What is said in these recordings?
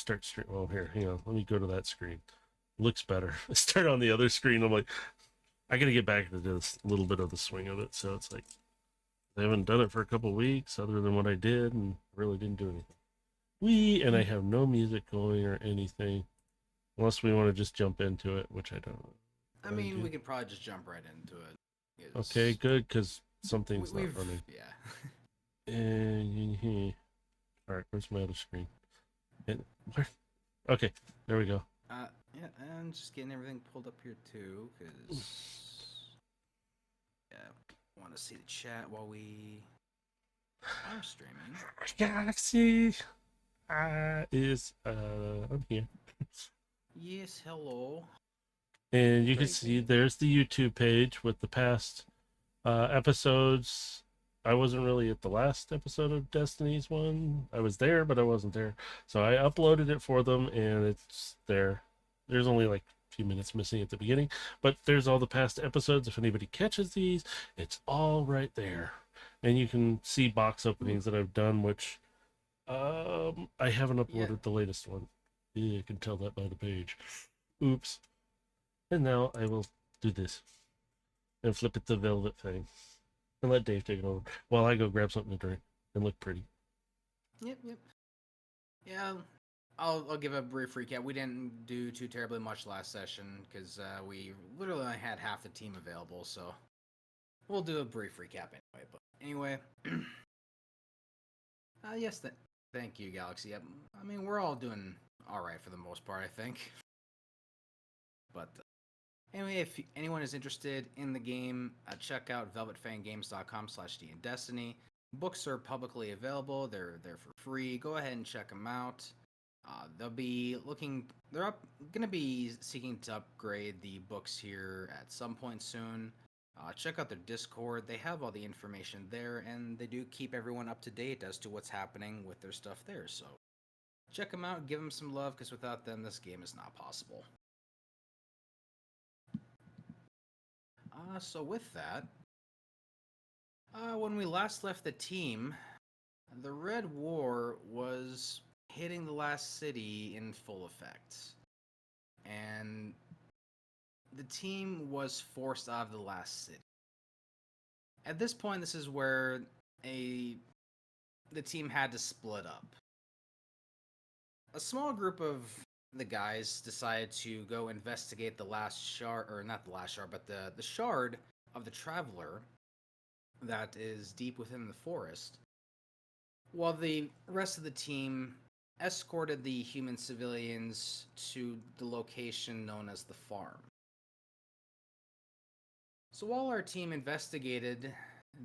start stream. Well, here, hang on. Let me go to that screen. Looks better. I start on the other screen. I'm like, I got to get back to this little bit of the swing of it. So it's like I haven't done it for a couple of weeks, other than what I did, and really didn't do anything. And I have no music going or anything, unless we want to just jump into it, which I don't. I mean, we could probably just jump right into it. Okay, good, because something's not we've running. yeah. And all right, where's my other screen? And where? Okay, there we go. Yeah, and just getting everything pulled up here too, because yeah, want to see the chat while we are streaming. Galaxy is I'm here. Yes, hello. And you can see there's the YouTube page with the past episodes. I wasn't really at the last episode of Destiny's one. I was there, but I wasn't there. So I uploaded it for them, and it's there. There's only like a few minutes missing at the beginning, but there's all the past episodes. If anybody catches these, it's all right there. And you can see box openings that I've done, which I haven't uploaded the latest one. Yeah, I can tell that by the page. Oops. And now I will do this and flip it the velvet thing and let Dave take it over while I go grab something to drink and look pretty. Yep. Yeah, I'll give a brief recap. We didn't do too terribly much last session because we literally only had half the team available, so we'll do a brief recap anyway. But anyway, yes, thank you, Galaxy. Yep. I mean, we're all doing all right for the most part, I think. But anyway, if anyone is interested in the game, check out velvetfangames.com/dndestiny. Books are publicly available. They're for free. Go ahead and check them out. They'll be looking. They're gonna be seeking to upgrade the books here at some point soon. Check out their Discord. They have all the information there, and they do keep everyone up to date as to what's happening with their stuff there. So check them out. Give them some love, because without them, this game is not possible. So with that, when we last left the team, the Red War was hitting the last city in full effect. And the team was forced out of the last city. At this point, this is where the team had to split up. A small group of the guys decided to go investigate the last shard, or not the last shard, but the shard of the Traveler that is deep within the forest, while the rest of the team escorted the human civilians to the location known as the farm. So while our team investigated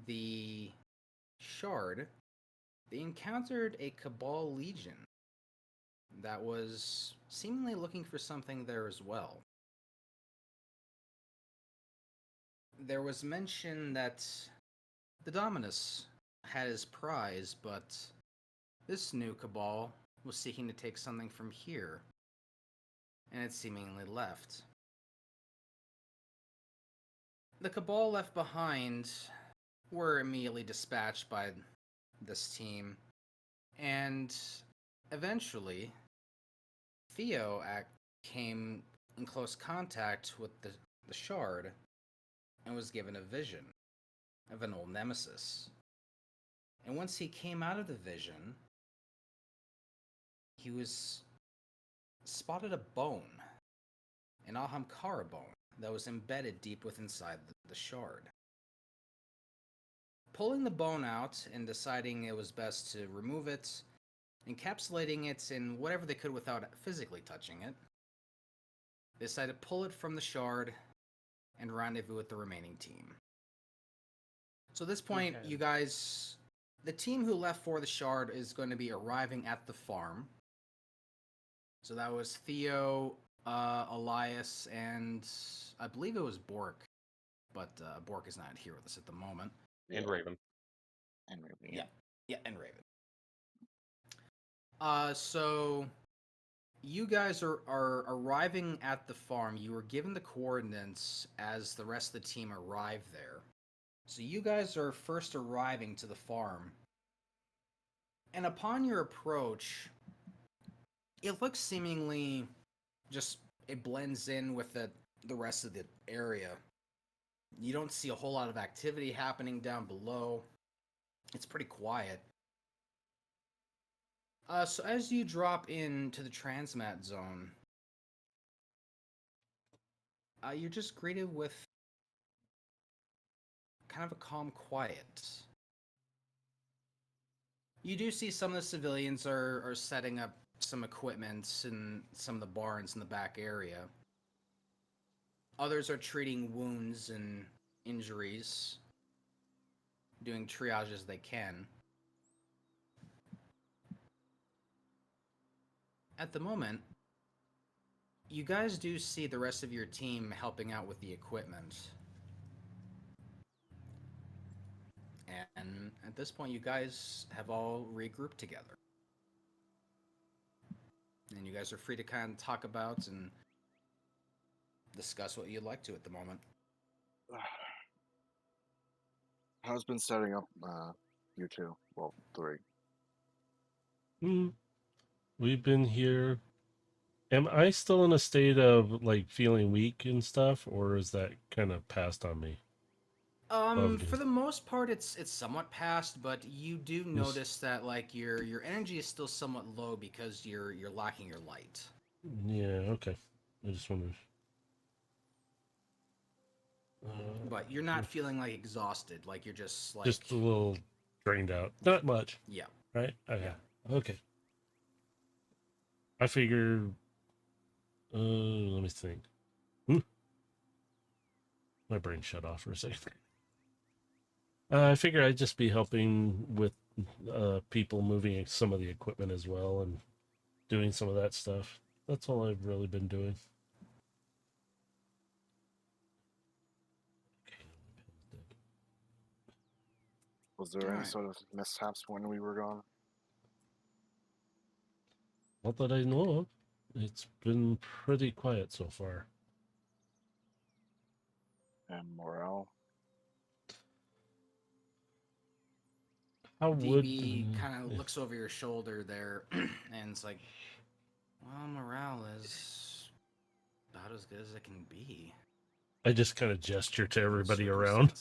the shard, they encountered a Cabal Legion that was seemingly looking for something there as well. There was mention that the Dominus had his prize, but this new Cabal was seeking to take something from here, and it seemingly left. The Cabal left behind were immediately dispatched by this team, and eventually Theo came in close contact with the shard and was given a vision of an old nemesis. And once he came out of the vision, he was spotted a bone, an Ahamkara bone, that was embedded deep within the shard. Pulling the bone out and deciding it was best to remove it, encapsulating it in whatever they could without physically touching it, they decided to pull it from the shard and rendezvous with the remaining team. So at this point, you guys, the team who left for the shard is going to be arriving at the farm. So that was Theo, Elias, and I believe it was Bork, but Bork is not here with us at the moment. And Raven. Yeah, and Raven. So you guys are arriving at the farm. You were given the coordinates as the rest of the team arrived there. So you guys are first arriving to the farm. And upon your approach, It looks seemingly just it blends in with the rest of the area. You don't see a whole lot of activity happening down below. It's pretty quiet. So as you drop into the transmat zone, you're just greeted with kind of a calm quiet. You do see some of the civilians are setting up some equipment in some of the barns in the back area. Others are treating wounds and injuries, doing triage as they can. At the moment, you guys do see the rest of your team helping out with the equipment. And at this point, you guys have all regrouped together. And you guys are free to kind of talk about and discuss what you'd like to at the moment. How's been setting up you two? Well, three. We've been here. Am I still in a state of like feeling weak and stuff, or is that kind of passed on me? For the most part, it's somewhat past, but you do notice that like your energy is still somewhat low because you're lacking your light. Yeah, okay. I just wondered. But you're not feeling like exhausted, like you're just like just a little drained out. Not much. yeah, Right? Okay. yeah. Okay. I figure. Let me think. My brain shut off for a second. I figure I'd just be helping with people moving some of the equipment as well and doing some of that stuff. That's all I've really been doing. Was there any sort of mishaps when we were gone? Not that I know of. It's been pretty quiet so far. And morale? How would DB kind of looks over your shoulder there, and it's like, well, morale is about as good as it can be. I just kind of gesture to everybody around,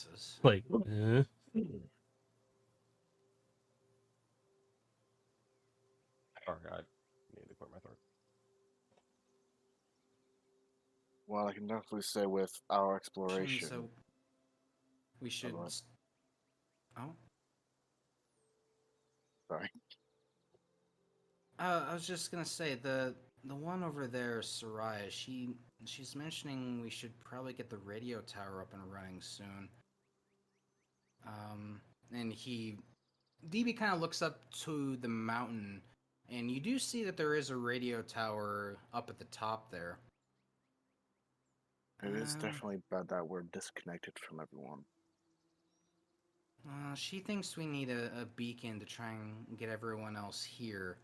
like, eh. Sorry, I need to clear my throat. Well, I can definitely say with our exploration. So we should. Oh. Sorry. I was just gonna say the one over there, Soraya. She's mentioning we should probably get the radio tower up and running soon. And DB kind of looks up to the mountain, and you do see that there is a radio tower up at the top there. It is definitely bad that we're disconnected from everyone. She thinks we need a beacon to try and get everyone else here.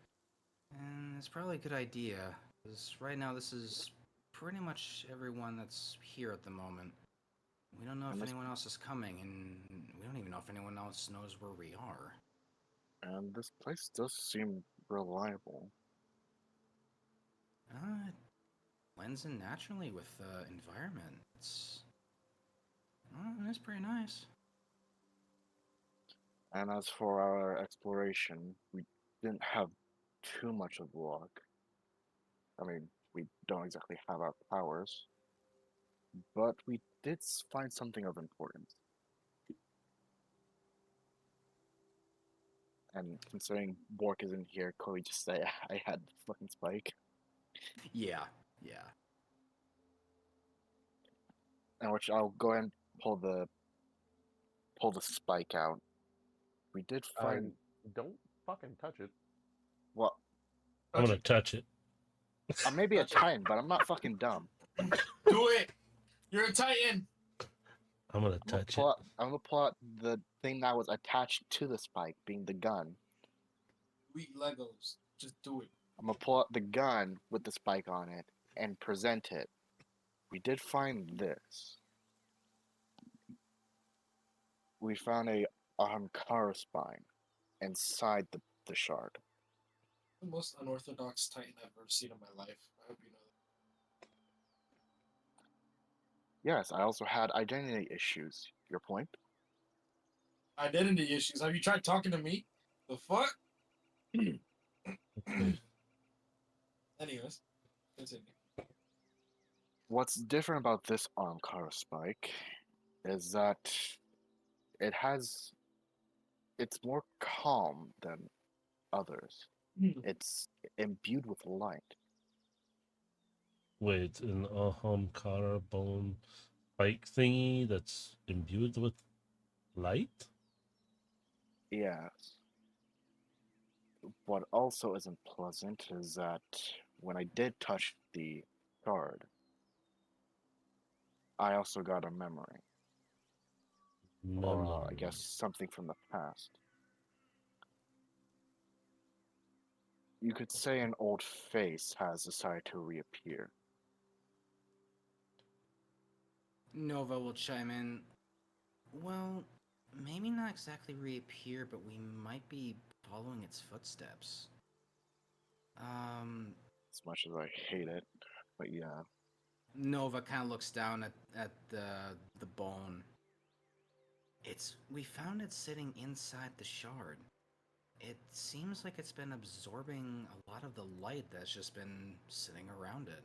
And it's probably a good idea, because right now this is pretty much everyone that's here at the moment. We don't know if anyone else is coming, and we don't even know if anyone else knows where we are. And this place does seem reliable. It blends in naturally with the environment. It's pretty nice. And as for our exploration, we didn't have too much of luck. I mean, we don't exactly have our powers, but we did find something of importance. And considering Bork isn't here, could we just say I had the fucking spike? Yeah. And which I'll go ahead and pull the spike out. We did find. Don't fucking touch it. Well, I'm gonna touch it. I may be a Titan, but I'm not fucking dumb. Do it. You're a Titan. I'm gonna touch it. I'm gonna pull out the thing that was attached to the spike, being the gun. We eat Legos. Just do it. I'm gonna pull out the gun with the spike on it and present it. We did find this. We found a Ahamkara spine inside the shard. the most unorthodox Titan I've ever seen in my life. I hope you know Yes, I also had identity issues. Your point? that. Identity issues. Have you tried talking to me? The fuck? Okay. Anyways, continue. What's different about this arm Kara spike is that it has it's more calm than others. It's imbued with light. Wait, an Ahamkara bone bike thingy that's imbued with light? Yes. What also isn't pleasant is that when I did touch the card, I also got a memory, or I guess Memory. something from the past. You could say an old face has decided to reappear. Nova will chime in. Well, maybe not exactly reappear, but we might be following its footsteps. Um, As much as I hate it, but yeah. Nova kind of looks down at the bone. We found it sitting inside the shard. It seems like it's been absorbing a lot of the light that's just been sitting around it.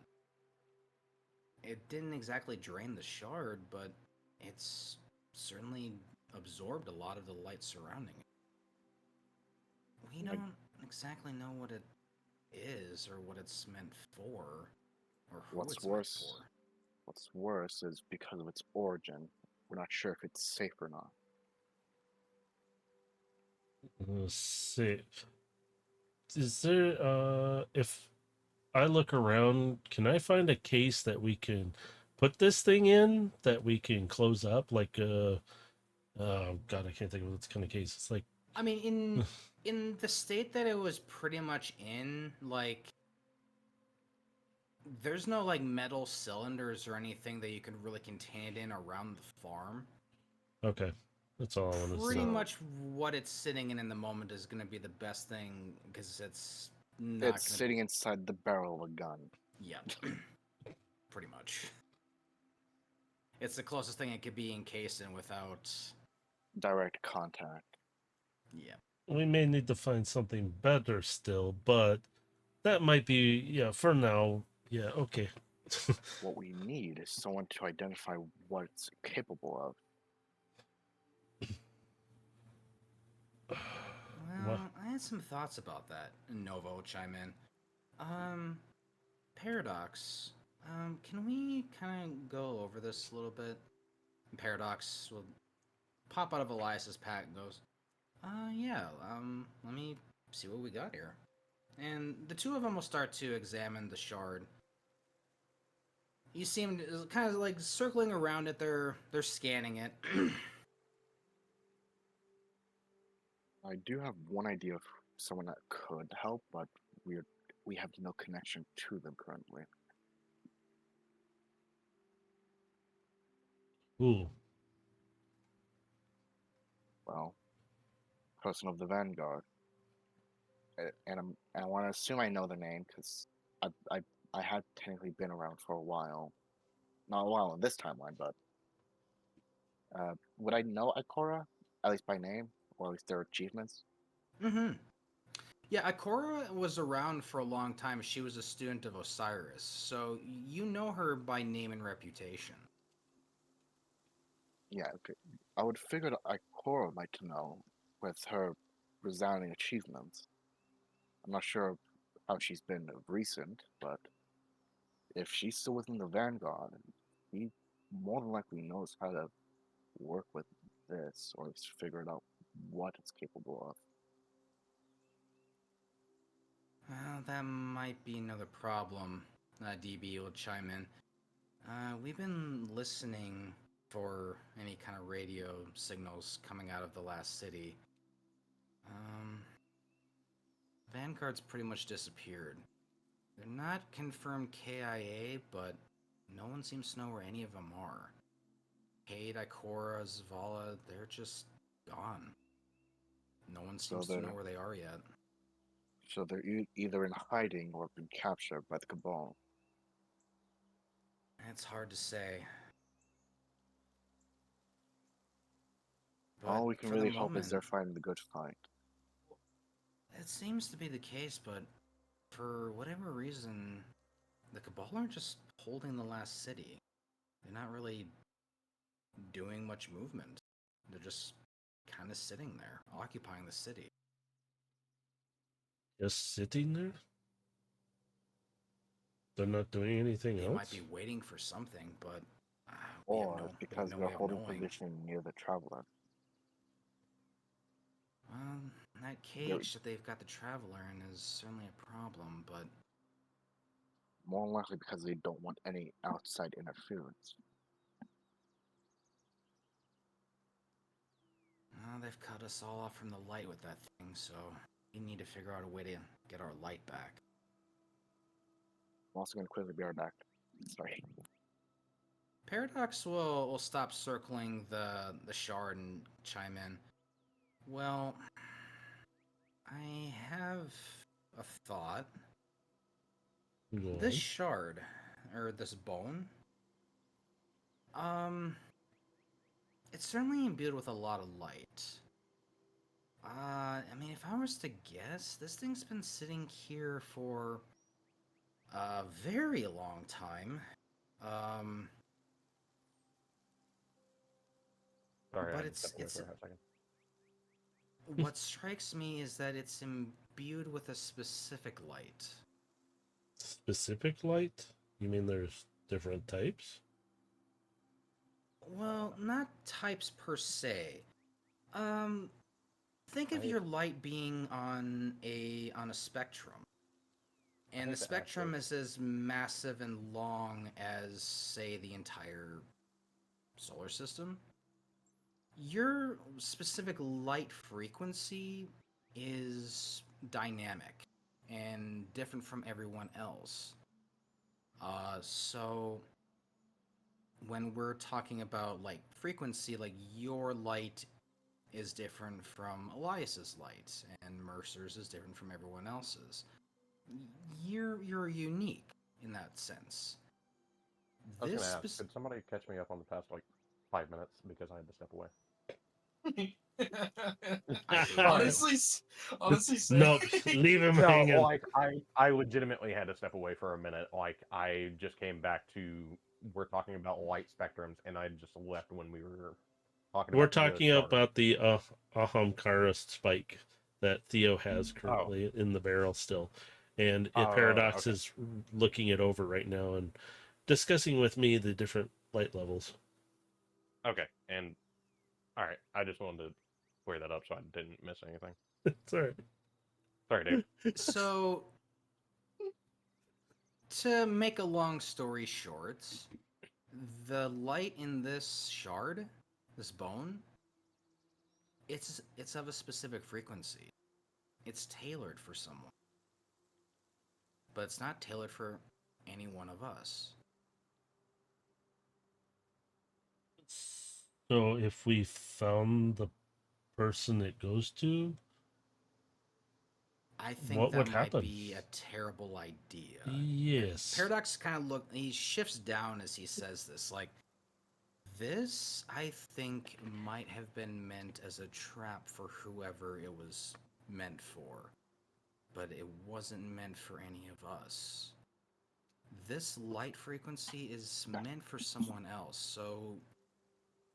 It didn't exactly drain the shard, but it's certainly absorbed a lot of the light surrounding it. We I, don't exactly know what it is or what it's meant for or who what's it's meant worse, for. what's worse is because of its origin, we're not sure if it's safe or not. Safe. Is there if I look around, can I find a case that we can put this thing in that we can close up like oh god, I can't think of what kind of case. It's like I mean, in the state that it was pretty much in, like there's no like metal cylinders or anything that you could really contain it in around the farm. okay. That's all I want to Pretty say. So much what it's sitting in the moment is going to be the best thing because it's not it's going to. sitting inside the barrel of a gun. Yeah, pretty much. It's the closest thing it could be encased in without. Direct contact. Yeah. We may need to find something better still, but that might be yeah, for now. Yeah, okay. What we need is someone to identify what it's capable of. What? Well, I had some thoughts about that. Nova will chime in. Um, Paradox. Can we kind of go over this a little bit? Paradox will pop out of Elias's pack and goes, yeah, let me see what we got here. And the two of them will start to examine the shard. You seem kind of like circling around it. They're scanning it. I do have one idea of someone that could help, but we have no connection to them currently. Ooh. Well, person of the Vanguard, and I want to assume I know the name because I I I had technically been around for a while, not a while in this timeline, but would I know Ikora at least by name or at least their achievements? Mm-hmm. Yeah, Ikora was around for a long time. She was a student of Osiris, so you know her by name and reputation. Yeah, okay. I would figure that Ikora might know with her resounding achievements. I'm not sure how she's been of recent, but if she's still within the Vanguard, he more than likely knows how to work with this or at least figure out what it's capable of. Well, that might be another problem. DB will chime in. We've been listening for any kind of radio signals coming out of the last city. Um, Vanguard's pretty much disappeared. They're not confirmed KIA, but no one seems to know where any of them are. Cade, Ikora, Zavala, they're just gone. No one So seems to know where they are yet. So they're either in hiding or been captured by the Cabal. It's hard to say. All But we can for the really hope is moment, they're fighting the good fight. it seems to be the case, but for whatever reason, the Cabal are just holding the last city. They're not really doing much movement. They're just kind of sitting there, occupying the city. Just sitting there? They're not doing anything They else? might be waiting for something, but Or it's because no they're way of holding knowing. position near the Traveler. That cage that they've got the Traveler in is certainly a problem, but More than likely because they don't want any outside interference. they've cut us all off from the light with that thing, so we need to figure out a way to get our light back. I'm also going to quickly be right back. Sorry. Paradox will stop circling the shard and chime in. Well, I have a thought. Go This on. shard, or this bone, it's certainly imbued with a lot of light. I mean, if I was to guess, this thing's been sitting here for a very long time. Sorry, I But had to step away it's for a second. what strikes me is that it's imbued with a specific light. Specific light? You mean there's different types? Well, not types per se. Think of I- your light being on a spectrum. And hate the to ask spectrum this. is as massive and long as, say, the entire solar system. Your specific light frequency is dynamic and different from everyone else. So when we're talking about like frequency, like your light is different from Elias's light, and Mercer's is different from everyone else's. You're unique in that sense. I was This gonna ask, could somebody catch me up on the past like 5 minutes because I had to step away? honestly, honestly, Nope, leave him No, hanging. like I legitimately had to step away for a minute. Like I just came back to we're talking about light spectrums, and I just left when we were talking We're about the talking shard. about the Ahamkara spike that Theo has Oh. currently in the barrel still. And Oh, Paradox okay. is looking it over right now and discussing with me the different light levels. Okay, and all right, I just wanted to clear that up so I didn't miss anything. It's all right. Sorry, Dave. So, to make a long story short, the light in this shard, this bone, it's of a specific frequency. It's tailored for someone. But it's not tailored for any one of us. So if we found the person it goes to, I think what that would might happen? be a terrible idea. Yes. Paradox kind of he shifts down as he says this. Like, this, I think, might have been meant as a trap for whoever it was meant for. But it wasn't meant for any of us. This light frequency is meant for someone else. So,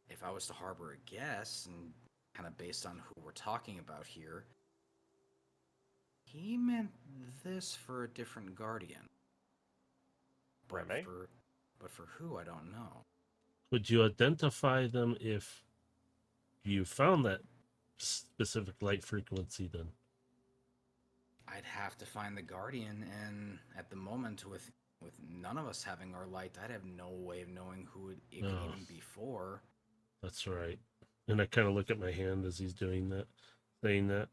if I was to harbor a guess, and kind of based on who we're talking about here, he meant this for a different guardian. But Remy? for who, I don't know. Would you identify them if you found that specific light frequency then? I'd have to find the guardian, and at the moment, with none of us having our light, I'd have no way of knowing who it could Oh. even be for. That's right. And I kind of look at my hand as he's doing that, saying that.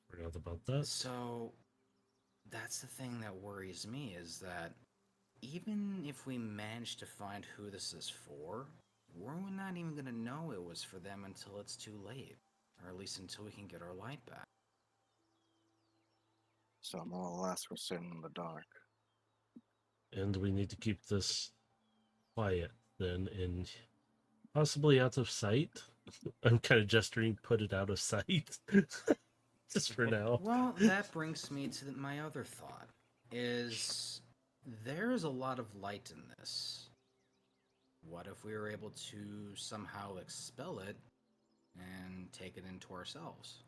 Forgot about that. So, that's the thing that worries me, is that even if we manage to find who this is for, we're not even going to know it was for them until it's too late. Or at least until we can get our light back. So more or less, we're sitting in the dark. And we need to keep this quiet then, and possibly out of sight. I'm kind of gesturing, put it out of sight. Just for now. Well, that brings me to my other thought. Is there's a lot of light in this. What if we were able to somehow expel it and take it into ourselves?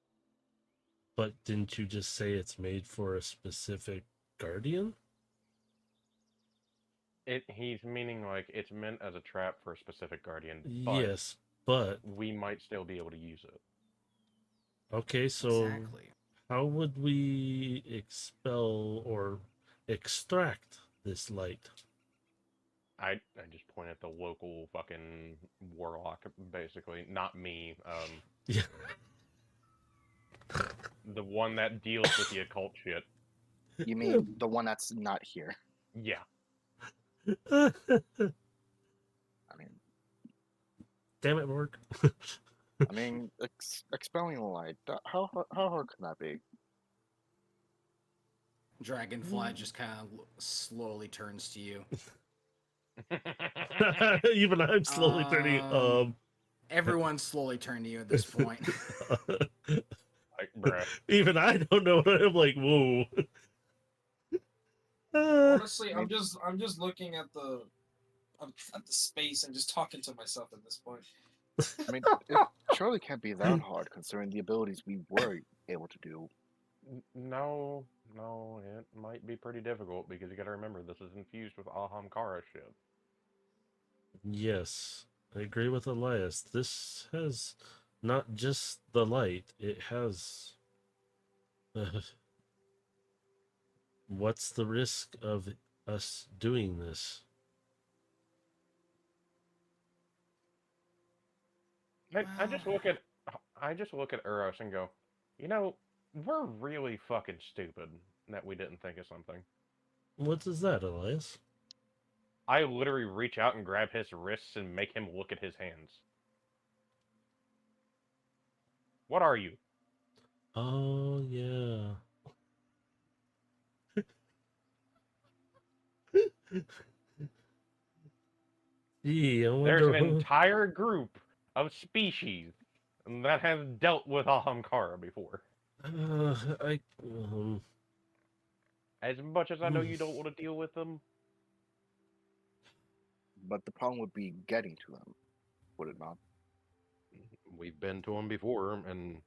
But didn't you just say it's made for a specific guardian? He's meaning like it's meant as a trap for a specific guardian, but Yes, but we might still be able to use it. okay, so Exactly. how would we expel or extract this light? I just point at the local fucking warlock, basically. Not me. Yeah. The one that deals with the occult shit. You mean the one that's not here? Yeah. I mean, Damn it, Morg. expelling the light. How hard can that be? Dragonfly just kind of slowly turns to you. Even I'm slowly turning. Everyone's slowly turned to you at this point. Like, bruh. Even I don't know what I'm like. Whoa. Honestly, I'm just looking at the space and just talking to myself at this point. I mean, it surely can't be that hard considering the abilities we were able to do. No, it might be pretty difficult because you gotta remember this is infused with Ahamkara shit. Yes, I agree with Elias. This has not just the light, it has. What's the risk of us doing this? I just look at Uros and go, you know, we're really fucking stupid that we didn't think of something. What is that, Elias? I literally reach out and grab his wrists and make him look at his hands. What are you? Oh, yeah. Gee, I There's wonder an who. entire group of species that have dealt with Ahamkara before. I. As much as I know you don't want to deal with them, But the problem would be getting to them, would it not? we've been to them before, and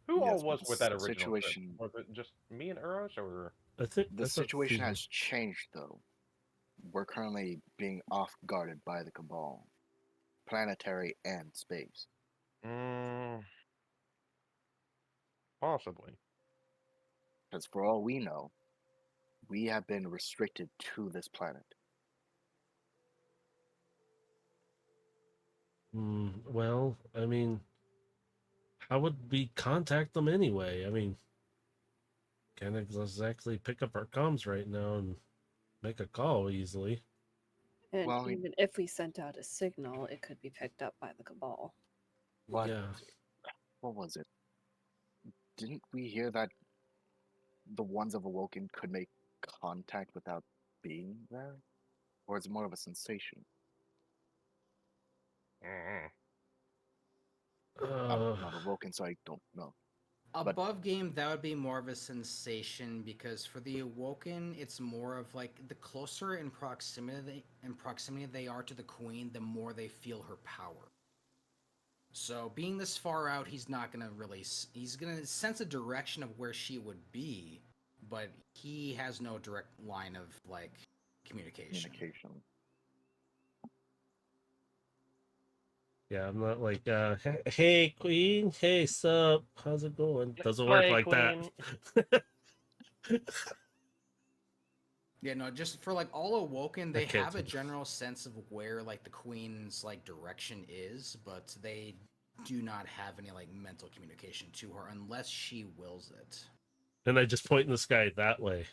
who Yes, all but was with that the original trip? situation- Was it just me and Uros, or I think The I thought situation Phoebe- has changed, though. We're currently being off-guarded by the Cabal, planetary and space. possibly? Because for all we know, we have been restricted to this planet. Well, I mean, how would we contact them anyway? I mean, can't exactly pick up our comms right now and make a call easily. And Well, we- even if we sent out a signal, it could be picked up by the Cabal. But Yeah. what was it? Didn't we hear that the ones of Awoken could make contact without being there? Or is it more of a sensation? I'm not Awoken, so I don't know. Above game, that would be more of a sensation because for the Awoken, it's more of like the closer in proximity they are to the Queen, the more they feel her power. So being this far out, he's not gonna really. He's gonna sense a direction of where she would be, but he has no direct line of like communication. Yeah, I'm not like, hey, Queen, hey, sup, how's it going? Doesn't work like that. Yeah, no, just for like all Awoken, they Okay, have a it's- general sense of where like the Queen's like direction is, but they do not have any like mental communication to her unless she wills it. And I just point in the sky that way.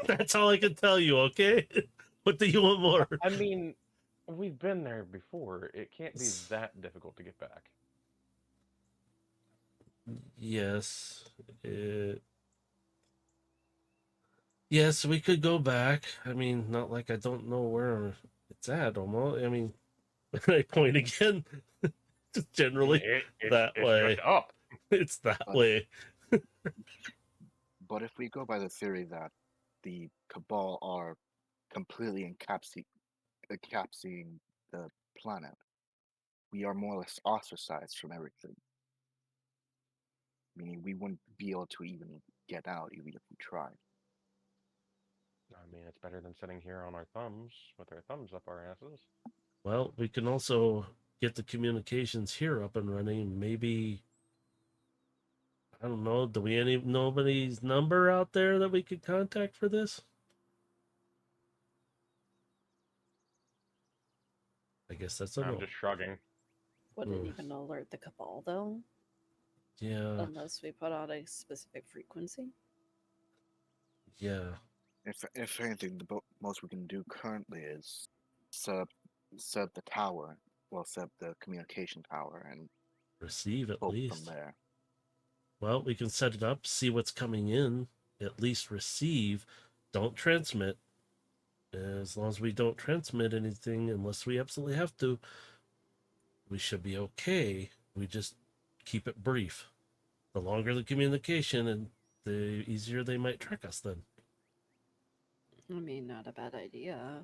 That's all I can tell you, okay? What do you want more? I mean, we've been there before. It can't be that difficult to get back. Yes. It, yes, we could go back. I mean, not like I don't know where it's at almost. I mean, I point again. Just generally that It's just way. up. It's that But way. but if we go by the theory that the Cabal are completely encapsulating the planet, we are more or less ostracized from everything. Meaning we wouldn't be able to even get out even if we tried. I mean, it's better than sitting here on our thumbs with our thumbs up our asses. Well, we can also get the communications here up and running. Maybe I don't know. Do we any nobody's number out there that we could contact for this? I guess that's a I'm no. just shrugging. Would it even alert the cabal though? Yeah, Unless we put out a specific frequency? yeah. If anything, the most we can do currently is set up set up the tower, well, set up the communication tower, and Receive at hope from least. there. Well, we can set it up, see what's coming in, at least receive. Don't transmit. As long as we don't transmit anything, unless we absolutely have to, we should be okay. We just keep it brief. The longer the communication, and the easier they might track us then. I mean, not a bad idea.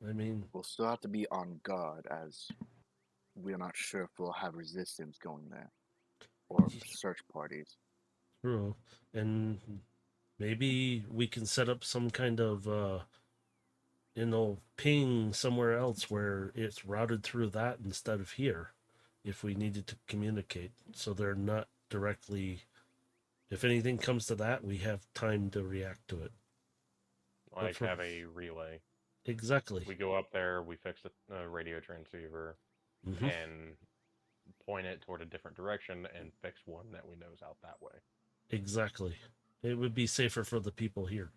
I mean, We'll still have to be on guard as we're not sure if we'll have resistance going there or search parties. true. And maybe we can set up some kind of ping somewhere else where it's routed through that instead of here if we needed to communicate, so they're not directly, if anything comes to that, we have time to react to it. Like for- have a relay. Exactly. We go up there, we fix the radio transceiver, Hmm. and point it toward a different direction and fix one that we know's out that way. Exactly. It would be safer for the people here.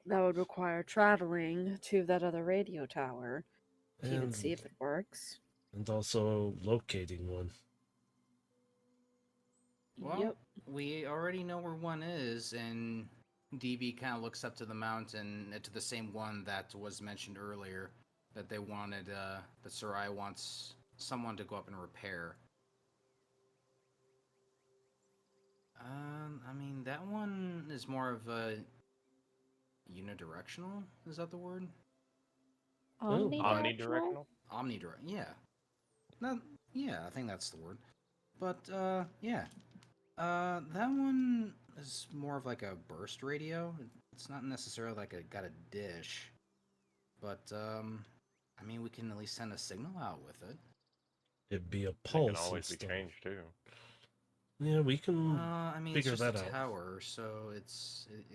That would require traveling to that other radio tower to even see And if it works. also locating one. Well, Yep. we already know where one is, and DB kind of looks up to the mountain, to the same one that was mentioned earlier, that they wanted, that Sarai wants someone to go up and repair. I mean, that one is more of a unidirectional. Is that the word? Oh. Omnidirectional? Omnidirectional? Omnidirect. Yeah. Not. Yeah, I think that's the word. But yeah. That one is more of like a burst radio. It's not necessarily like got a dish, but I mean, we can at least send a signal out with it. It'd be a It pulse can always and be stuff. changed too. Yeah, we can I mean, it's figure just that a out. tower, so it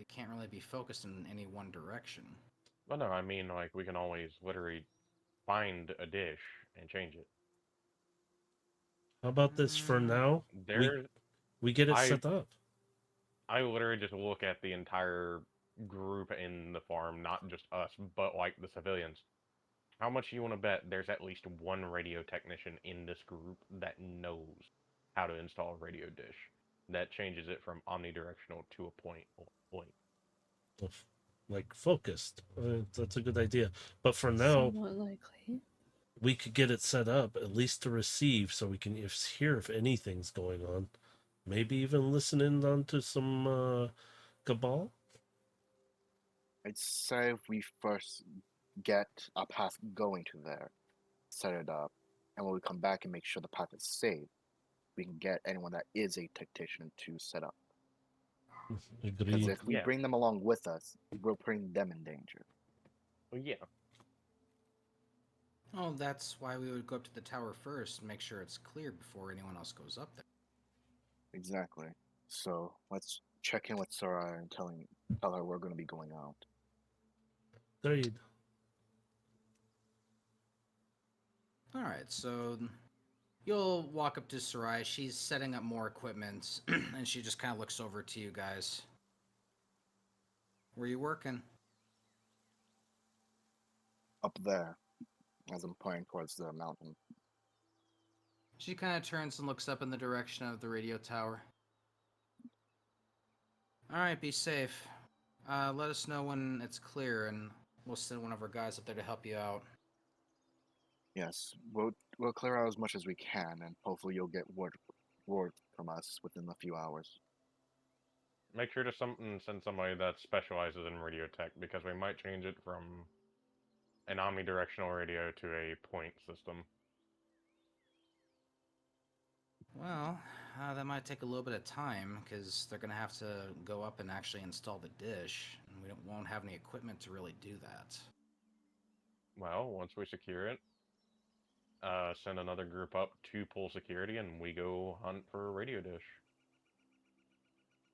can't really be focused in any one direction. But no, I mean like we can always literally find a dish and change it. How about this for Mm, now? There, We get it I set up. I literally just look at the entire group in the farm, not just us, but like the civilians. How much you want to bet there's at least one radio technician in this group that knows how to install a radio dish that changes it from omnidirectional to a point blank? Like focused. That's a good idea. But for now, Somewhat likely. we could get it set up at least to receive, so we can hear if anything's going on. Maybe even listen in onto some cabal. I'd say if we first get a path going to there, set it up, and when we come back and make sure the path is safe, we can get anyone that is a tactician to set up. Because Agreed. if we Yeah. bring them along with us, we're putting them in danger. Well, yeah. Oh, that's why we would go up to the tower first and make sure it's clear before anyone else goes up there. Exactly. So let's check in with Sarah and tell her we're going to be going out. Agreed. All right, so you'll walk up to Sarai. She's setting up more equipment, and she just kind of looks over to you guys. Where you working? Up there, as I'm pointing towards the mountain. She kind of turns and looks up in the direction of the radio tower. All right, be safe. Let us know when it's clear, and we'll send one of our guys up there to help you out. Yes, we'll clear out as much as we can, and hopefully you'll get word from us within a few hours. Make sure to send somebody that specializes in radio tech, because we might change it from an omnidirectional radio to a point system. Well, that might take a little bit of time because they're gonna have to go up and actually install the dish, and won't have any equipment to really do that. Well, once we secure it, send another group up to pull security, and we go hunt for a radio dish.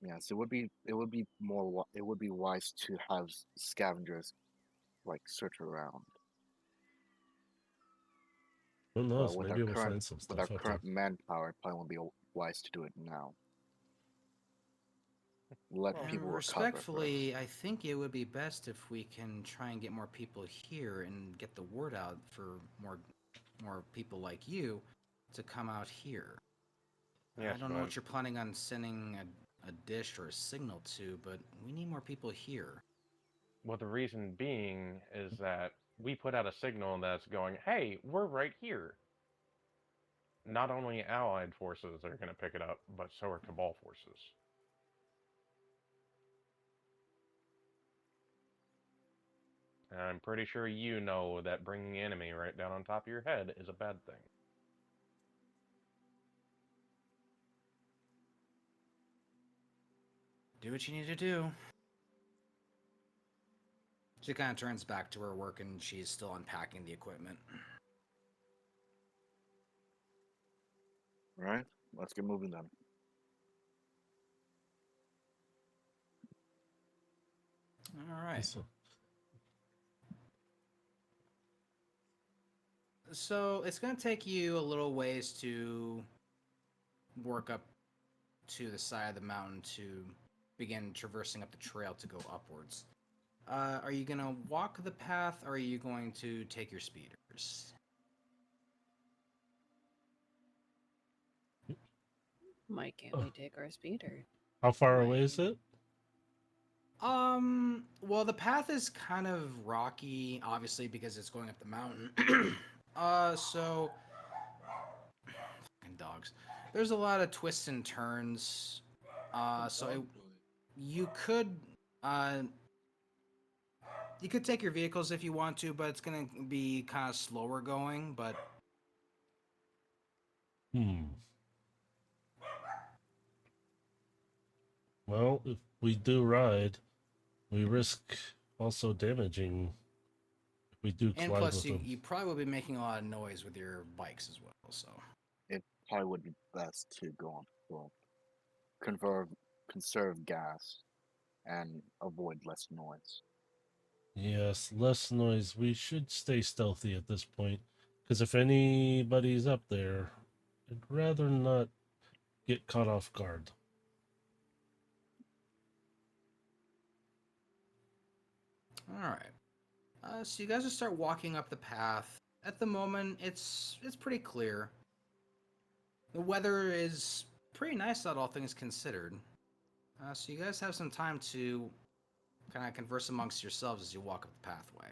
Yes, it would be wise to have scavengers like search around. Who But knows? with Maybe our we'll current find some with stuff our up there. current manpower, it probably won't be wise to do it now. Let Well, people And recover respectfully, I think it would be best if we can try and get more people here and get the word out for more people like you to come out here. Yes, I don't know but what you're planning on sending a dish or a signal to, but we need more people here. well, the reason being is that we put out a signal that's going, "Hey, we're right here." Not only Allied forces are going to pick it up, but so are Cabal forces. And I'm pretty sure you know that bringing enemy right down on top of your head is a bad thing. Do what you need to do. She kind of turns back to her work and she's still unpacking the equipment. All right, let's get moving then. All right. So, So it's going to take you a little ways to work up to the side of the mountain to begin traversing up the trail to go upwards. Are you going to walk the path or are you going to take your speeders? Why can't we take our speeder? how far Right. away is it? Well, the path is kind of rocky, obviously, because it's going up the mountain. So fucking dogs. There's a lot of twists and turns. You could, uh, you could take your vehicles if you want to, but it's gonna be kind of slower going. But Well, if we do ride, we risk also damaging if we do and collide plus, with them. you probably will be making a lot of noise with your bikes as well. So It probably would be best to go on full, conserve gas, and avoid less noise. Yes, less noise. We should stay stealthy at this point, because if anybody's up there, I'd rather not get caught off guard. all right. So you guys just start walking up the path. At the moment, it's pretty clear. The weather is pretty nice, all things considered. So you guys have some time to kind of converse amongst yourselves as you walk up the pathway.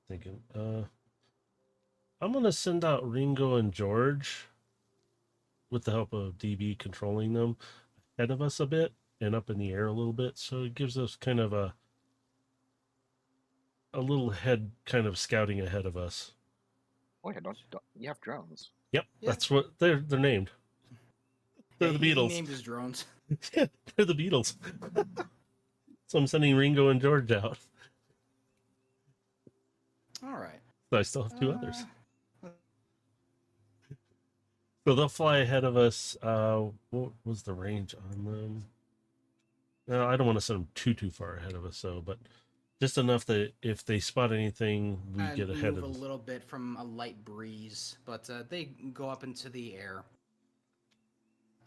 Thinking. I'm gonna send out Ringo and George with the help of DB controlling them ahead of us a bit and up in the air a little bit, so it gives us kind of a little head kind of scouting ahead of us. Oh yeah, don't you have drones? Yep, Yeah. that's what they're named. They're the He Beatles. named his drones. Yeah, they're the Beatles. So I'm sending Ringo and George out. All right. So I still have two others. Uh, So they'll fly ahead of us. What was the range on them? No, I don't want to send them too far ahead of us, so but just enough that if they spot anything, we and get ahead move of a them. little bit from a light breeze, but they go up into the air.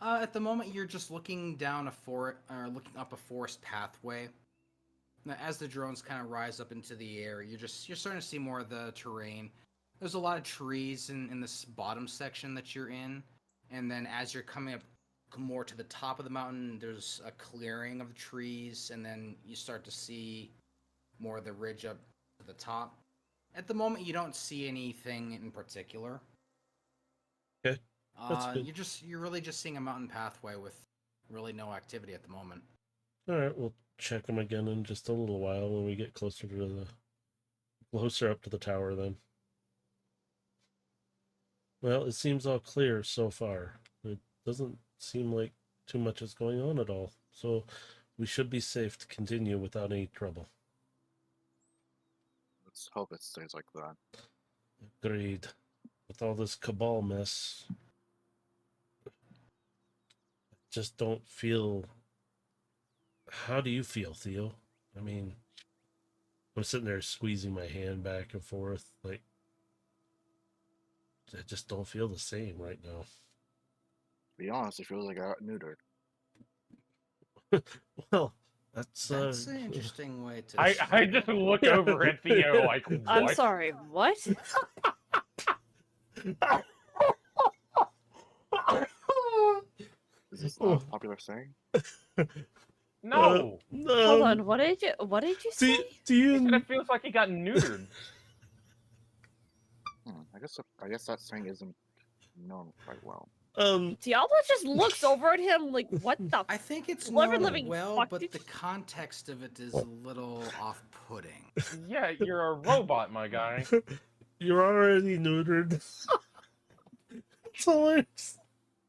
At the moment, you're just looking down looking up a forest pathway. Now, as the drones kind of rise up into the air, you're starting to see more of the terrain. There's a lot of trees in this bottom section that you're in, and then as you're coming up more to the top of the mountain, there's a clearing of the trees, and then you start to see more of the ridge up to the top. At the moment, you don't see anything in particular. Okay, that's good. You're really just seeing a mountain pathway with really no activity at the moment. All right, we'll check them again in just a little while when we get closer up to the tower. Then. Well, it seems all clear so far. It doesn't seem like too much is going on at all, so we should be safe to continue without any trouble. Let's hope it stays like that. Agreed. With all this cabal mess, I just don't feel. How do you feel, Theo? I mean, I'm sitting there squeezing my hand back and forth, like I just don't feel the same right now. To be honest, it feels like I got neutered. Well, that's an interesting way to. I just look over at Theo like, what? I'm sorry, what? Is this not a popular saying? No. Hold on, what did you say? Do He said you? it feels like he got neutered. I guess that saying isn't known quite well. Diablo just looks over at him like, what the? I think it's Whatever known living well, fuck but did the you- context of it is a little off-putting. Yeah, you're a robot, my guy. You're already neutered. That's hilarious.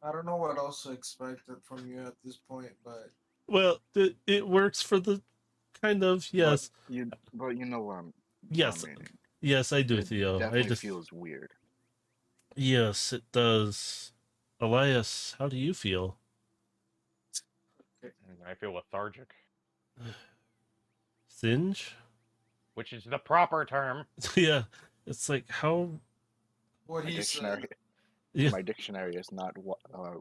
I don't know what else to expect from you at this point, but Well, it works for the kind of yes, But you know what I'm yes, meaning. yes. I do, It Theo. I definitely just feels weird. yes, it does. Elias, how do you feel? I feel lethargic, Singe? which is the proper term. Yeah, it's like how. what My he dictionary, said. Yeah, my dictionary is not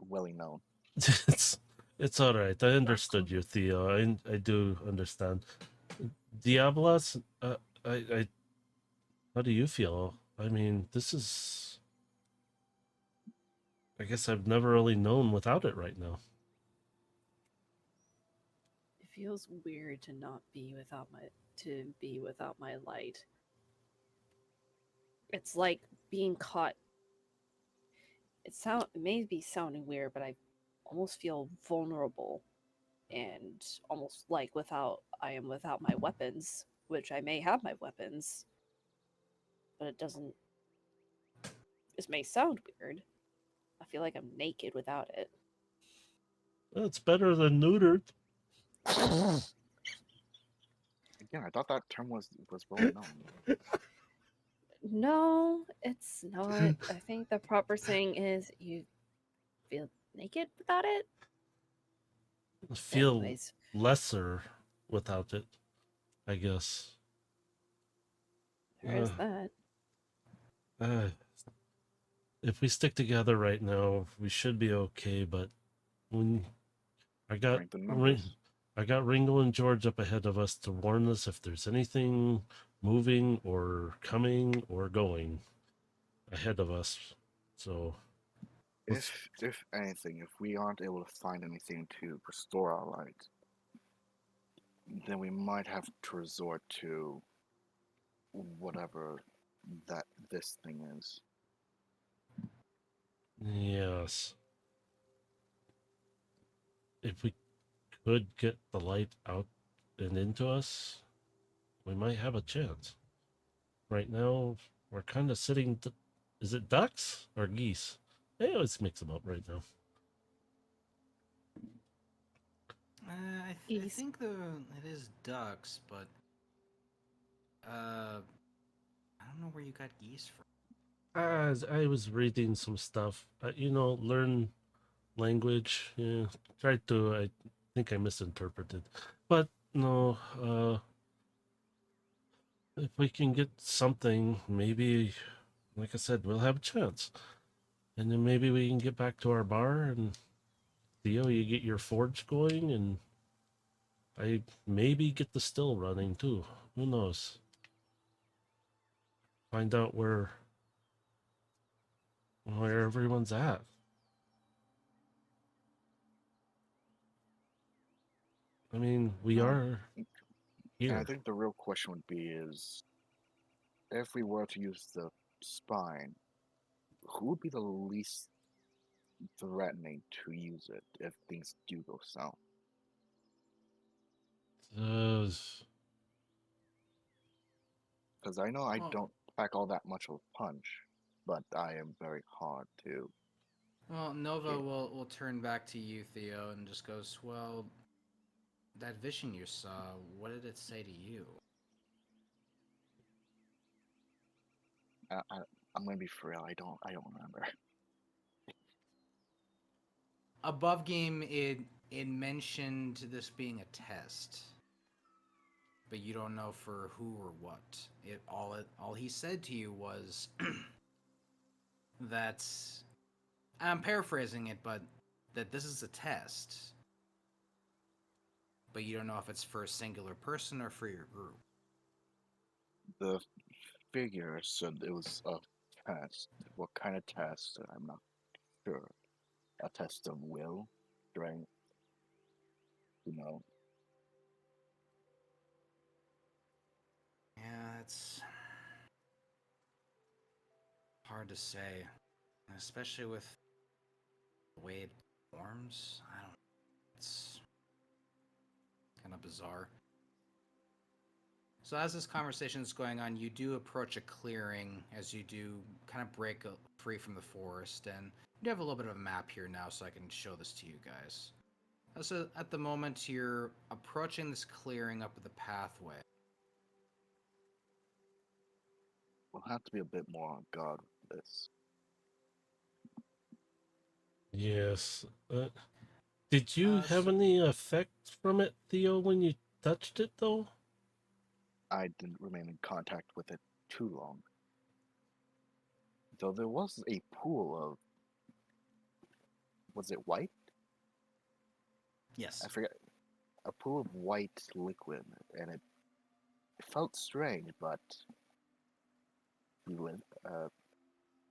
willy known. it's all right. I understood you, Theo. I do understand. Diablos, I how do you feel? I mean, this is. I guess I've never really known without it right now. It feels weird to not be without my light. It's like being caught. It may be sounding weird, but I almost feel vulnerable and almost like I am without my weapons, which I may have my weapons, but it doesn't. This may sound weird. I feel like I'm naked without it. Well, it's better than neutered. Again, I thought that term was well known. No, it's not. I think the proper saying is you feel naked without it. Feel Anyways, lesser without it, I guess. there is that. If we stick together right now, we should be okay. But when I got Strength in numbers. I got Ringo and George up ahead of us to warn us if there's anything moving or coming or going ahead of us. So If anything, if we aren't able to find anything to restore our light, then we might have to resort to whatever this thing is. yes, if we could get the light out and into us, we might have a chance. Right now, we're kind of sitting. Is it ducks or geese? I always mix them up right now. I Geese. think it is ducks, but I don't know where you got geese from. As I was reading some stuff, learn language. Yeah, tried to. I think I misinterpreted, but no. If we can get something, maybe, like I said, we'll have a chance, and then maybe we can get back to our bar and Theo, you get your forge going, and I maybe get the still running too. Who knows? Find out where everyone's at. I mean, we Um, are and here. I think the real question would be is if we were to use the spine, who would be the least threatening to use it if things do go south? Uh, Because I know I Well, don't pack all that much of a punch, but I am very hard to well, Nova hit. will turn back to you, Theo, and just goes, "Well, that vision you saw, what did it say to you?" I, I'm gonna be for real. I don't remember. Above game, it mentioned this being a test, but you don't know for who or what. All he said to you was that, I'm paraphrasing it, but that this is a test, but you don't know if it's for a singular person or for your group. The figure said it was a test. What kind of test? I'm not sure. A test of will, strength, you know. Yeah, it's hard to say, especially with the way it forms. I don't. It's kind of bizarre. So as this conversation is going on, you do approach a clearing as you do kind of break free from the forest, and you have a little bit of a map here now, so I can show this to you guys. So at the moment, you're approaching this clearing up the pathway. We'll have to be a bit more on guard with this. yes. Did you have So any effect from it, Theo, when you touched it, though? I didn't remain in contact with it too long. Though there was a pool of, was it white? yes, I forget. A pool of white liquid, and it felt strange, but rel- uh,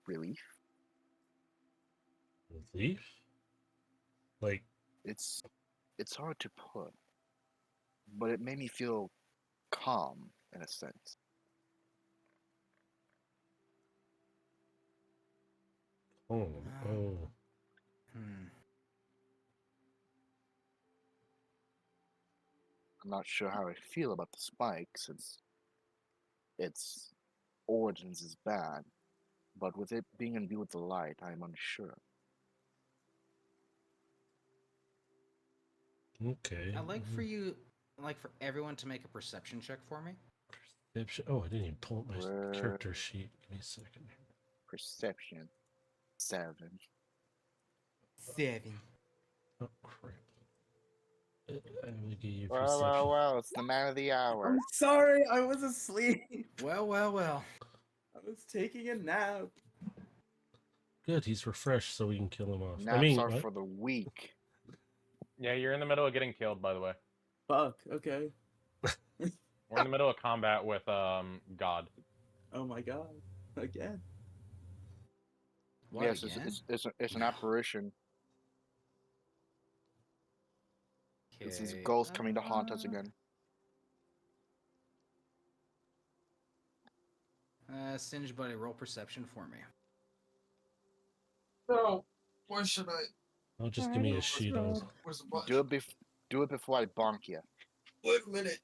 relief. Relief? Like, It's it's hard to put, but it made me feel calm in a sense. oh, oh. hmm. I'm not sure how I feel about the spike since its origins is bad, but with it being imbued with the light, I'm unsure. Okay. I'd like for everyone to make a perception check for me. Perception. Oh, I didn't even pull up my Where character sheet. Give me a second. perception 7. 7. Oh, crap. I will give you Well, perception. it's the man of the hour. I'm sorry, I was asleep. Well, well, well. I was taking a nap. Good, he's refreshed, so we can kill him off. I Naps mean, are what? for the weak. Yeah, you're in the middle of getting killed, by the way. Fuck, okay. We're in the middle of combat with God. Oh my god. Again. What Yes, again? it's an apparition. This is Okay. ghost coming to haunt us again. Singed Buddy, roll perception for me. So, where should I? Oh, just give me a Alright, sheet. roll. I'll Where's the button? Do it before I bonk you. Wait a minute.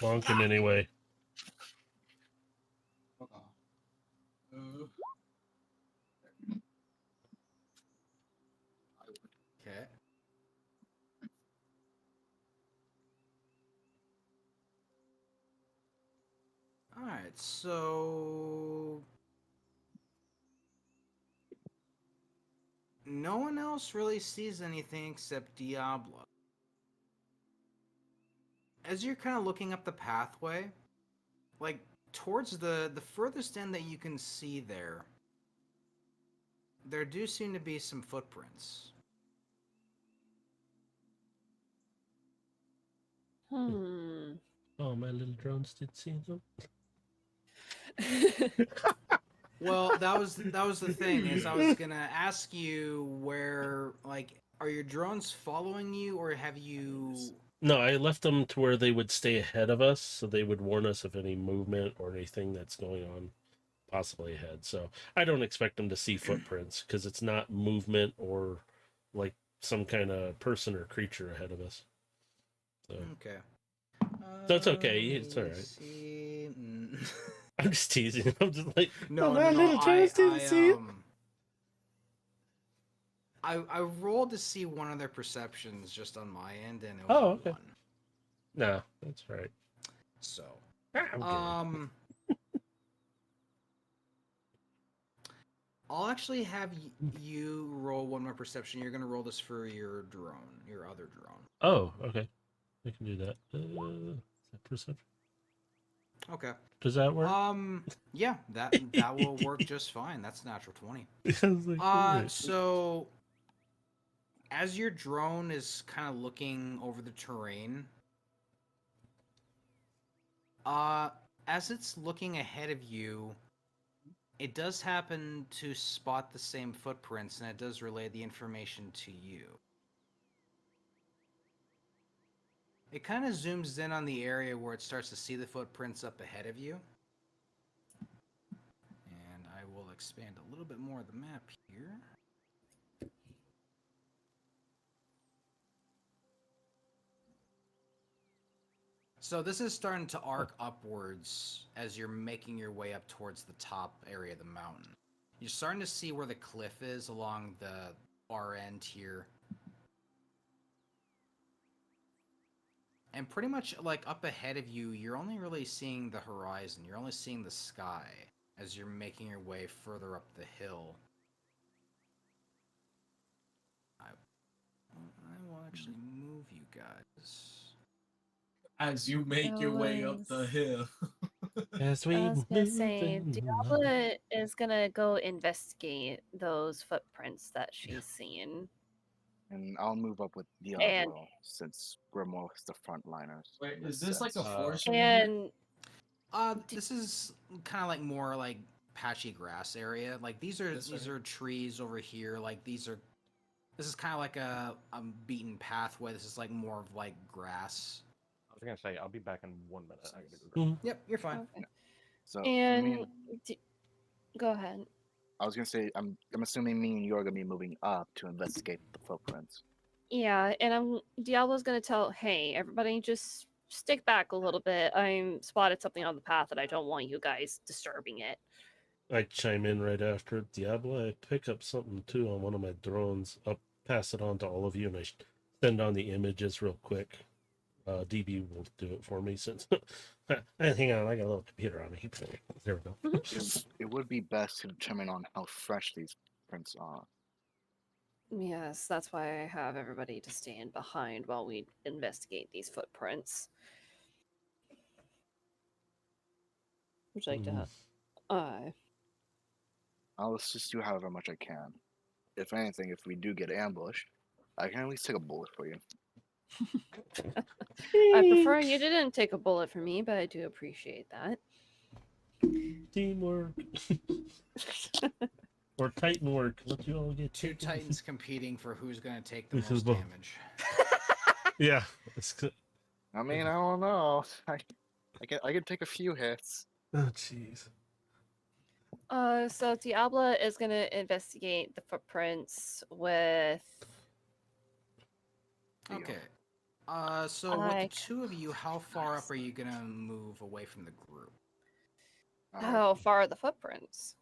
bonk him anyway. Hold on. Okay. Alright, so no one else really sees anything except Diablo. As you're kind of looking up the pathway, like towards the furthest end that you can see there do seem to be some footprints. Hmm. Oh, my little drones did see them. Well, that was the thing is I was gonna ask you where like are your drones following you or have you? No, I left them to where they would stay ahead of us, so they would warn us of any movement or anything that's going on, possibly ahead. So I don't expect them to see footprints because it's not movement or like some kind of person or creature ahead of us. So, Okay. so it's okay. Let It's all me right. see. I'm just teasing. I'm just like, No, oh, no, my no. little drones didn't see it. I rolled to see one of their perceptions just on my end, and it was Oh, a okay. 1. No, that's right. So, I'm good. I'll actually have you roll one more perception. You're gonna roll this for your drone, your other drone. Oh, okay. I can do that. Is that perception? Okay. Does that work? Yeah, that will work just fine. That's natural 20. I was like, alright. So as your drone is kind of looking over the terrain, as it's looking ahead of you, it does happen to spot the same footprints, and it does relay the information to you. It kind of zooms in on the area where it starts to see the footprints up ahead of you. And I will expand a little bit more of the map here. So this is starting to arc upwards as you're making your way up towards the top area of the mountain. You're starting to see where the cliff is along the far end here. And pretty much like up ahead of you, you're only really seeing the horizon. You're only seeing the sky as you're making your way further up the hill. I will actually move you guys. As you make your way up the hill. As we I was gonna say, move in Diablo is gonna go investigate those footprints that she's seen. And I'll move up with And- Diablo since we're more the frontliners. Wait, in is this like a sense. forest ranger? And This is kind of like more like patchy grass area. Like these are trees over here. Like this is kind of like a beaten pathway. This is like more of like grass. I was gonna say I'll be back in 1 minute. I gotta go. Mhm. Yep, you're fine. okay. So And me and, go ahead. I was gonna say I'm assuming me and you are gonna be moving up to investigate the footprints. Yeah, and Diablo's gonna tell, hey, everybody just stick back a little bit. I'm spotted something on the path and I don't want you guys disturbing it. I chime in right after Diablo. I pick up something too on one of my drones. I'll pass it on to all of you, and I send on the images real quick. DB will do it for me since. Hang on, I got a little computer on me. There we go. It would be best to determine on how fresh these prints are. Yes, that's why I have everybody to stand behind while we investigate these footprints. Would you like to? I'll assist you however much I can. If anything, if we do get ambushed, I can at least take a bullet for you. I prefer you didn't take a bullet for me, but I do appreciate that. Teamwork. Or Titan work. Let you all get Two taken. titans competing for who's going to take the This is most both. damage. Yeah. It's good. I mean, I don't know. I can take a few hits. Oh, jeez. So Diablo is gonna investigate the footprints with. Okay. So with the Like- two of you, how far up are you going to move away from the group? How far are the footprints?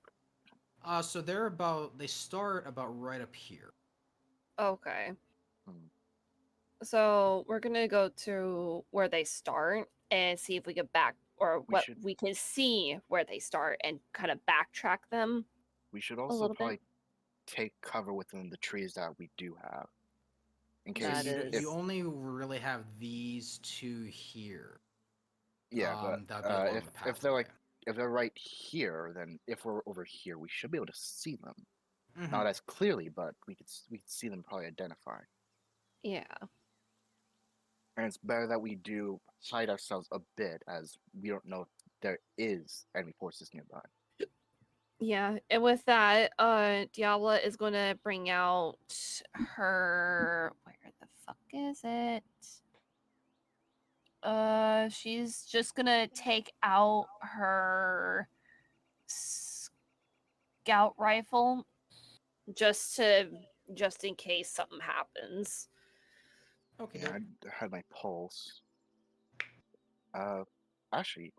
So they start about right up here. Okay. Hmm. So we're gonna go to where they start and see if we can we can see where they start and kind of backtrack them. We should a also little probably bit. take cover within the trees that we do have. In So case That you only really have these two here. yeah, That'd be but along if the they're pathway. if they're right here, then if we're over here, we should be able to see them. Mhm. Not as clearly, but we could see them probably identify. Yeah. And it's better that we do hide ourselves a bit, as we don't know if there is any forces nearby. Yeah, and with that, Diabla is gonna bring out her. Where the fuck is it? She's just gonna take out her scout rifle just in case something happens. Okay, Yeah, I had my pulse. Actually,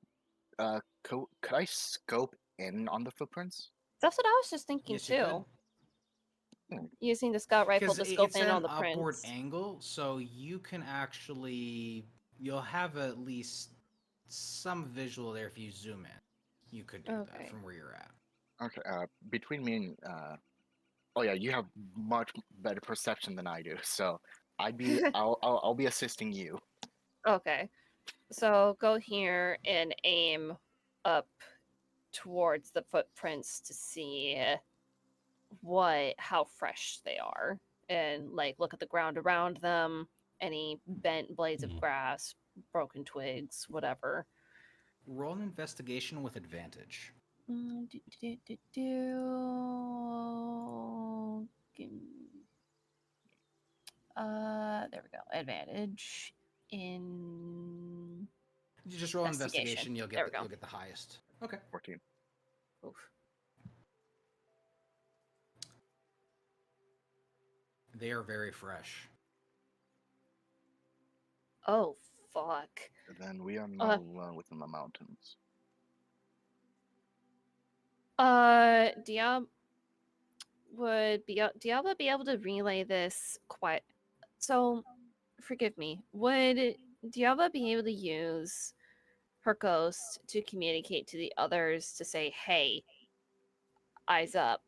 could I scope in on the footprints? That's what I was just thinking Yes, you could. too. Hmm. Using the scout rifle Because to scope it's in at on an the upward prints. angle, so you can actually you'll have at least some visual there if you zoom in. You could do that Okay. from where you're at. Okay, between me and oh yeah, you have much better perception than I do, so I'll be assisting you. Okay. So go here and aim up towards the footprints to see how fresh they are, and like look at the ground around them, any bent blades of Hmm. grass, broken twigs, whatever. Roll an investigation with advantage. There we go. Advantage in You just roll investigation. investigation, There we go. you'll get the highest. Okay. 14. Oof. They are very fresh. Oh fuck. Then we are not alone within the mountains. Diablo be able to relay this quite? So, forgive me. Would Diablo be able to use her ghost to communicate to the others to say, "Hey, eyes up"?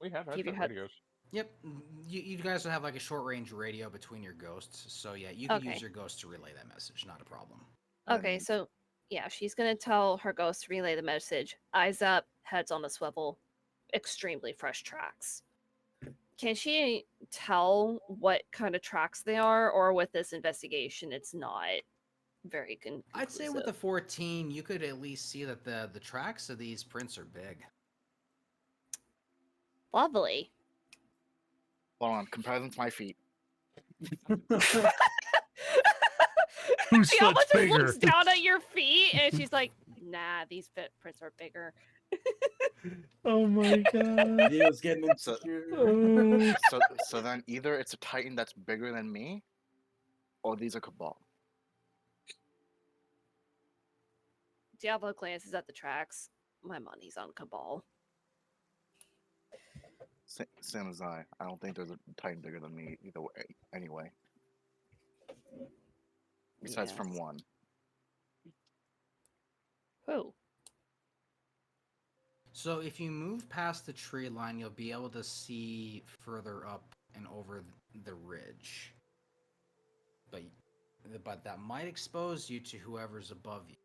We have Give your headset head. radios. Yep, you guys will have like a short range radio between your ghosts, so yeah, you can use Okay. your ghost to relay that message, not a problem. Okay, Then- so yeah, she's gonna tell her ghost to relay the message. Eyes up, heads on a swivel. Extremely fresh tracks. Can she tell what kind of tracks they are, or with this investigation, it's not very conclusive? I'd say with the 14, you could at least see that the tracks of these prints are big. Lovely. Hold on, compare them to my feet. Whose Diablo foot's just bigger? looks down at your feet and she's like, "Nah, these footprints are bigger." Oh my god. Neil's getting So- insecure. Oh. So then either it's a Titan that's bigger than me, or these are Cabal. Diablo glances at the tracks. My money's on Cabal. Same as I. I don't think there's a Titan bigger than me either way. Anyway, besides from Yes. one. Who? So if you move past the tree line, you'll be able to see further up and over the ridge. But that might expose you to whoever's above you.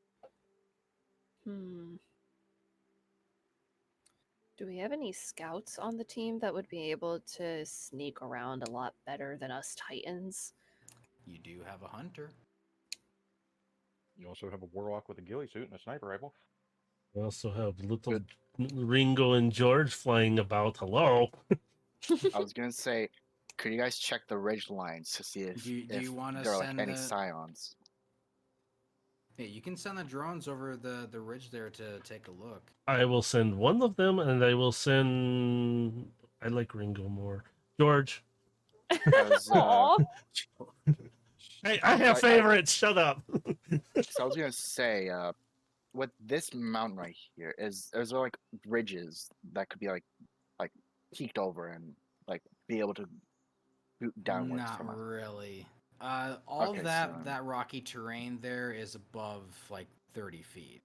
Do we have any scouts on the team that would be able to sneak around a lot better than us Titans? You do have a hunter. You also have a warlock with a ghillie suit and a sniper rifle. We also have little Good. Ringo and George flying about. Hello. I was gonna say, could you guys check the ridge lines to see if Do you wanna there are like send any the- scions? Yeah, you can send the drones over the ridge there to take a look. I will send one of them, and I will send. I like Ringo more. George. Because Aw. Hey, I have I- favorites. Shut up. so I was gonna say, with this mountain right here, is there like ridges that could be like peeked over and like be able to boot downwards Not from us? really. All Okay, of that so- that rocky terrain there is above like 30 feet.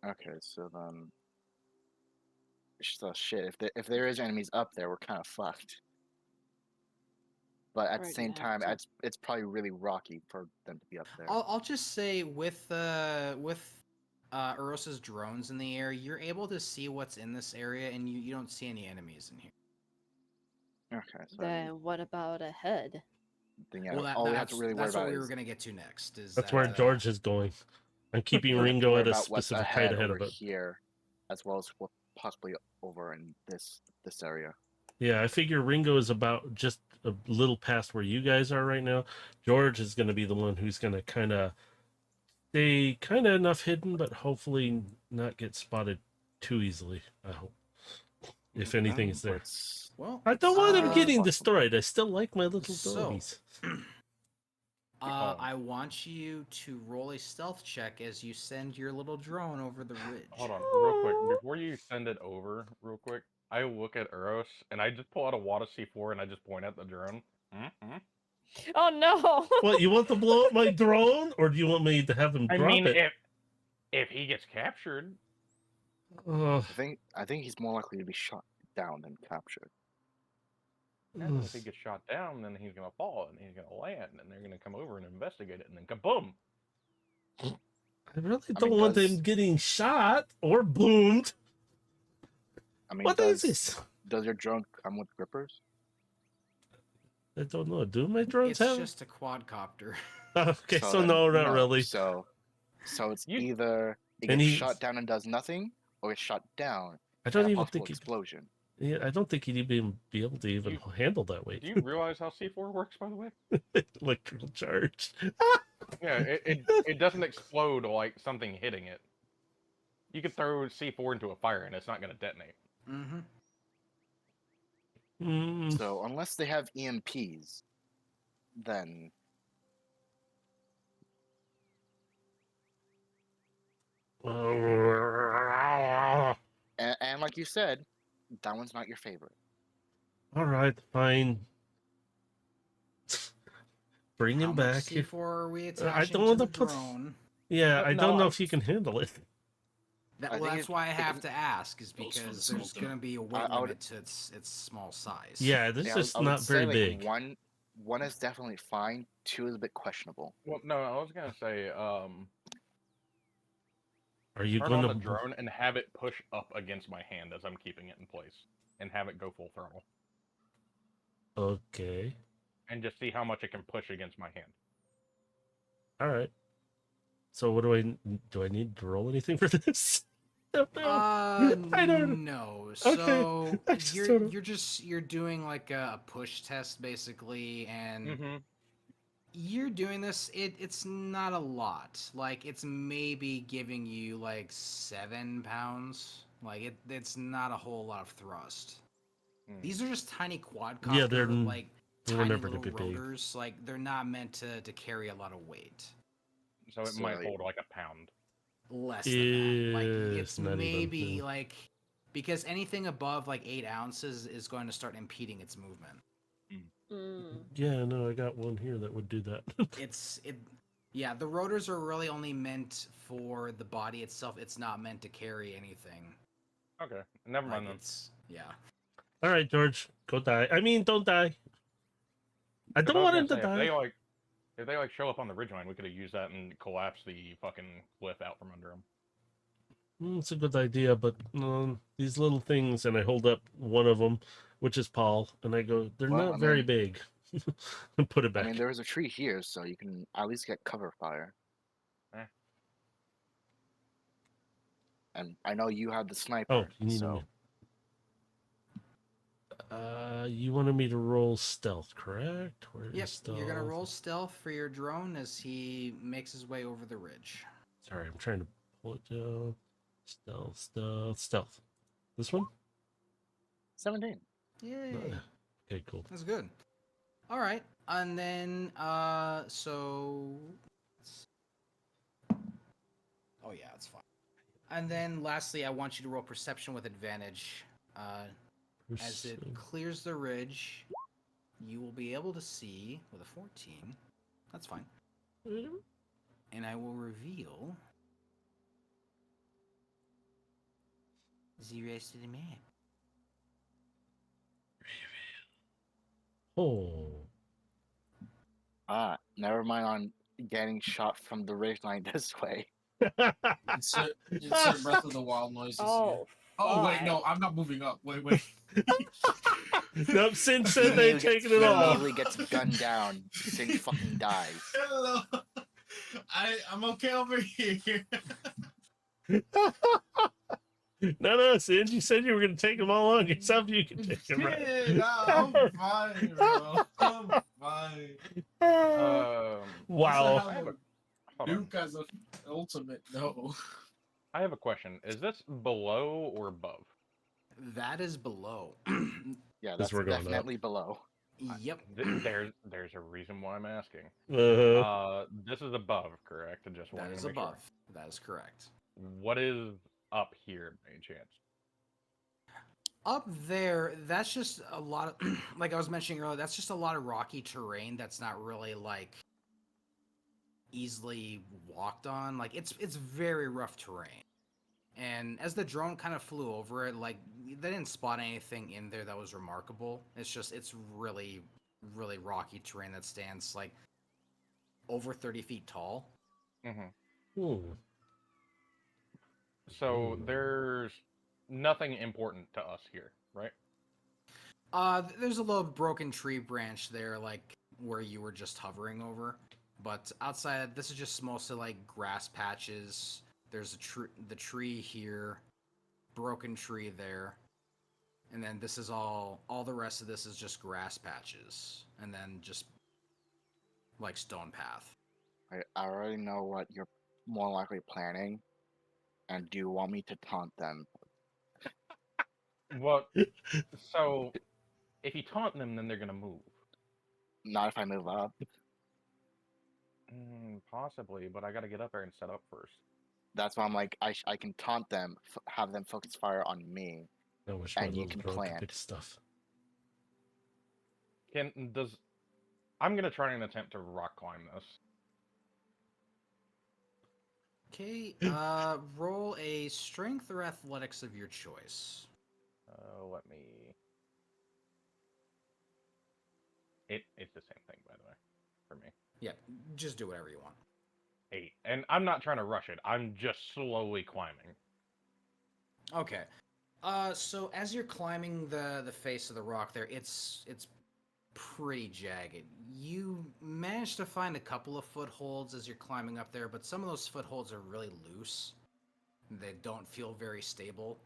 Okay, so then, so shit. If there is enemies up there, we're kind of fucked. But at the We're same gonna have time, to- it's probably really rocky for them to be up there. I'll just say with Uros's drones in the air, you're able to see what's in this area, and you don't see any enemies in here. Okay, so Then what about ahead? then yeah, Well, all we have to really worry that's what about we were is gonna get to next. Is That's that, where George is going. I'm keeping we have to Ringo worry at a about what's specific height ahead over of it. here, as well as what possibly over in this area. Yeah, I figure Ringo is about just a little past where you guys are right now. George is going to be the one who's going to kind of stay kind of enough hidden, but hopefully not get spotted too easily. I hope, if anything is there. well, I don't want him uh, getting destroyed. I still like my little so- doggies. I want you to roll a stealth check as you send your little drone over the ridge. Hold on, real quick. Before you send it over, real quick, I look at Eros and I just pull out a wad of C4 and I just point at the drone. Mm-hmm. Oh no! What, you want to blow up my drone, or do you want me to have him I drop mean, it? if he gets captured, I think he's more likely to be shot down than captured. and if he gets shot down, then he's gonna fall and he's gonna land, and they're gonna come over and investigate it, and then kaboom! I really I don't mean, want does- him getting shot or boomed. I mean, What is this? does your drone come with grippers? I don't know. Do my drones It's have? just a quadcopter. Okay, so then, no, not really. So it's You- either it And gets he- shot down and does nothing, or it's shot down I and don't a even possible think he. explosion. Yeah, I don't think he'd even be able to even handle that weight. Do you realize how C4 works, by the way? Electrical charge. Yeah, it doesn't explode like something hitting it. You could throw C4 into a fire and it's not gonna detonate. Mm-hmm. Mm, So unless they have EMPs, then and like you said, that one's not your favorite. all right, fine. Bring How him much back. C4 are we I attaching don't to want the to put. drone? Yeah, I No, don't know I'm- if you can handle it. I Well, think that's it- why I it have can- to ask, is Goes for the because there's smoker. going to be a weight I would- limit to its small size. Yeah, this Yeah, is I would not say, very like, big. One is definitely fine. Two is a bit questionable. Well, no, I was gonna say, Are you turn going on to? the drone and have it push up against my hand as I'm keeping it in place, and have it go full throttle, Okay. and just see how much it can push against my hand. All right. So what do I need to roll anything for this? Don't know. I don't. No. Okay, So I just don't know. you're doing like a push test basically, and Mm-hmm. you're doing this. It's not a lot. Like it's maybe giving you like 7 pounds. Like it's not a whole lot of thrust. These are just tiny quadcopter, Yeah, they're like they were tiny never little gonna be big. rotors. Like they're not meant to carry a lot of weight. So it So, might like- hold like a pound. Less than that. Like It's it's not even, maybe yeah. like because anything above like 8 ounces is going to start impeding its movement. Mm. Yeah, no, I got one here that would do that. Yeah, the rotors are really only meant for the body itself. It's not meant to carry anything. Okay, never Like mind then. yeah. All right, George, go die. I mean, don't die. I But don't was want gonna him to say, die. if they show up on the ridgeline, we could have used that and collapsed the fucking cliff out from under them. It's a good idea, but these little things, and I hold up one of them, which is Paul, and I go, they're Well, not I very mean- big. And put it I back. mean, there is a tree here, so you can at least get cover fire. Eh. And I know you have the sniper, Oh, you need so you wanted me to roll stealth, correct? Where is Yep, stealth? you're gonna roll stealth for your drone as he makes his way over the ridge. Sorry, I'm trying to pull it down. Stealth. This one? 17. Yay. Okay, cool. That's good. All right, and then so. Oh yeah, it's fine. And then lastly, I want you to roll perception with advantage. As it clears the ridge, you will be able to see with a 14. That's fine. And I will reveal the rest of the map. Oh. Never mind on getting shot from the ridgeline this way. Insert Breath of the Wild noises. Oh. Here. Oh wait, fuck. no, I'm not moving up. Wait. Nope, Sin said they taking it He all. immediately gets gunned down. Sin fucking dies. Hello. I'm okay over here. No, Sin, you said you were going to take them all on yourself. You can take them right. Shit, I'm fine, bro. I'm fine. Wow. I have a, hold on. Duke as an ultimate, no. I have a question. Is this below or above? That is below. Yeah, As that's we're going up. definitely below. Yep. There's a reason why I'm asking. This is above, correct? Just That wanted is to make above. That is correct. sure. What is up here, by any chance? Up there, that's just a lot of, like I was mentioning earlier, that's just a lot of rocky terrain that's not really like easily walked on. Like it's very rough terrain. And as the drone kind of flew over it, like they didn't spot anything in there that was remarkable. It's really, really rocky terrain that stands like over 30 feet tall. Mm-hmm. So there's nothing important to us here, right? There's a little broken tree branch there, like where you were just hovering over. But outside, this is just mostly like grass patches. There's the tree here, broken tree there, and then this is all the rest of this is just grass patches, and then just like stone path. I already know what you're more likely planning. And do you want me to taunt them? Well, so if you taunt them, then they're gonna move. Not if I move up. Possibly, but I gotta get up there and set up first. That's why I'm like, I can taunt them, have them focus fire on me. I wish my And you little can drone could plant. pick stuff. I'm gonna try and attempt to rock climb this. Okay, roll a strength or athletics of your choice. Let me. It's the same thing, by the way, for me. Yeah, just do whatever you want. 8, and I'm not trying to rush it. I'm just slowly climbing. Okay. So as you're climbing the face of the rock there, it's pretty jagged. You manage to find a couple of footholds as you're climbing up there, but some of those footholds are really loose. They don't feel very stable.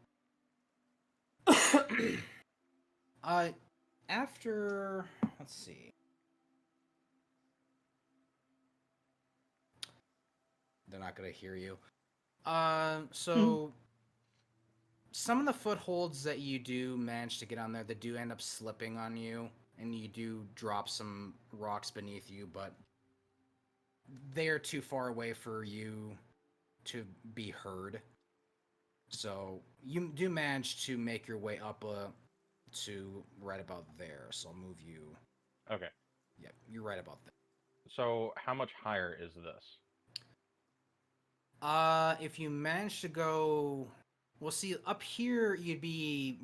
After, let's see. They're not gonna hear you. So some of the footholds that you do manage to get on there, they do end up slipping on you, and you do drop some rocks beneath you, but they are too far away for you to be heard. So you do manage to make your way up to right about there. So I'll move you. Okay. Yep, you're right about there. So how much higher is this? If you manage to go, well, see, up here you'd be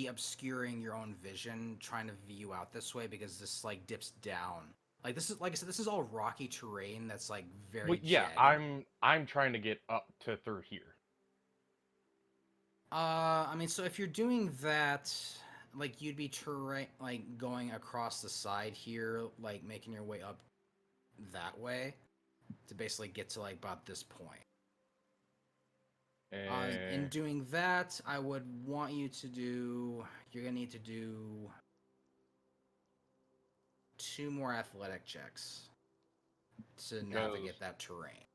obscuring your own vision, trying to view out this way because this like dips down. Like this is like I said, this is all rocky terrain that's like very. Well, yeah, jagged. I'm trying to get up to through here. I mean, so if you're doing that, like you'd be terrain like going across the side here, like making your way up that way to basically get to like about this point. In doing that, I would want you to do. You're gonna need to do 2 more athletic checks to navigate that terrain.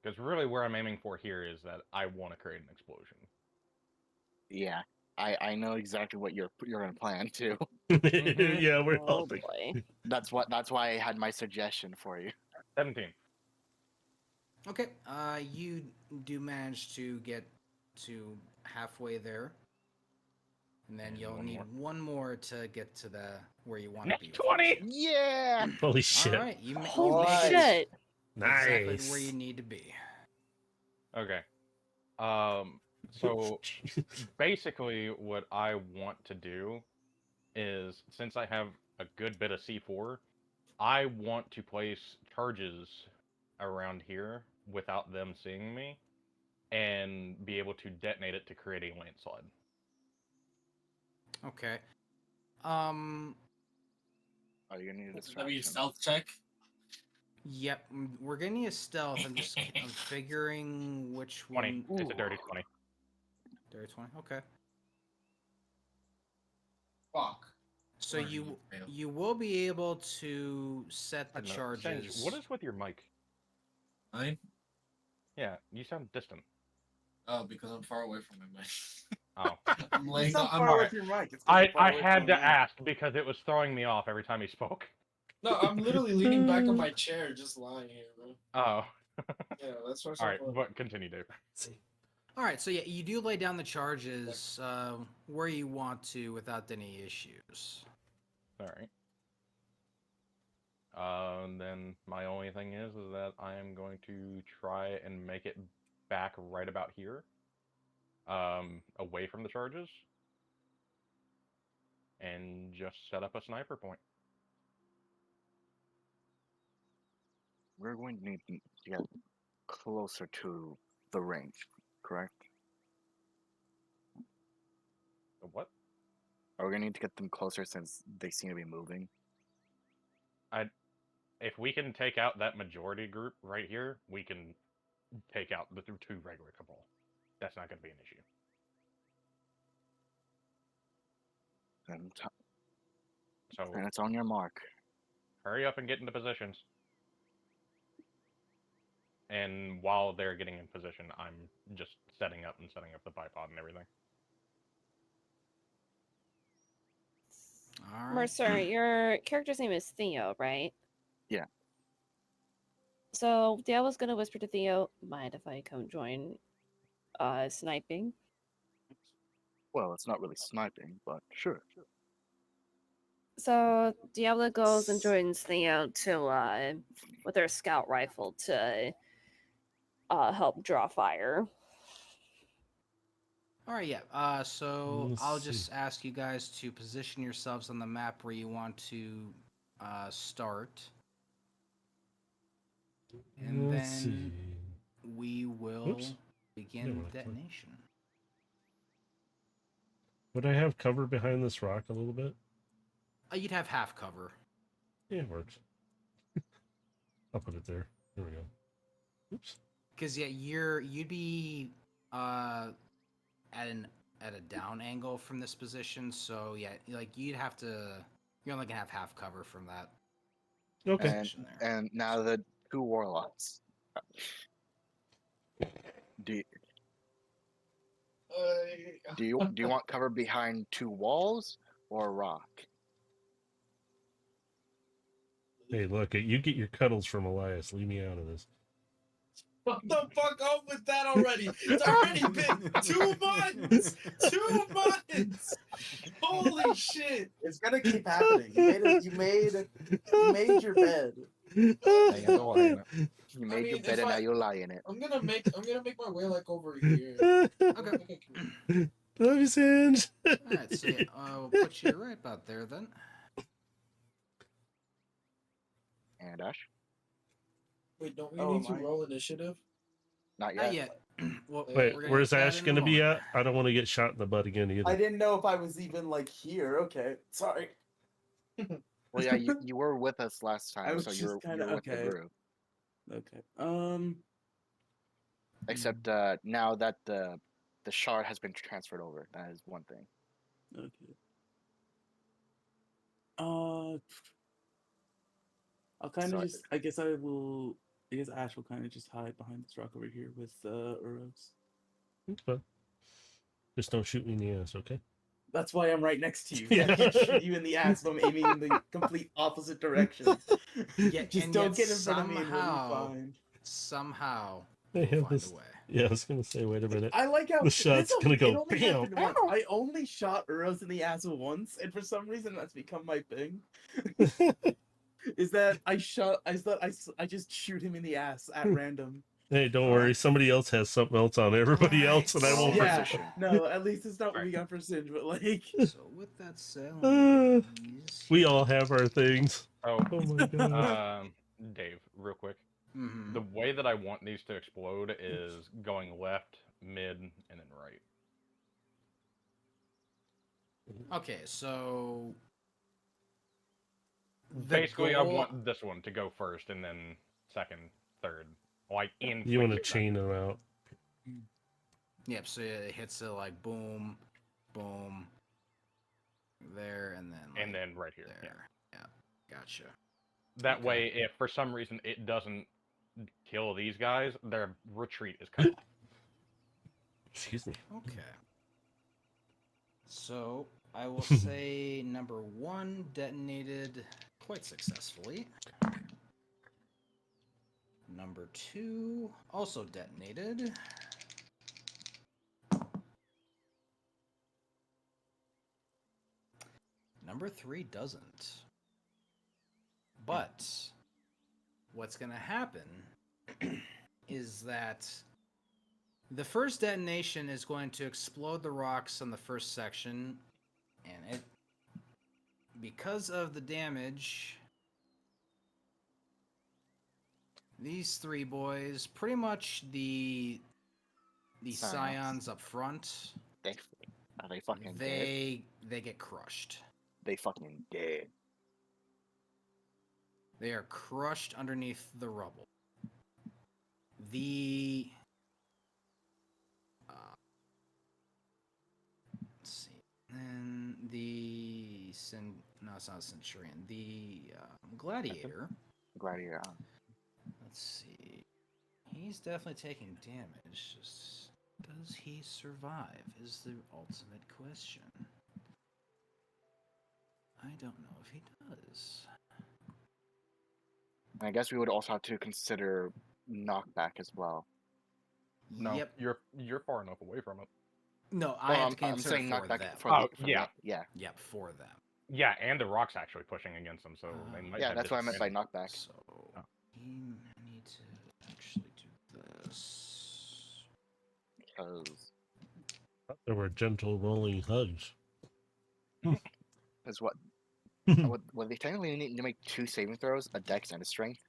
Because really, where I'm aiming for here is that I want to create an explosion. Yeah, I know exactly what you're gonna plan too. Yeah, we're Oh helping. boy. That's why I had my suggestion for you. 17. Okay. You do manage to get to halfway there, and then And you'll one need more. one more to get to the where you want to be. 20. Yeah. Holy shit. All right, you Holy make it shit. exactly Nice. where you need to be. Okay. So basically, what I want to do is, since I have a good bit of C4, I want to place charges around here without them seeing me, and be able to detonate it to create a landslide. Okay. Are you gonna need a That'd be a distraction? stealth check. Yep, we're gonna need a stealth. I'm figuring which 20. one. It's a dirty Ooh. 20. Dirty 20. Okay. Fuck. So Alright, you fail. you will be able to set the I don't know. charges. Singe, what is with your mic? Mine? Yeah, you sound distant. Oh, because I'm far away from my mic. Oh. I'm You laying. sound I'm far away alright. from your mic. It's 'cause you're far I away had from to the mic. ask because it was throwing me off every time he spoke. No, I'm literally leaning back on my chair, just lying here, bro. Oh. Yeah, that's why. All right, but continue, Dave. All right, so yeah, you do lay down the charges where you want to without any issues. All right. Then my only thing is that I am going to try and make it back right about here, away from the charges, and just set up a sniper point. We're going to need to get closer to the range, correct? What? Are we gonna need to get them closer since they seem to be moving? If we can take out that majority group right here, we can take out the two regular cabal. That's not going to be an issue. So And it's on your mark. hurry up and get into positions. And while they're getting in position, I'm just setting up the bipod and everything. All right. Mercer, your character's name is Theo, right? Yeah. So Dale was gonna whisper to Theo, mind if I come join sniping? Well, it's not really sniping, but sure. So Diablo goes and joins Theo to with her scout rifle to help draw fire. All right, yeah. So Let's I'll see. just ask you guys to position yourselves on the map where you want to start, and Let's see. then we will Oops. begin Yeah, well, detonation. Would I have cover behind this rock a little bit? You'd have half cover. Yeah, it works. I'll put it there. There we go. Oops. Because yeah, you'd be at a down angle from this position, so yeah, like you're only gonna have half cover from that. Okay. Position there. And now the two warlocks. Do you want cover behind two walls or a rock? Hey, look, you get your cuddles from Elias. Leave me out of this. Fuck the fuck up with that already. It's already been 2 months. 2 months. Holy shit. It's gonna keep happening. You made your bed. You I made your mean, bed if and now I- you lie in it. I'm gonna make my way like over here. Okay. Love you, Singe. All right, so yeah, we'll put you right about there then. And Ash? Wait, don't we Oh, need to am I? roll initiative? Not Not yet. yet. Well, Wait, we're gonna where's get that Ash in a going to be moment. at? I don't want to get shot in the butt again either. I didn't know if I was even like here. Okay, sorry. Well, yeah, you were with us last I time, was so just you're kinda- with the okay. group. Okay. Except now that the shard has been transferred over, that is one thing. Okay. I'll kind of So- just. I guess I will. I guess Ash will kind of just hide behind this rock over here with Uros. It's fine. Just don't shoot me in the ass, okay? That's why I'm right next to you. Yeah. I can't shoot you in the ass if I'm aiming in the complete opposite direction. Yeah, just and don't yet get in front of me and we'll somehow- be fine. Somehow, I we'll have find this. a way. Yeah, I was going to say, wait a minute. I like how The shot's this gonna it go only bam. happened once. I only shot Uros in the ass once, and for some reason that's become my thing. Is that I just shoot him in the ass at random. Hey, don't All worry. right. Somebody else has something else on everybody Alright, else, and I so- won't. Yeah, position. no, at least it's not what we Alright. got for Singe, but like. So with that said, let me get these. We all have our things. Oh, Oh my god. Dave, real quick. Mhm. The way that I want these to explode is going left, mid, and then right. Okay, so the Basically, I goal- want this one to go first, and then second, third, like in You want to quick succession. chain them out. Yep, so it hits it like boom, boom, there, and then like And then right here. Yeah. there. Yeah, gotcha. That Okay. way, if for some reason it doesn't kill these guys, their retreat is cut off. Excuse me. Okay. So I will say number 1 detonated quite successfully. Number 2 also detonated. Number 3 doesn't. But what's going to happen is that the first detonation is going to explode the rocks on the first section, and it, because of the damage, these 3 boys, pretty much the scions up front, They are they fucking dead? they get crushed. They fucking dead. They are crushed underneath the rubble. The let's see, and the no, it's not Centurion. The Gladiator. Gladiator. Let's see. He's definitely taking damage. Just does he survive? Is the ultimate question. I don't know if he does. I guess we would also have to consider knockback as well. No, Yep. you're far enough away from it. No, I Well, have to I'm consider saying for knockback them. for Oh, the yeah. yeah. Yep, for them. Yeah, and the rock's actually pushing against them, so they might Yeah, have that's what I meant by disadvantage. knockback. So Oh. we need to actually do this. Because There were gentle rolling hugs. what they technically need to make 2 saving throws, a dex and a strength.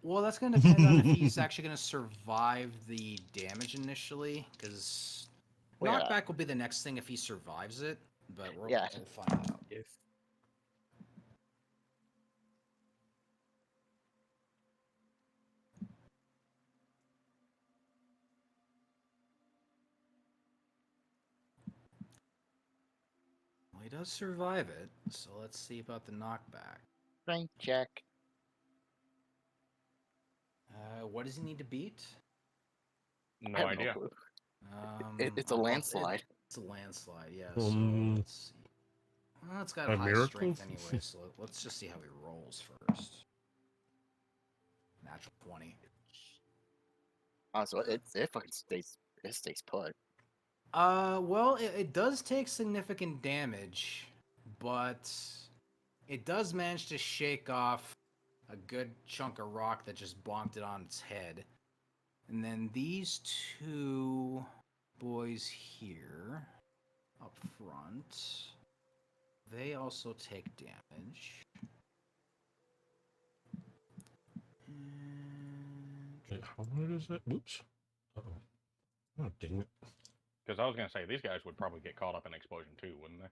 Well, that's going to depend on if he's actually going to survive the damage initially, because Well, yeah. knockback will be the next thing if he survives it, but Yeah. we'll find out. If Well, he does survive it, so let's see about the knockback. Strength check. What does he need to beat? I No have idea. clue. It's a well, landslide. It's a landslide, yeah. So let's see. Well, it's got A high miracle? strength anyway, so let's just see how he rolls first. Natural 20. So it fucking stays put. Well, it does take significant damage, but it does manage to shake off a good chunk of rock that just bonked it on its head. And then these 2 boys here up front, they also take damage. And Wait, how hard is that? Oops. Uh-oh. Oh, dang it. Because I was going to say, these guys would probably get caught up in explosion too, wouldn't they?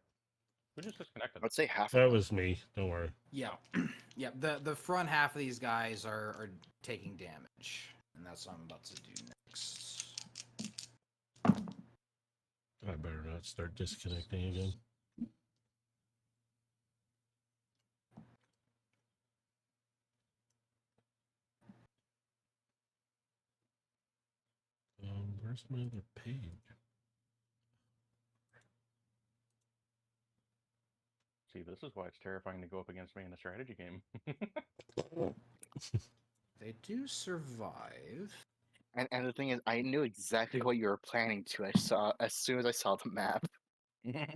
Who just disconnected? I'd say half of That them. was me. Don't worry. yeah, yeah. The front half of these guys are taking damage, and that's what I'm about to do next. I better not start disconnecting again. Where's my other page? See, this is why it's terrifying to go up against me in a strategy game. They do survive. And the thing is, I knew exactly what you were planning to. I saw as soon as I saw the map. Yeah,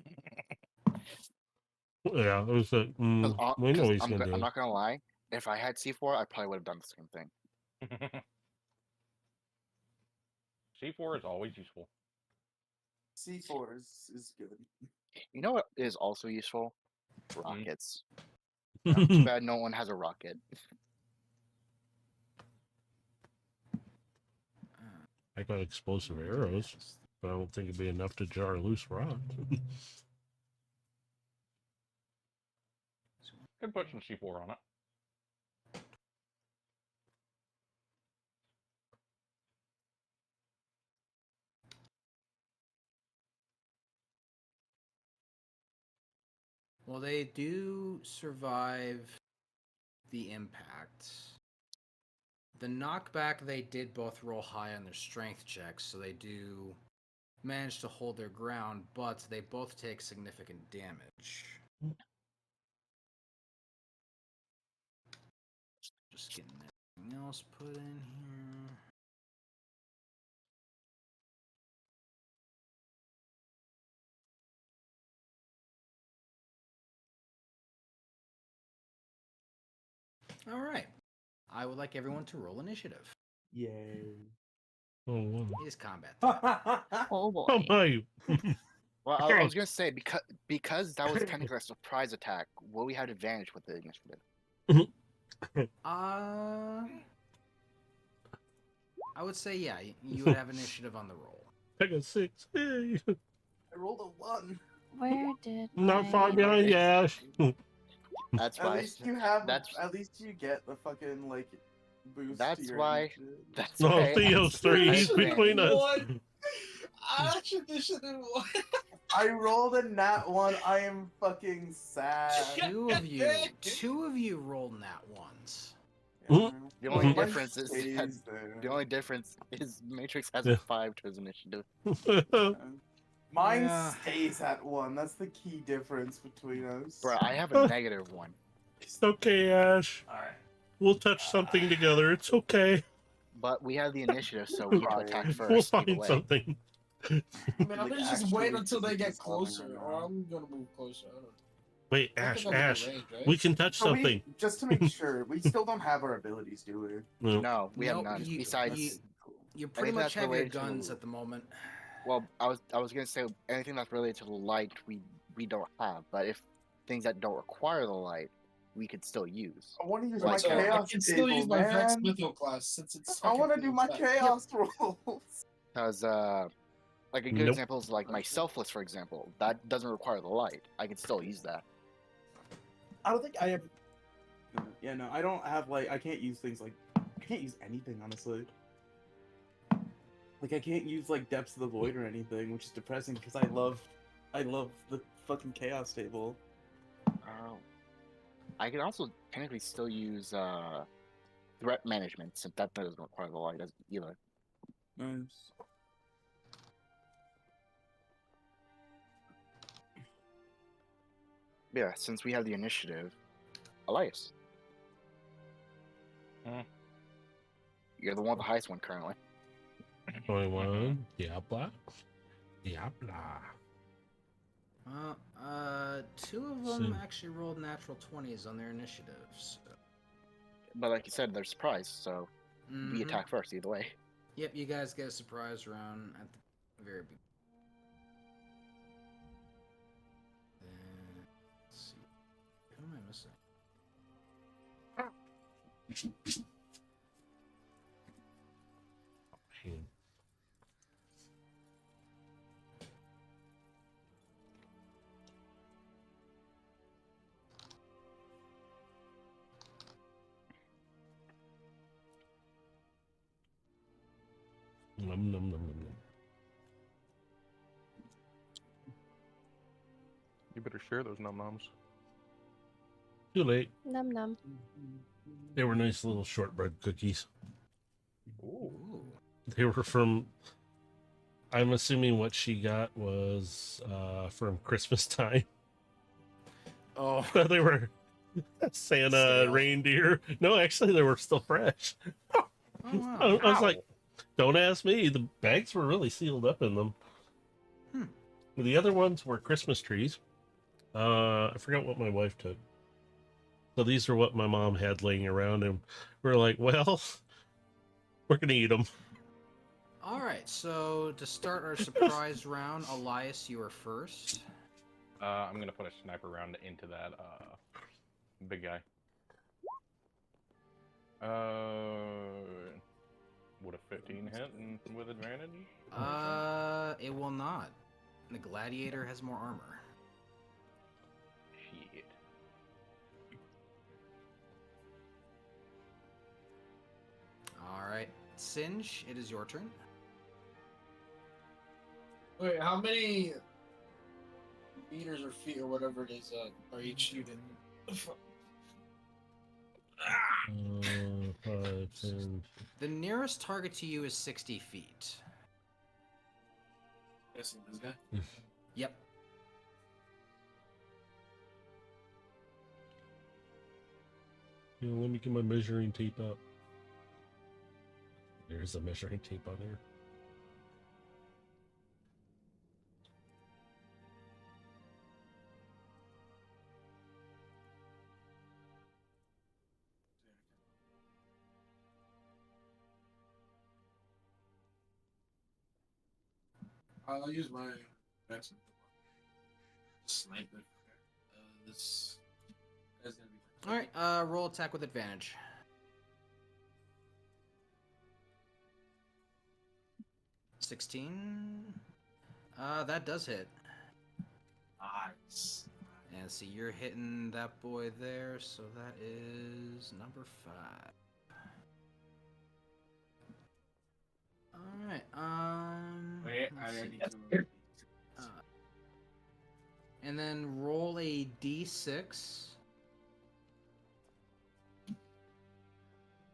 it was a. Because We know what he's gonna I'm do. not gonna lie. If I had C4, I probably would have done the same thing. C4 is always useful. C4 is good. You know what is also useful? Mm. Rockets. Too bad no one has a rocket. I got explosive arrows. but I don't think it'd be enough to jar a loose rock. Could put some C4 on it. Well, they do survive the impact. The knockback, they did both roll high on their strength checks, so they do manage to hold their ground, but they both take significant damage. Just getting everything else put in here. All right. I would like everyone to roll initiative. Yay. Oh, wow. It is combat. Oh boy. Oh my! Well, I was gonna say because that was technically a surprise attack. Will we have advantage with the initiative? I would say yeah. You would have initiative on the roll. I got 6. Hey. I rolled a 1. Where did Not my... far behind Yash. That's At why. least you have. That's At least you get the fucking like boost. That's to your why- initiative. that's No, why. Theo's 3. He's between us. What? I should initiative one. I rolled a nat 1. I am fucking sad. Two of you rolled nat ones. Yeah. The only Mhm. difference is Stays that there. the only difference is Matrix has Yeah. a 5 to his initiative. Mine Yeah. stays at 1. That's the key difference between us. Bro, I have a -1. It's okay, Ash. Alright. We'll touch something together. It's okay. But we have the initiative, so we get to attack first. We'll either find way. something. I mean, I'm Like, gonna just actually, wait until they get it's falling closer, right or now. I'm gonna move closer. I don't know. Wait, I Ash, think I'm in Ash. range, right? We can touch So something. just to make sure, we still don't have our abilities, do we? No. No, we have Nope, none. you- Besides, you- You pretty Anything much that's have your related to- guns at the moment. well, I was gonna say anything that's related to the light, we don't have. But if things that don't require the light, we could still use. I want to use Like, my So chaos I can still table, use my Vex man. Mythical class since it's. I want to second do my phase. chaos rolls. Because like a good Nope. example is like my selfless, for example. That doesn't require the light. I can still use that. I don't think I have. Yeah, no, I don't have like I can't use things like I can't use anything honestly. Like I can't use like Depths of the Void or anything, which is depressing because I love the fucking chaos table. I can also technically still use threat management since that doesn't require the light as either. Nice. Yeah, since we have the initiative, Elias. Hmm. You're the one with the highest one currently. 21. Diabla. Diabla. Two of them So- actually rolled natural 20s on their initiatives. But like you said, they're surprised, so we Mhm. attack first either way. Yep, you guys get a surprise round at the very beginning. Let's see. Who am I missing? Man. Nom, nom, nom, nom, nom. You better share those num-nums. Too late. Num num. They were nice little shortbread cookies. Ooh. They were from. I'm assuming what she got was from Christmas time. Oh. They were Santa Stale. reindeer. No, actually, they were still fresh. Oh, I wow. was like, don't ask me. The bags were really sealed up in them. Hmm. The other ones were Christmas trees. I forgot what my wife took. So these are what my mom had laying around, and we're like, well, we're gonna eat them. All right, so to start our surprise round, Elias, you are first. I'm gonna put a sniper round into that big guy. Would a 15 hit and with advantage? It will not. The gladiator has more armor. Shit. All right, Singe, it is your turn. Wait, how many meters or feet or whatever it is are you shooting? 5, 10. The nearest target to you is 60 feet. Guessing this guy. Yep. Yeah, let me get my measuring tape out. There's a measuring tape on there. I'll use my maximum sniper. This guy's gonna be. All right. Roll attack with advantage. $16. That does hit. Nice. And see, you're hitting that boy there, so that is number 5. All right. Wait, I let's already see. do. And then roll a d6.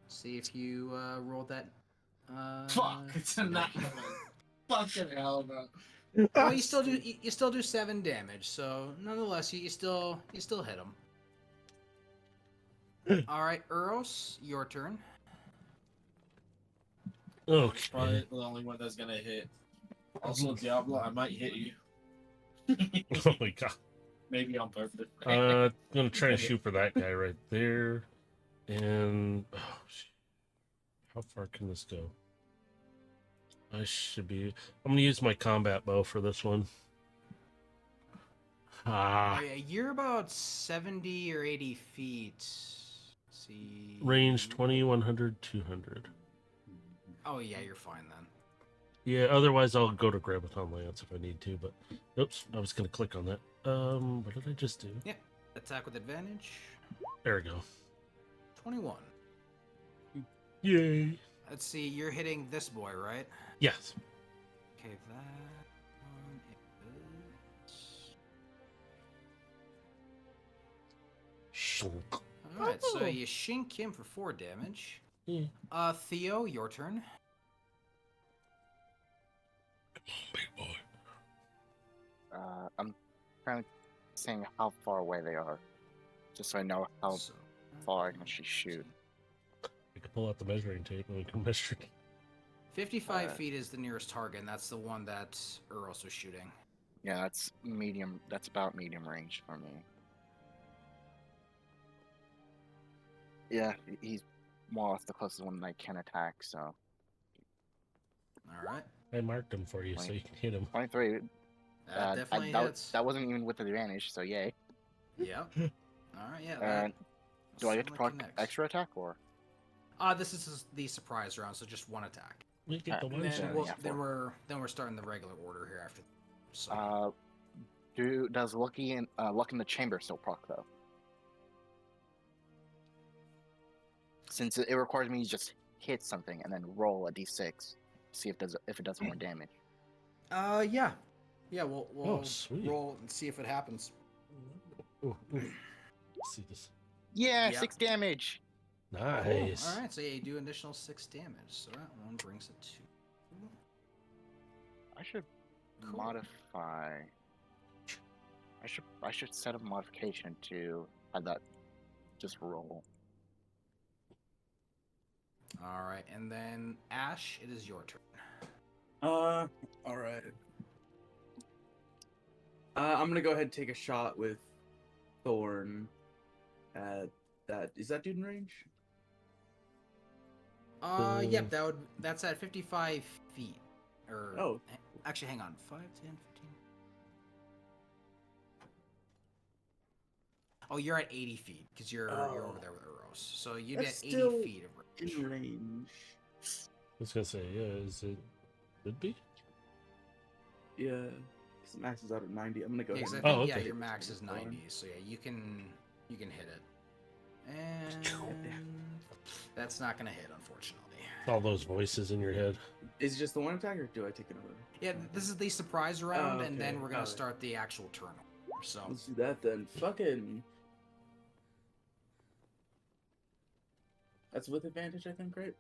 See if you rolled that. Fuck! It's a 9. Fucking hell, no. Well, you still do 7 damage. So nonetheless, you still hit him. All right, Eros, your turn. It's probably Okay. the only one that's gonna hit. Also, Diablo, I might hit you. Oh my god. Maybe on purpose. Gonna try and shoot for that guy right there. And how far can this go? I should be. I'm gonna use my combat bow for this one. Oh, yeah, you're about 70 or 80 feet. Let's see. Range 20, 100, 200. Oh yeah, you're fine then. Yeah, otherwise I'll go to Graviton Lance if I need to, but oops, I was gonna click on that. What did I just do? Yeah. Attack with advantage. There we go. 21. Yay. Let's see, you're hitting this boy, right? Yes. Okay, that one is. Shunk. Alright, so you shink him for 4 damage. Yeah. Theo, your turn. Big boy. I'm kind of saying how far away they are, just so I know how So, far I can actually shoot. I can pull out the measuring tape and we can measure it. 55 Alright. feet is the nearest target, and that's the one that Eros was shooting. Yeah, that's medium. That's about medium range for me. Yeah, he's more or less the closest one I can attack. So Alright. I marked him for you so you can hit him. 23. That definitely hits. That wasn't even with advantage. So yay. Yep. Alright, yeah. That Do I get to certainly proc connects. extra attack or? This is the surprise round, so just 1 attack. We get the And one And shot. then, yeah, then 4. we're starting the regular order here after. So Does luck in the chamber still proc though? Since it requires me to just hit something and then roll a d6, see if it does more damage. yeah. Yeah, we'll sweet. roll and see if it happens. Ooh, ooh. Let's see this. Yeah, Yeah. 6 damage. Nice. Alright, so yeah, you do an additional 6 damage. So that one brings it to. I should Cool. modify. I should set a modification to have that just roll. Alright, and then Ash, it is your turn. All right. I'm gonna go ahead and take a shot with Thorn. At that, is that dude in range? Yep, that's at 55 feet. Or Oh. actually, hang on, 5, 10, 15. Oh, you're at 80 feet because you're over there with Eros. So you get That's 80 still feet of range. In range. was gonna say, yeah, is it would be? Yeah, because max is out at 90. I'm gonna go Yeah, 'cause I ahead. think, Oh, yeah, okay. your max is 90, so yeah, you can hit it. And that's not gonna hit, unfortunately. All those voices in your head. Is it just the one attack, or do I take another? Yeah, this is the surprise round, and then okay, we're gonna alright. start the actual turn. So Let's do that then. Fucking. That's with advantage, I think, right?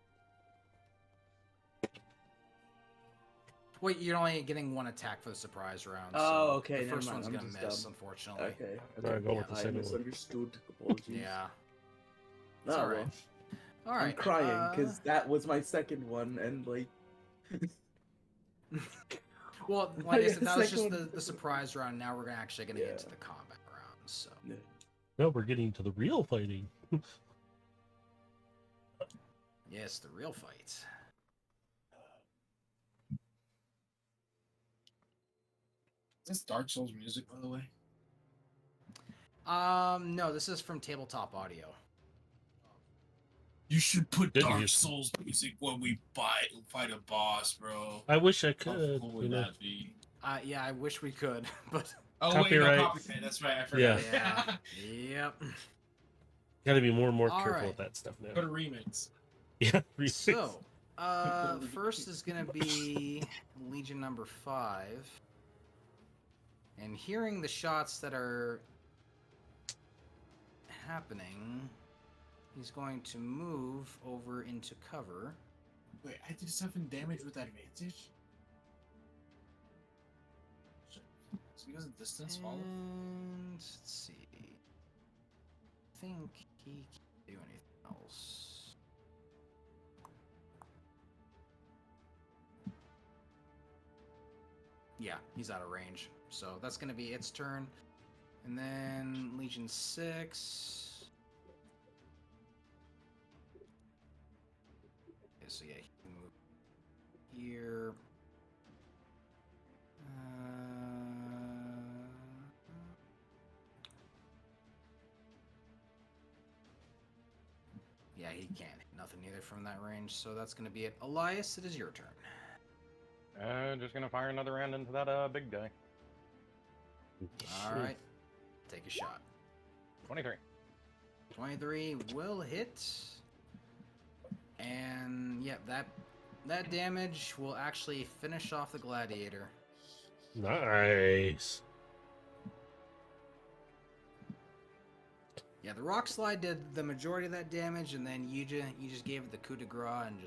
wait, you're only getting one attack for the surprise round. Oh, so okay, The never first mind, one's I'm gonna just miss, dumb. unfortunately. Okay. Alright, go with the I second one. misunderstood. Apologies. Yeah. Oh, It's all right. well. All right. I'm crying because that was my second one, and like. Well, like I said, that was Second just one- the surprise round. Now we're actually gonna get Yeah. into the combat round. So Yeah. No, we're getting to the real fighting. yes, the real fight. Is this Dark Souls music, by the way? No, this is from Tabletop Audio. You should put Good Dark music. Souls music when we fight a boss, bro. I wish I How could. cool You would know, that be? Yeah, I wish we could, but Oh Copyright. wait, no, copyright. That's right. I forgot. yeah, yep. gotta be more and more All careful right. with that stuff Put now. a remix. Yeah. So, first is gonna be Legion number 5, and hearing the shots that are happening, he's going to move over into cover. Wait, I did 7 damage with advantage? So because of distance follow? And let's see. I think he can't do anything else. Yeah, he's out of range. So that's going to be its turn. And then Legion 6. Okay, so yeah, he can move here. Yeah, he can't hit nothing either from that range, so that's going to be it. Elias, it is your turn. Just gonna fire another round into that big guy. All right, take a shot. 23. 23 will hit, and yeah, that damage will actually finish off the gladiator. Nice. Yeah, the rock slide did the majority of that damage, and then you just gave it the coup de grace and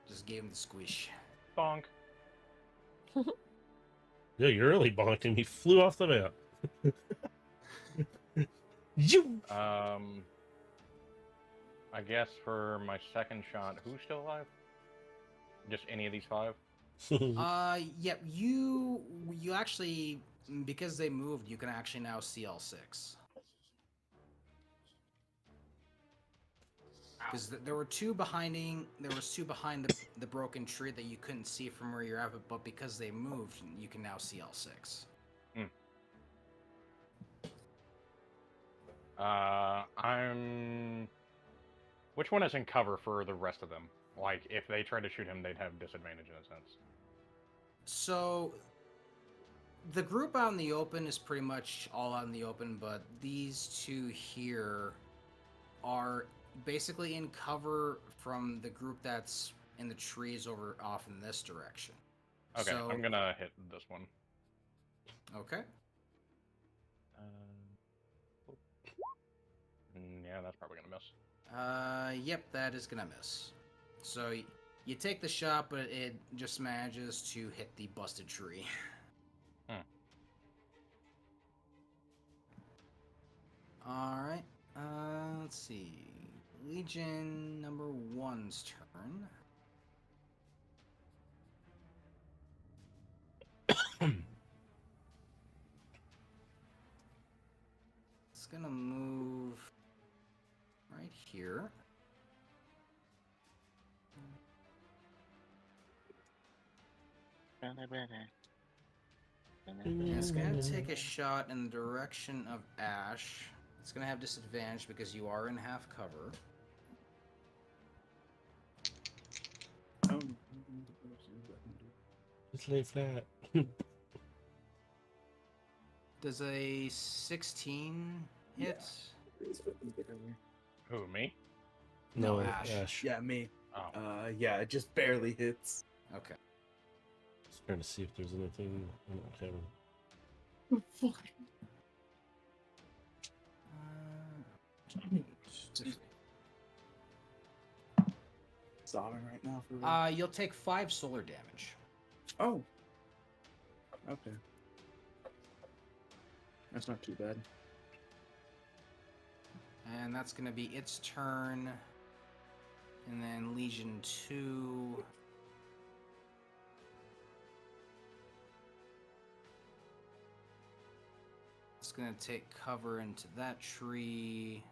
just gave him the squish. Bonk. Yeah, you really bonked him. He flew off the map. You. I guess for my second shot, who's still alive? Just any of these 5? Yep, you actually, because they moved, you can actually now see all 6. Because there were 2 behind the broken tree that you couldn't see from where you're at, but because they moved, you can now see all 6. Which one is in cover for the rest of them? Like, if they tried to shoot him, they'd have disadvantage in a sense. So, the group out in the open is pretty much all out in the open, but these 2 here are basically in cover from the group that's in the trees over off in this direction. Okay, So, I'm gonna hit this one. okay. Yeah, that's probably gonna miss. Yep, that is gonna miss. So you take the shot, but it just manages to hit the busted tree. All right. Let's see. Legion number 1's turn. It's gonna move right here. And it's gonna take a shot in the direction of Ash. It's gonna have disadvantage because you are in half cover. Oh Just lay flat. Does a 16 hit? Who, me? No, No, Ash. Ash. Yeah, me. Oh. Yeah, it just barely hits. Okay. Just trying to see if there's anything. Okay. Sobbing right now for real. You'll take 5 solar damage. Oh. Okay. That's not too bad. And that's going to be its turn. And then Legion 2. It's going to take cover into that tree.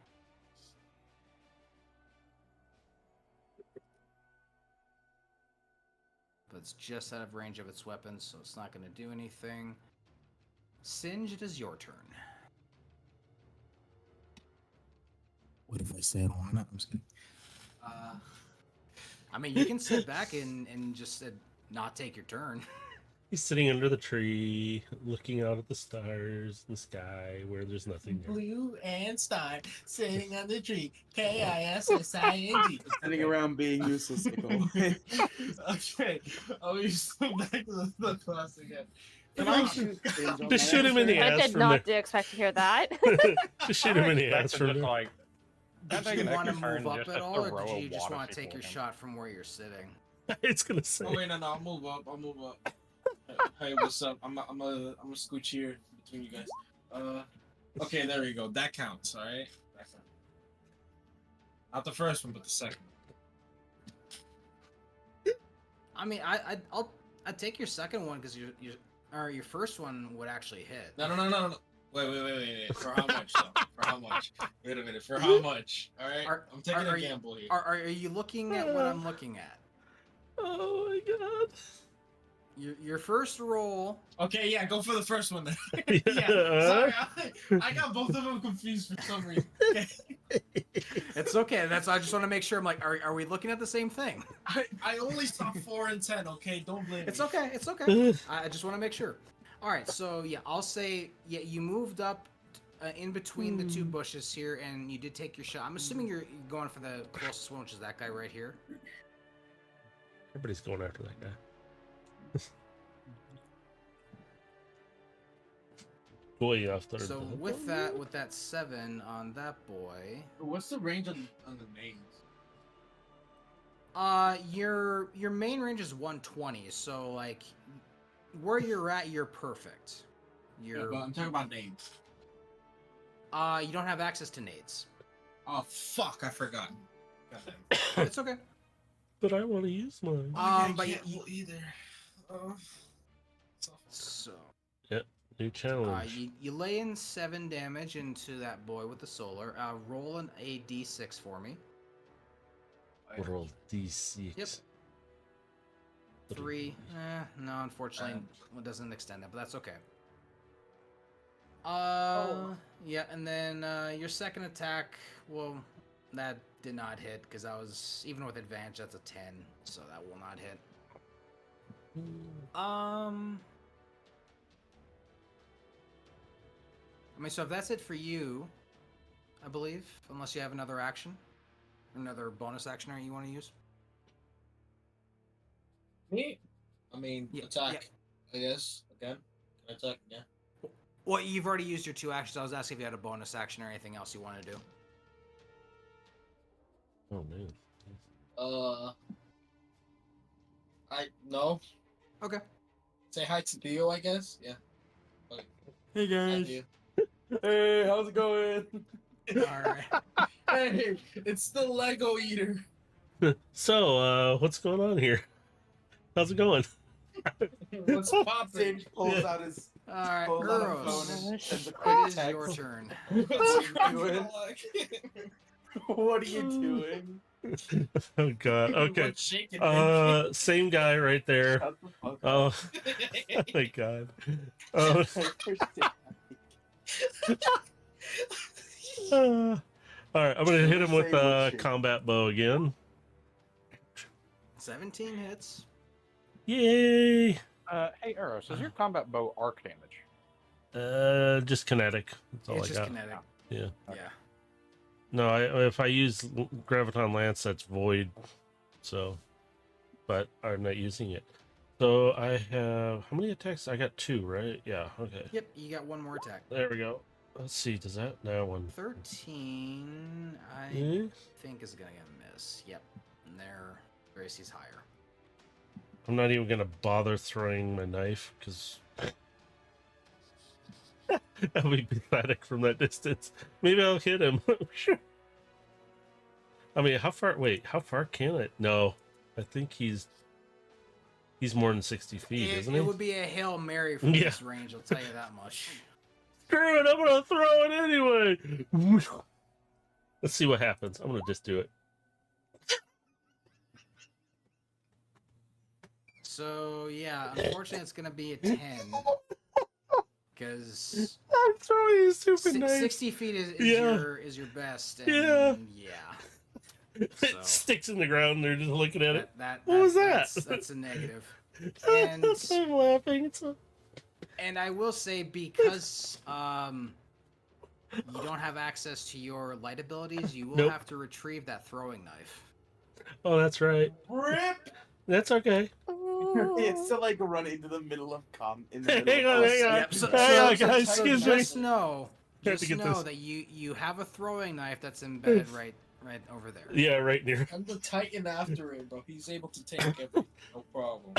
But it's just out of range of its weapons, so it's not going to do anything. Singe, it is your turn. What if I say I don't want it? I'm just kidding. I mean, you can sit back and just not take your turn. He's sitting under the tree, looking out at the stars in the sky where there's nothing there. Blue and Stein sitting on the tree. Kissing. Sitting around being useless. Like Okay. Oh, you still back to the class again. Just shoot him in the I ass did from not there. expect to hear that. Just shoot him in the ass from just there. like. Did Take you an want to extra move turn up just at to all, or throw did a you just water want to take people your at him. shot from where you're sitting? It's gonna say. Oh wait, no, I'll move up. Hey, what's up? I'm a scooch here between you guys. Okay, there we go. That counts, all right. That counts. Not the first one, but the second. I mean, I'd take your second one because your first one would actually hit. No. Wait. For how much, though? For how much? Wait a minute. For how much? All right. I'm taking a gamble here. Are you looking at what I'm looking at? Oh my god. Your first roll. Okay, yeah, go for the first one then. Yeah. Sorry, I got both of them confused for some reason. Okay. It's okay. I just want to make sure. I'm like, are we looking at the same thing? I only saw 4 and 10. Okay, don't blame It's me. okay. It's okay. I just want to make sure. All right. So yeah, I'll say you moved up in between the two bushes here, and you did take your shot. I'm assuming you're going for the closest one, which is that guy right here. Everybody's going after that guy. Boy, off the. So with that 7 on that boy, What's the range on the names? your main range is 120. So like, where you're at, you're perfect. Yeah, but I'm talking about names. You don't have access to nades. Oh fuck, I forgot. Goddamn. It's okay. But I want to use mine. But can't you- either. So New challenge. you lay in 7 damage into that boy with the solar. Roll an d6 for me. Roll D6. Yep. 3. No, unfortunately, it doesn't extend that, but that's okay. Yeah, and then your second attack, well, that did not hit because that was, even with advantage, that's a 10, so that will not hit. I mean, so if that's it for you, I believe, unless you have another action, another bonus action you want to use. Me? I mean, Yeah, attack. I guess. Again? Can I attack again? Well, you've already used your 2 actions. I was asking if you had a bonus action or anything else you want to do. Oh man. No. Okay. Say hi to Theo, I guess. Yeah. Okay. Hey Hi, Theo. Hey, how's it going? All right. Hey, it's the Lego Eater. So, what's going on here? How's it going? What's poppin'? Sage pulls out his All right, pulls out a phone Guros. and sends a It quick is text. your turn. What are you doing? What are you doing? Oh god. Okay. What's shaking, Same guy right there. Shut the fuck up. Oh, oh my god. Oh. All right, I'm gonna hit him with combat bow again. 17 hits. Yay! Hey, Eros, is your combat bow arc damage? Just kinetic. That's all It's I just got. kinetic. Yeah. Yeah. No, if I use graviton lance, that's void. So, but I'm not using it. So I have how many attacks? I got 2, right? Yeah. Okay. Yep, you got one more attack. There we go. Let's see. Does that one? 13, I Eh? think is gonna get a miss. Yep, and there, Gracie's higher. I'm not even gonna bother throwing my knife because that would be pathetic from that distance. Maybe I'll hit him. Sure. I mean, how far? Wait, how far can it? No, I think he's more than 60 feet, isn't he? It would be a Hail Mary from Yeah. this range, I'll tell you that much. Screw it! I'm gonna throw it anyway. Let's see what happens. I'm gonna just do it. So yeah, unfortunately, it's gonna be a 10 because I'm throwing a stupid knife. 60 feet is Yeah. is your best. Yeah. And yeah. It So- sticks in the ground. They're just looking at it. What was that? That's a negative. And I'm laughing. and I will say because you don't have access to your light abilities, you will Nope. have to retrieve that throwing knife. Oh, that's right. Rip. That's okay. It's to like run into the middle of in the Hang middle on, of hang on. Yep, so- Hang on, so- guys. so Excuse me. Just know, Have to get this. that you have a throwing knife that's embedded right over there. Yeah, right near. I'm the Titan after him, bro. He's able to take everything. No problem.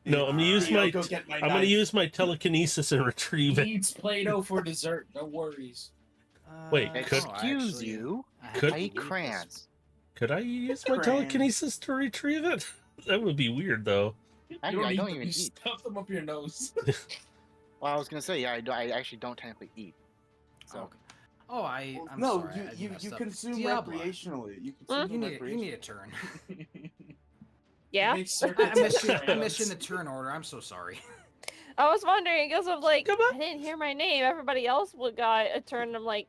No, I'm gonna use I'll my. go get my I'm gonna knife. use my telekinesis and retrieve it. Eats Play-Doh for dessert. No worries. Wait, no, could- Excuse actually, you? I Could- have I to eat delete this. crayons. Could I use my Cran. telekinesis to retrieve it? That would be weird, though. Actually, I eat don't them, even you eat. stuff them up your nose. Well, I was gonna say, yeah, I actually don't technically eat. So, Okay. Oh, I'm no, sorry. I you messed up. consume Diablo. recreationally. You Huh? consume You them need a recreationally. turn. Yeah. Makes I circuits missed you. of I missed you in the crayons. turn order. I'm so sorry. I was wondering because I'm like, Come on. I didn't hear my name. Everybody else would got a turn. I'm like,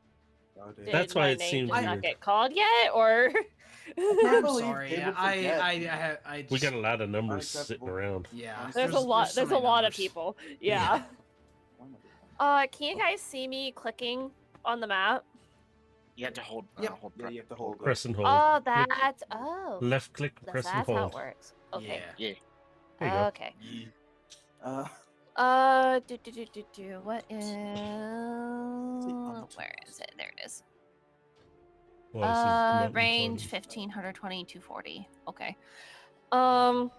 Oh, damn. did That's why my it name seemed just not weird. get called yet, or? I'm believe sorry. they Yeah, would forget. I just, We got a lot of numbers sitting Unacceptable. around. yeah. There's a lot. so There's a many lot of numbers. people. Yeah. Can you guys see me clicking on the map? you have to hold. Yep. Hold Yeah, you have to hold it. Press and hold. Oh, Click. that's Left click, press and that's how hold. it works. Okay. Yeah. There you go. Okay. Uh, What is? on the Where is it? There it is. Well, this is not Range important. 15, 120, 240. Okay. Ooh.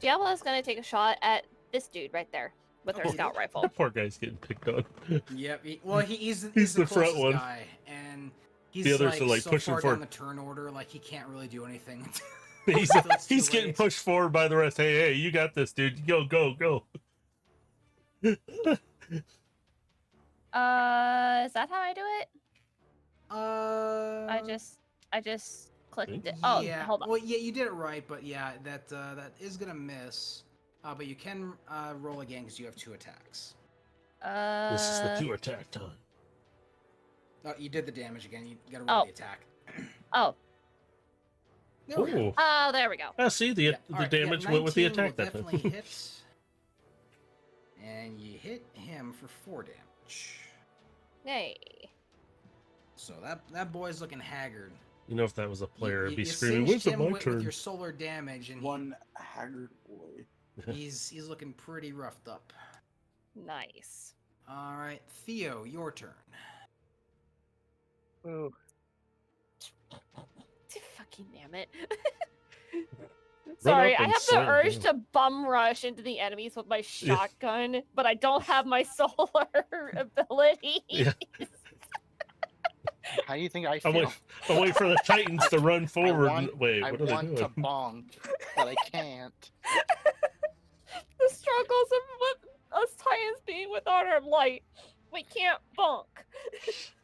Diablo's gonna take a shot at this dude right there with her Oh, scout rifle. That poor guy's getting picked on. Yep. Well, he's He's the the front closest one. guy, and he's The others like are, like, so pushing far forward. down the turn order, like he can't really do anything. he's Until it's too he's getting late. pushed forward by the rest. Hey, you got this, dude. Go, go, go. Is that how I do it? I just clicked it. Oh, yeah. hold on. Well, yeah, you did it right, but yeah, that is gonna miss. But you can roll again because you have 2 attacks. This is the 2 attack time. Oh, you did the damage again. You gotta roll Oh. the attack. Oh, There we go. Ooh. oh, there we go. Ah, see, the Yeah, alright, yeah, damage went with the 19 will attack that definitely time. hit. And you hit him for 4 damage. Hey. So that boy's looking haggard. You know, if that was a player, it'd be you screaming, singed "When's it him my with turn?" your solar damage, and one haggard boy. he's looking pretty roughed up. Nice. All right, Theo, your turn. Oh, Fucking damn it. Sorry, up I and have the slam urge down. to bum rush into the enemies with my shotgun, but I don't have my solar ability. Yeah. how do you think I I'm feel? waiting for the Titans to run forward. want- Wait, I what are they want doing? to bonk, but I can't. The struggles of with us Titans being without our light. We can't bunk.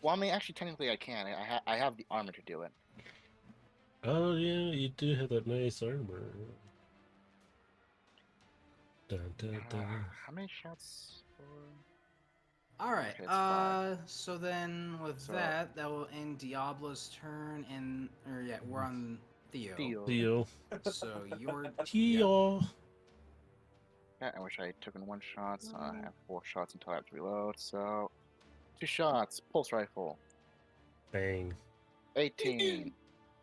Well, I mean, actually, technically, I can. I have the armor to do it. Oh yeah, you do have that nice armor. Dun, dun, dun. How many shots? For... All right. Okay, it's 5. So then with So- that will end Diablo's turn, and we're on Theo. Theo. Theo. So your Theo. Yeah, I wish I took in one shot, so I have 4 shots until I have to reload. So, 2 shots, pulse rifle, Bang. 18,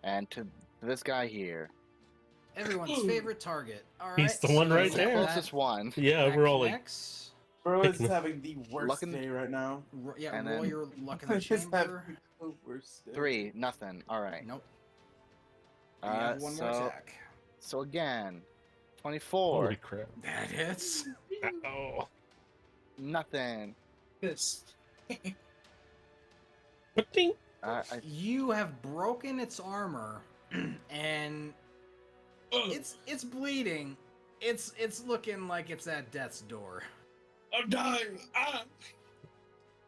and to this guy here. Everyone's favorite target. All right. He's the one so right He's the there. closest one. Yeah, that we're all like, connects. Bro is Picking up- having the worst Luckin- day right now. Yeah, And roll then- your luck in the He's chamber. having the worst day. 3, nothing. All right. Nope. You have one more attack. So again, 24, holy crap. That hits. Oh. nothing. This. Ding. You have broken its armor, and it's bleeding. It's looking like it's at death's door. I'm dying. Ah!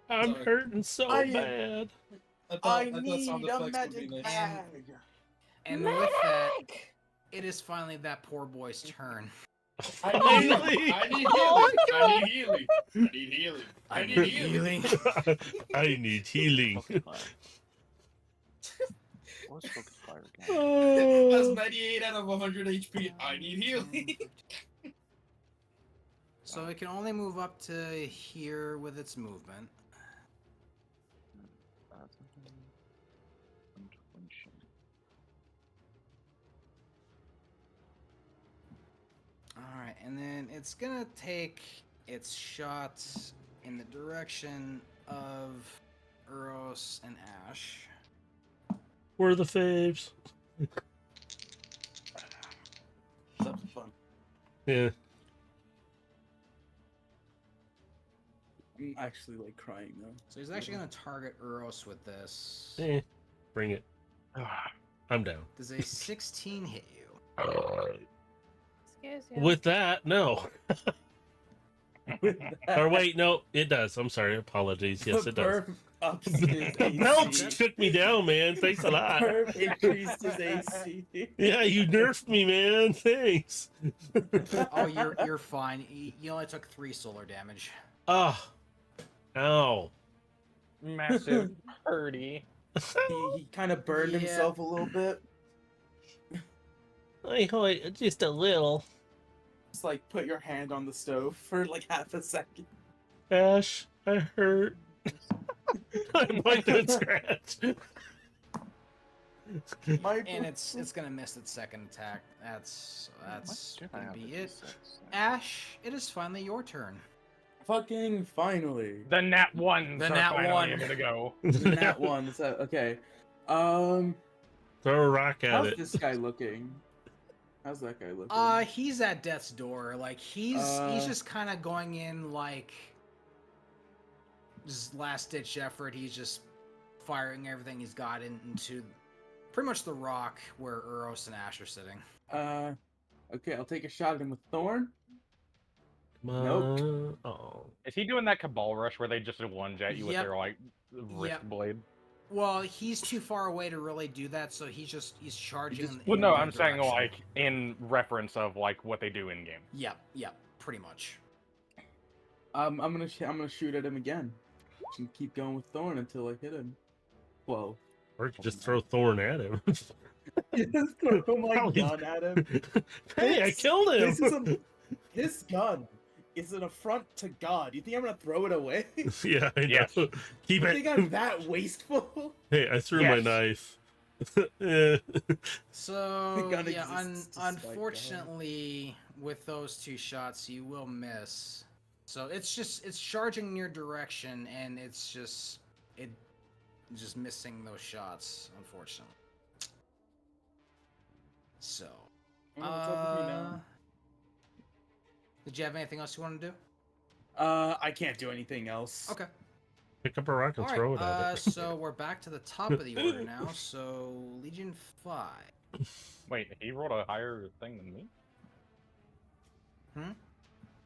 I'm Sorry. hurting so I- bad. I I thought need sound a effects would be magic nice. bag. And with that, it is finally that poor boy's turn. I Finally. need Oh, healing. I need healing. I need healing. I need healing. Focus fire. What's focus fire again? That's Oh. 98 out of 100 HP. I need healing. So it can only move up to here with its movement. Alright, and then it's gonna take its shots in the direction of Uros and Ash. We're the faves. That's fun. Yeah. I'm actually like crying though. So he's actually gonna target Uros with this. Bring it. I'm down. Does a 16 hit you? Excuse you. With that, no. Or wait, no, it does. I'm sorry. Apologies. Yes, it does. Ups his The belt AC. took me down, man. Thanks a lot. Perp increased his AC. Yeah, you nerfed me, man. Thanks. Oh, you're fine. You only took 3 solar damage. Ah. Ow. Massive hurdy. He kind of burned Yeah. himself a little bit. Just a little. Just like put your hand on the stove for like half a second. Ash, I hurt. I'm like that scratch. And it's gonna miss its second attack. That's What did I gonna have be to it. do six? Ash, it is finally your turn. Fucking finally. The nat ones The are nat finally one. able to go. That one. So, okay. Throw a rock at How's it. this guy looking? How's that guy looking? He's at death's door. Like he's just kind of going in like just last ditch effort. He's just firing everything he's got into pretty much the rock where Uros and Ash are sitting. Okay, I'll take a shot at him with Thorn. Come Nope. on. Oh. Is he doing that Cabal Rush where they just lunge at you with Yep. their like wrist Yep. blade? Well, he's too far away to really do that, so he's charging. just- in Well, no, your I'm saying direction. like in reference of like what they do in game. Yep, pretty much. I'm gonna shoot at him again. And keep going with Thorn until I hit him. Well, Or you could just throw Thorn at him. just throw my Probably- gun at him. Hey, I This- killed him. This gun is an affront to God. You think I'm gonna throw it away? Yeah, I know. Yes. Keep You think it. I'm that wasteful? Hey, I threw my Yes. knife. Eh. So gun yeah, exists despite God. unfortunately, with those 2 shots, you will miss. So it's charging in your direction, and it's just missing those shots, unfortunately. So, What's up with me now? did you have anything else you want to do? I can't do anything else. Okay. Pick up a rock and All throw right. it at it. So we're back to the top of the order now. So Legion 5. Wait, he rolled a higher thing than me? Hmm?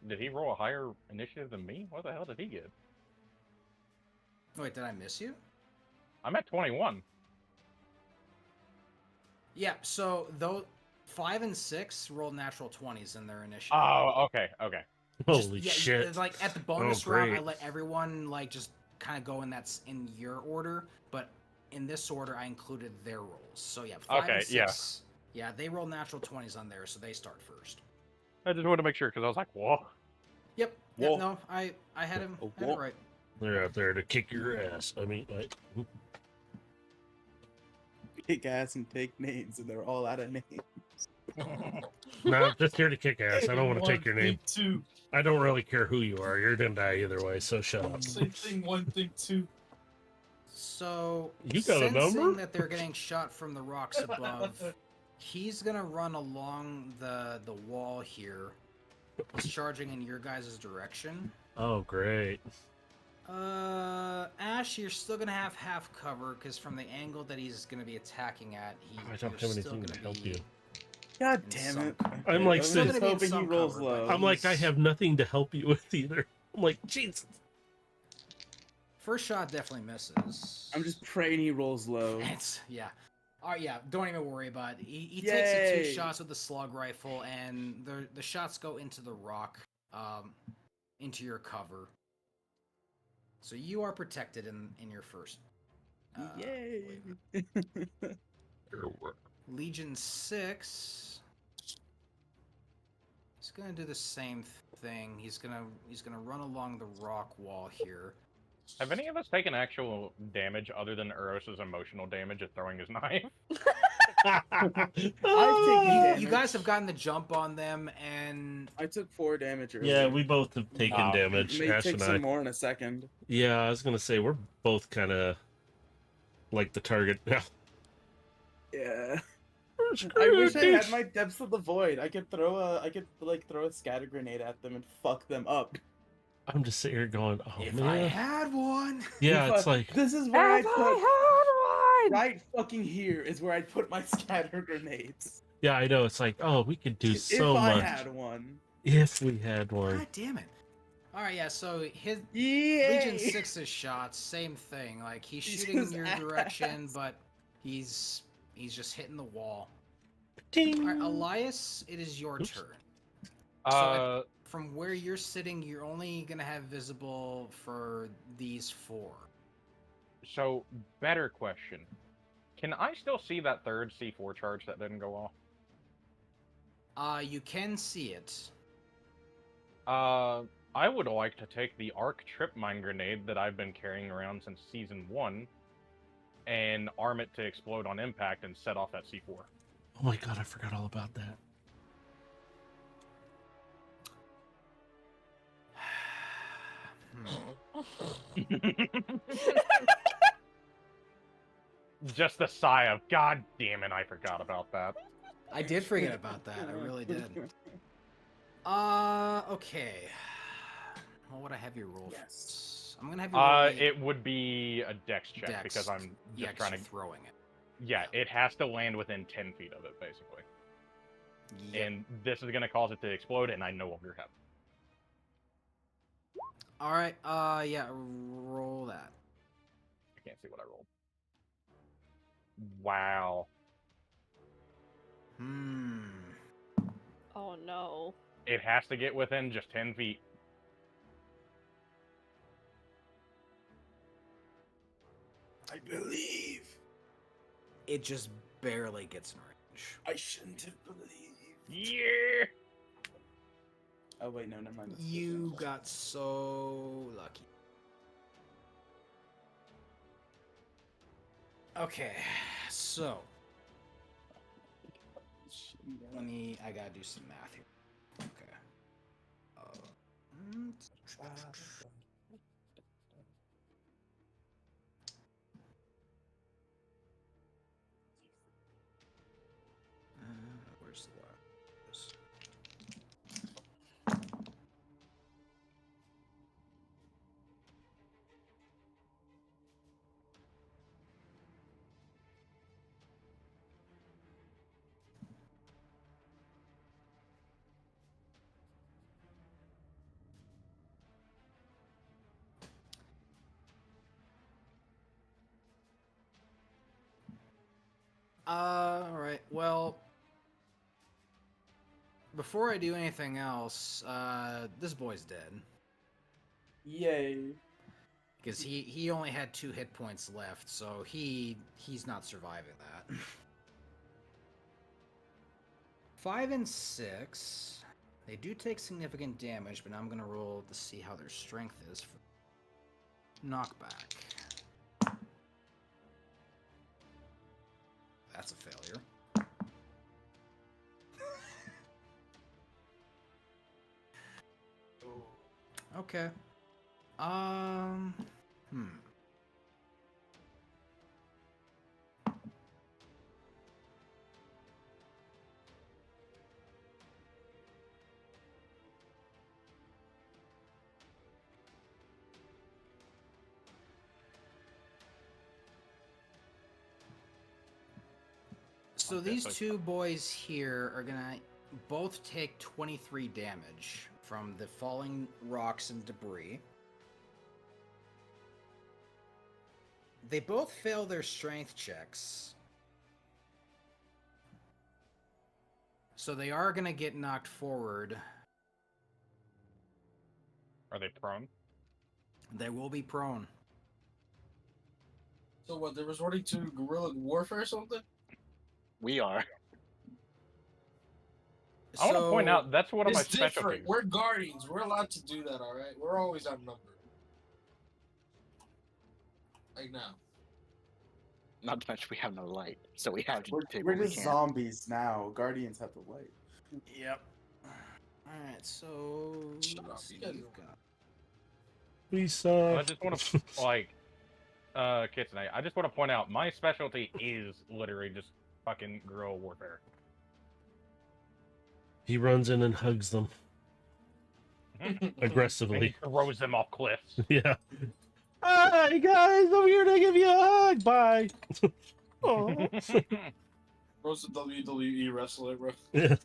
Did he roll a higher initiative than me? What the hell did he get? Wait, did I miss you? I'm at 21. Yeah. So though 5 and 6 rolled natural 20s in their initiative. Oh, okay. Holy yeah, shit. Like at the bonus Oh, round, I great. let everyone like just kind of go in your order, but in this order, I included their rolls. So yeah, 5 Okay, and 6. yeah. Yeah, they roll natural 20s on there, so they start first. I just wanted to make sure because I was like, whoa. Yep. Whoa. Yep. No, I had him. Oh, Had it whoa. right. They're out there to kick your ass. I mean, like, Kick ass and take names, and they're all out of names. no, just here to kick ass. I don't want to One, take your name. thing, two. I don't really care who you are. You're gonna die either way, so shut up. Same thing, one thing, two. So, You got a sensing number? that they're getting shot from the rocks above, he's gonna run along the wall here. He's charging in your guys' direction. Oh, great. Ash, you're still gonna have half cover because from the angle that he's gonna be attacking at, I don't have anything to help you. God in damn some it! cover. I'm like I'm Still just gonna be in hoping he some rolls cover, low. but I'm like, I he's- have nothing to help you with either. I'm like, Jesus. First shot definitely misses. I'm just praying he rolls low. It's yeah. All right, yeah. Don't even worry about it. He takes the two Yay. shots with the slug rifle, and the shots go into the rock, into your cover. So you are protected in your first. Yay! wave. Legion 6. He's gonna do the same thing. He's gonna run along the rock wall here. Have any of us taken actual damage other than Uros's emotional damage at throwing his knife? I've taken You damage. guys have gotten the jump on them, and I took 4 damage earlier. Yeah, we both have taken Oh. damage, May Ash take and some I. more in a second. Yeah, I was gonna say we're both kind of like the target now. Yeah. We're I screwed, wish I dude. had my depths of the void. I could throw a scatter grenade at them and fuck them up. I'm just sitting here going, oh if I man. had one, Yeah, it's But like this is where I If put I had one! right fucking here is where I'd put my scatter grenades. yeah, I know. It's like, oh, we could do If so I much had one. if we had one. God damn it! All right, yeah. So his Yay! Legion 6's shots, same thing. Like he's He's shooting in his your ass. direction, but he's just hitting the wall. Ding. All right, Elias, it is your Oops. turn. Uh, From where you're sitting, you're only gonna have visible for these 4. so better question. Can I still see that third C4 charge that didn't go off? You can see it. I would like to take the arc trip mine grenade that I've been carrying around since season 1 and arm it to explode on impact and set off that C4. Oh my god, I forgot all about that. Just the sigh of, God damn it, I forgot about that. I did forget about that. I really did. Okay. What would I have you roll? Yes. I'm gonna have you roll. It would be a dex check Dex. because I'm Yeah, just 'cause trying to. you're throwing it. Yeah, it has to land within 10 feet of it, basically. Yep. And this is gonna cause it to explode, and I no longer have it. All right. Yeah. Roll that. I can't see what I rolled. Wow. Oh no. It has to get within just 10 feet. I believe. It just barely gets in range. I shouldn't have believed. Yeah. Oh wait, no, never mind. That's You got so lucky. Okay, so I gotta do some math here. Okay. Where's the this? Alright, well, before I do anything else, this boy's dead. Yay. Because he only had 2 hit points left, so he's not surviving that. 5 and 6. They do take significant damage, but now I'm gonna roll to see how their strength is for knockback. That's a failure. Okay. Hmm. So these two boys here are gonna both take 23 damage from the falling rocks and debris. They both fail their strength checks. So they are gonna get knocked forward. Are they prone? They will be prone. So what? They're resorting to guerrilla warfare or something? We are. I want to point So- out that's one of my It's different. specialties. We're guardians. We're allowed to do that, all right? We're always outnumbered. Like now. Not to mention we have no light, so we have to take We're what we just can. zombies now. Guardians have the light. Yep. Alright, so Shut up, let's see you what guys you've got. We I suck. just want to, like, Kitsune, I just want to point out my specialty is literally just fucking guerrilla warfare. He runs in and hugs them And aggressively. he throws them off cliffs. Yeah. Hi guys, I'm here to give you a hug. Bye. Aw. Bro's a WWE wrestler, bro. Yeah.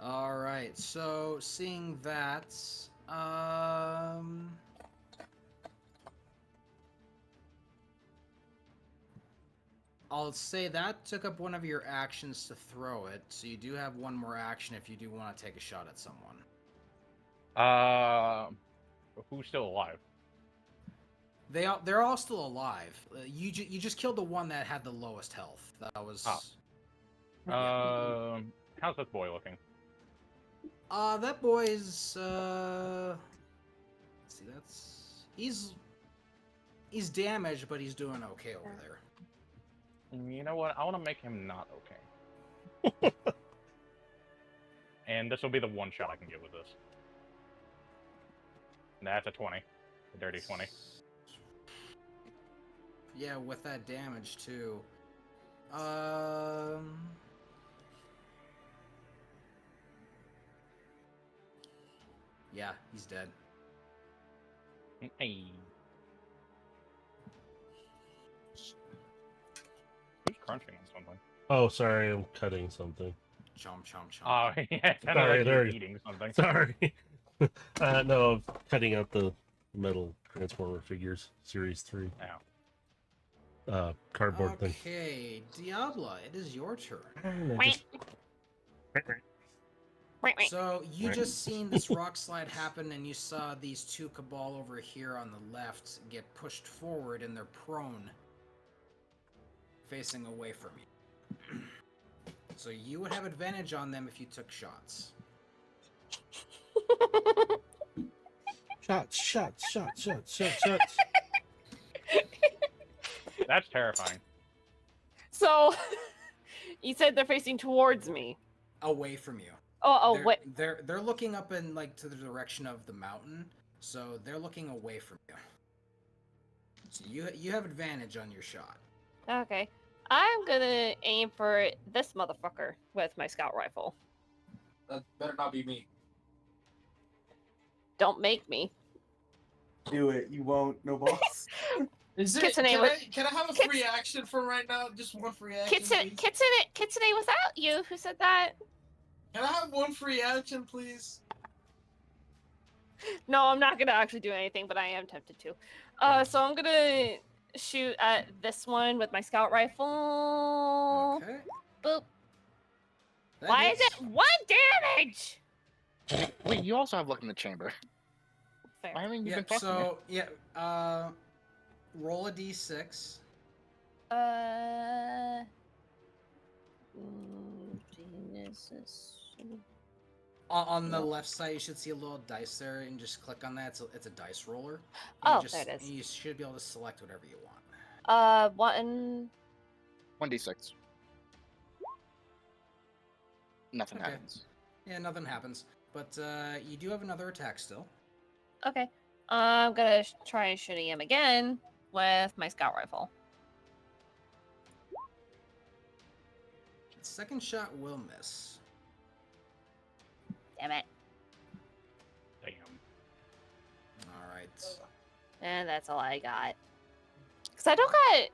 Alright, so seeing that, I'll say that took up one of your actions to throw it, so you do have one more action if you do want to take a shot at someone. Who's still alive? They're all still alive. You just killed the one that had the lowest health. That was. How's this boy looking? That boy's. Let's see, he's damaged, but he's doing okay over there. You know what? I want to make him not okay. And this will be the one shot I can get with this. That's a 20. A dirty 20. Yeah, with that damage too. Yeah, he's dead. Hey. Who's crunching on something? Oh, sorry, I'm cutting something. Chomp, chomp, chomp. Oh, yeah, it sounded Sorry, like there you you- were eating something. Sorry. No, I'm cutting out the metal Transformer figures, Series 3. Ow. Cardboard thing. Okay, Diabla, it is your turn. So you just seen this rock slide happen, and you saw these two Cabal over here on the left get pushed forward, and they're prone, facing away from you. So you would have advantage on them if you took shots. Shots. That's terrifying. So, you said they're facing towards me. Away from you. Oh, they're, wait. They're looking up in to the direction of the mountain, so they're looking away from you. So you have advantage on your shot. Okay. I'm gonna aim for this motherfucker with my scout rifle. That better not be me. Don't make me. Do it. You won't. No boss. Is it? Kitsune, Can I have a free action from right now? Just one free action, please? Kitsune, was that you who said that? Can I have one free action, please? No, I'm not gonna actually do anything, but I am tempted to. So I'm gonna shoot at this one with my scout rifle. Okay. Boop. That Why hits. is it 1 damage? Wait, you also have luck in the chamber. Fair. Why haven't you Yeah. been fucking So roll a d6. On the Yeah. left side, you should see a little dice there, and just click on that. It's a dice roller. Oh, you just, there it is. You should be able to select whatever you want. 1d6. Nothing Okay. happens. Yeah, nothing happens. But you do have another attack still. Okay. I'm gonna try shooting him again with my scout rifle. Second shot will miss. Damn it. Damn. All right. And that's all I got.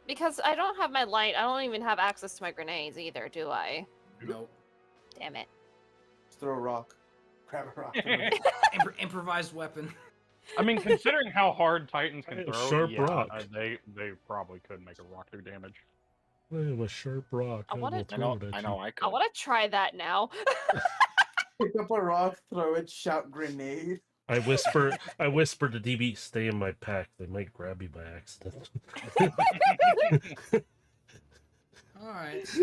Because I don't have my light, I don't even have access to my grenades either, do I? Nope. Damn it. Just throw a rock. Grab a rock. Improvised weapon. I mean, considering how hard Titans can A throw, sharp yeah, rock. they probably could make a rock do damage. I have a sharp rock. I wanna- will throw it at I you. know. I I could. want to try that now. Pick up a rock, throw it, shout grenade. I whisper to DB, stay in my pack. They might grab you by accident. All right. So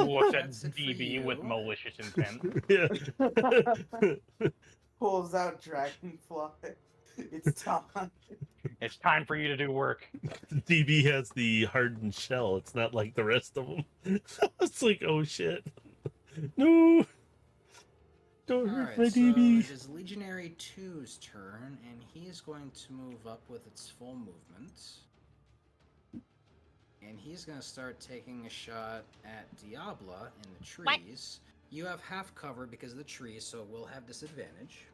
Looks at that's it for DB with you. malicious intent. Yeah. Pulls out dragonfly. It's time. It's time for you to do work. DB has the hardened shell. It's not like the rest of them. It's like, oh shit. No. Don't All hurt right. my So DB. it is Legionary 2's turn, and he is going to move up with its full movement. And he's going to start taking a shot at Diabla in the trees. You have half cover because of the trees, so it will have disadvantage.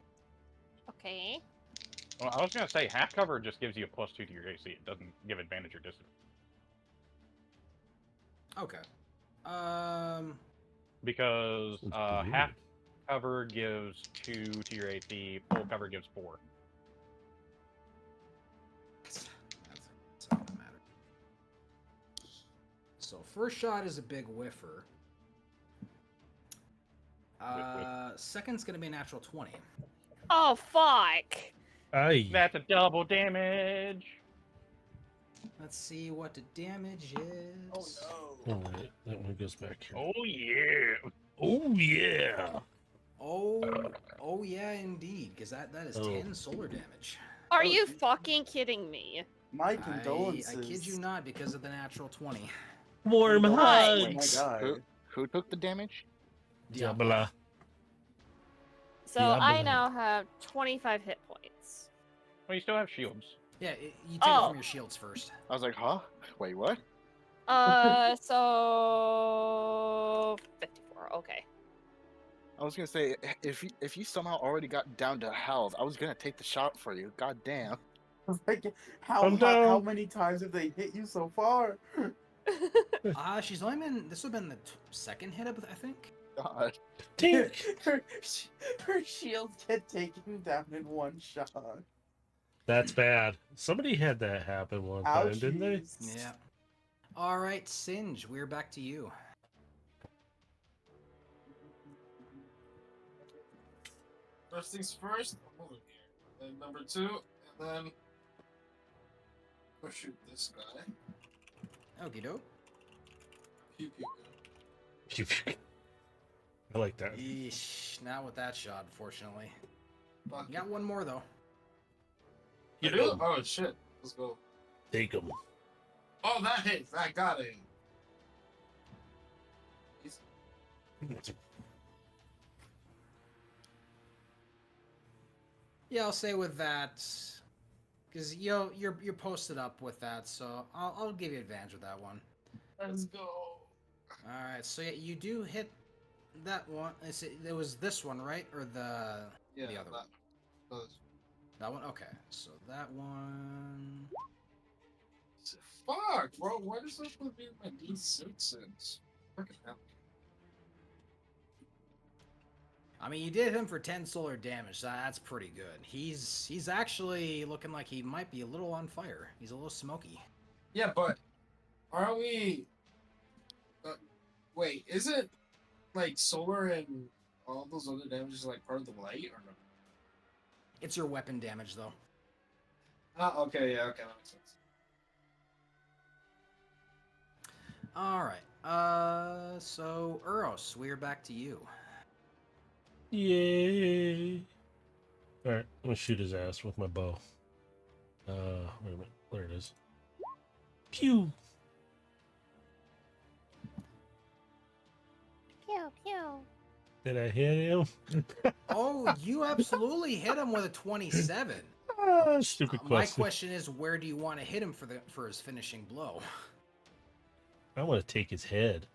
Okay. Well, I was gonna say half cover just gives you a +2 to your AC. It doesn't give advantage or disadvantage. Okay. Because Sounds pretty half cover gives 2 to your AC. Full cover gives 4. That's all that matters. So first shot is a big whiffer. Second's gonna be a natural 20. Oh, fuck. Aye. That's a double damage. Let's see what the damage is. Oh, wait, that one goes back here. Oh yeah. Oh yeah. Oh yeah, indeed, because that is Oh. 10 solar damage. Are Oh, you geez. fucking kidding me? My condolences. I kid you not, because of the natural 20. Warm Condolences, hugs. my guy. Who took the damage? Diabla. So Yeah, I but- now have 25 hit points. Well, you still have shields. Yeah, you take it Oh. from your shields first. I was like, huh? Wait, what? So 54. Okay. I was gonna say, if you somehow already got down to health, I was gonna take the shot for you. God damn. Like, I'm how down. many times have they hit you so far? She's only been. This would have been the second hit, I think. God. Tink. her shields get taken down in one shot. That's bad. Somebody had that happen one time, didn't they? Ouchies. Yeah. All right, Singe, we're back to you. First things first, I'm over here. Then number 2, and then go shoot this guy. Okie doke. Pew pew. I like that. Yeesh, not with that shot, unfortunately. Fuck. You got one more though. You do? Oh shit. Let's go. Take them. Oh, that hits. I got it. Yeah, I'll say with that, because you're posted up with that, so I'll give you advantage with that one. Let's go. All right, so yeah, you do hit that one. It was this one, right, or the Yeah, the other one? That one. Okay, so that one. Fuck, bro. Why does this supposed to be my D6 since? Freaking hell. I mean, you did him for 10 solar damage. So that's pretty good. He's actually looking like he might be a little on fire. He's a little smoky. Yeah, but aren't we? Wait, isn't like solar and all those other damages like part of the light or no? It's your weapon damage, though. Okay, yeah, okay, that makes sense. All right. So Uros, we're back to you. Yay! All right, I'm gonna shoot his ass with my bow. Wait a minute. There it is. Pew! Pew pew. Did I hit him? Oh, you absolutely hit him with a 27. Ah, stupid My question. question is, where do you want to hit him for his finishing blow? I want to take his head.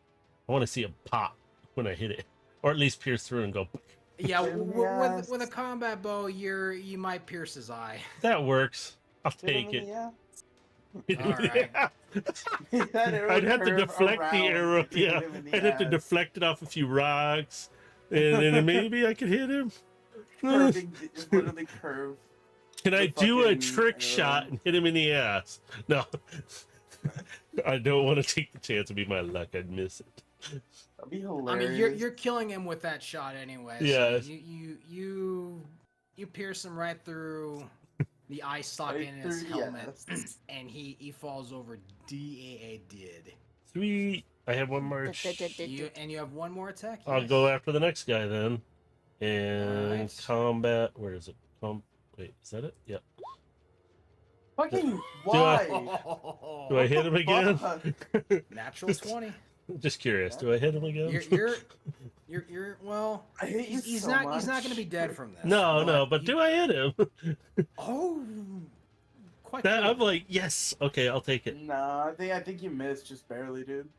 I want to see him pop when I hit it, or at least pierce through and go. Yeah, Yes. with a combat bow, you might pierce his eye. That works. I'll Hit him take in it. the ass. All right. That arrow I'd have to curve deflect the around arrow. if you Yeah, hit him in the I'd have to ass. deflect it off a few rocks, and then maybe I could hit him. Curving, it's literally curve. Can I the do a fucking trick arrow. shot and hit him in the ass? No. I don't want to take the chance. It'd be my luck. I'd miss it. That'd be I hilarious. mean, you're killing him with that shot anyway. Yeah. So you pierce him right through the eye socket Right in his through the helmet, ass. and he falls over. DAA did. Sweet. I have one more. You have one more attack. I'll Yes. go after the next guy then. And Alright. combat. Where is it? Wait, is that it? Yep. Fucking I- why? Do I hit him again? Fuck. Natural 20. Just curious. Do I hit him again? You're well. I hate you He's so not much. going to be dead from this. No, but he- do I hit him? Oh, quite. That, good. I'm like, yes. Okay, I'll take it. Nah, I think you missed just barely, dude.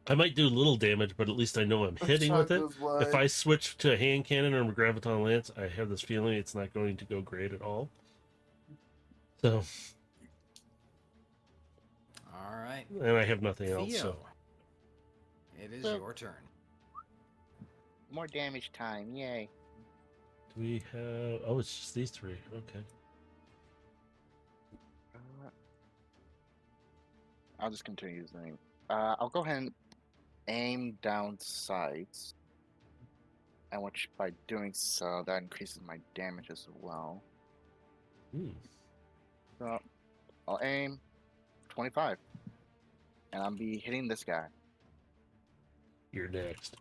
I might do little damage, but at least I know I'm hitting with it. Shot goes wide. If I switch to a hand cannon or a graviton lance, I have this feeling it's not going to go great at all. So, All right, and I have nothing else. Theo. So, It is Well- your turn. More damage time, yay. do we have? Oh, it's just these three. Okay. I'll just continue using. I'll go ahead and aim down sights. And which by doing so, that increases my damage as well. Hmm. So I'll aim 25. And I'll be hitting this guy. You're next.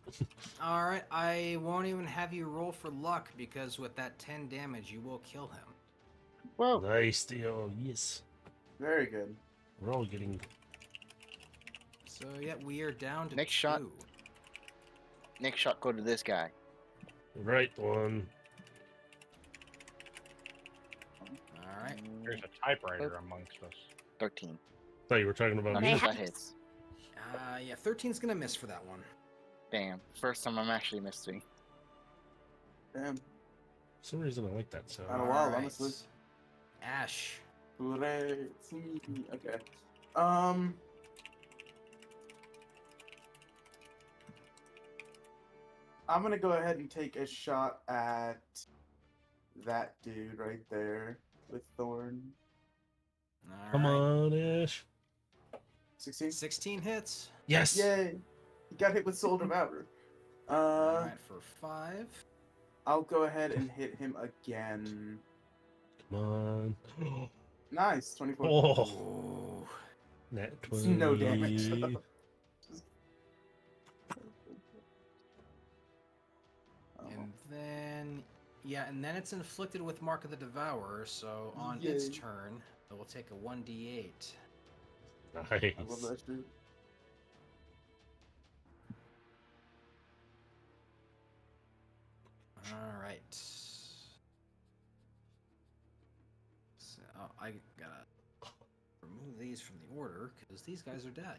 All right, I won't even have you roll for luck because with that 10 damage, you will kill him. Whoa! Nice, Theo. Yes. Very good. We're all getting. So yeah, we are down to Next 2. shot. Next shot, go to this guy. Right one. All right. There's a typewriter amongst us. 13. Thought you were talking about Not me. sure if Hey, that hits. Yeah, 13's gonna miss for that one. Damn. First time I'm actually missing. Damn. For some reason, I like that sound. I don't know. All right. honestly. Ash. Hooray. It's me. Okay. I'm gonna go ahead and take a shot at that dude right there with Thorn. All Come right. on, Ash. 16. 16 hits. Yes. Yay! He got hit with Soul Devourer. All right, for 5. I'll go ahead and hit him again. Come on. Nice, 24. Oh, Ooh. nat It's 20. no damage. And then, yeah, and then it's inflicted with Mark of the Devourer. So on its Yay. turn, it will take a 1d8. Nice. I love that shit. All right. So I gotta remove these from the order because these guys are dead.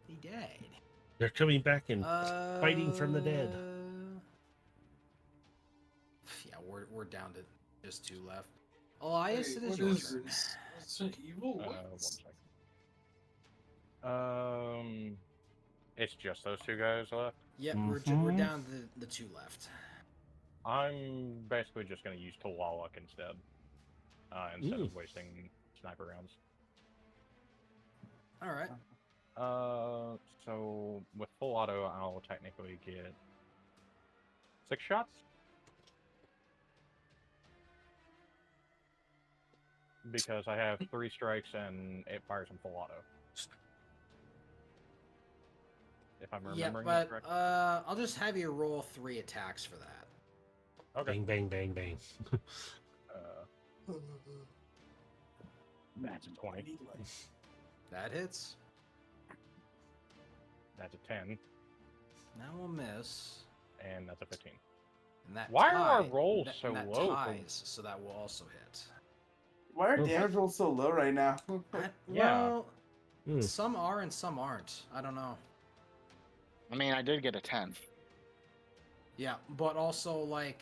He died. They're coming back and fighting from the dead. Yeah, we're down to just 2 left. Elias, it is What your is turn. this? It's so evil. What? 1 second. It's just those two guys left. Yep, we're Mhm. down to the 2 left. I'm basically just going to use Talawak instead. Instead Ooh. of wasting sniper rounds. All right. So with full auto, I'll technically get 6 shots. Because I have 3 strikes and it fires in full auto. If I'm Yeah, remembering it but correctly. I'll just have you roll 3 attacks for that. Okay. Bang, bang, bang, bang. That's a 20. That hits. That's a 10. That will miss. And that's a 15. And that Why are our tied- rolls that, so and that low for- ties, so that will also hit. Why are Oof. damage rolls so low right now? Yeah. Well, Hmm. some are and some aren't. I don't know. I mean, I did get a 10. Yeah, but also like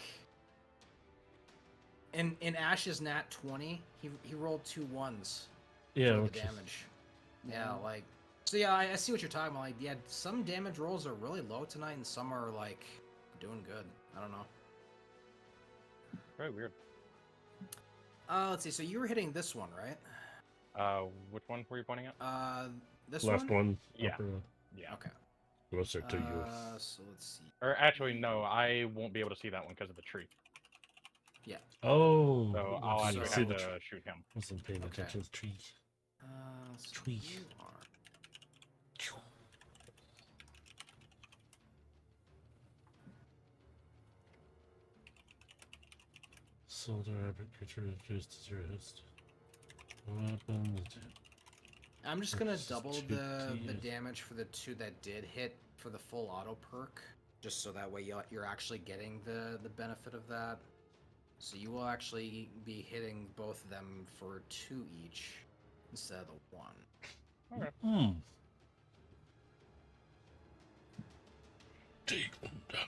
in Ash's nat 20, he rolled 2 1s Yeah, for the which is- damage. Yeah, like so. Yeah, I see what you're talking about. Like, yeah, some damage rolls are really low tonight, and some are like doing good. I don't know. Very weird. Let's see. So you were hitting this one, right? Which one were you pointing at? This left one. one. Yeah. upper left. Yeah. Okay. Closer to you. So let's see. Or actually, no, I won't be able to see that one because of the tree. Oh. So I'll So- actually see have the to shoot him. Wasn't paying Okay. attention to the trees. So Tree. you are. Soldier rabbit creature reduced to 0 hits. Weapon. I'm just gonna That's double two the Ds. damage for the 2 that did hit for the full auto perk, just so that way you're actually getting the benefit of that. So you will actually be hitting both of them for 2 each instead of the 1. Hmm. Take them down.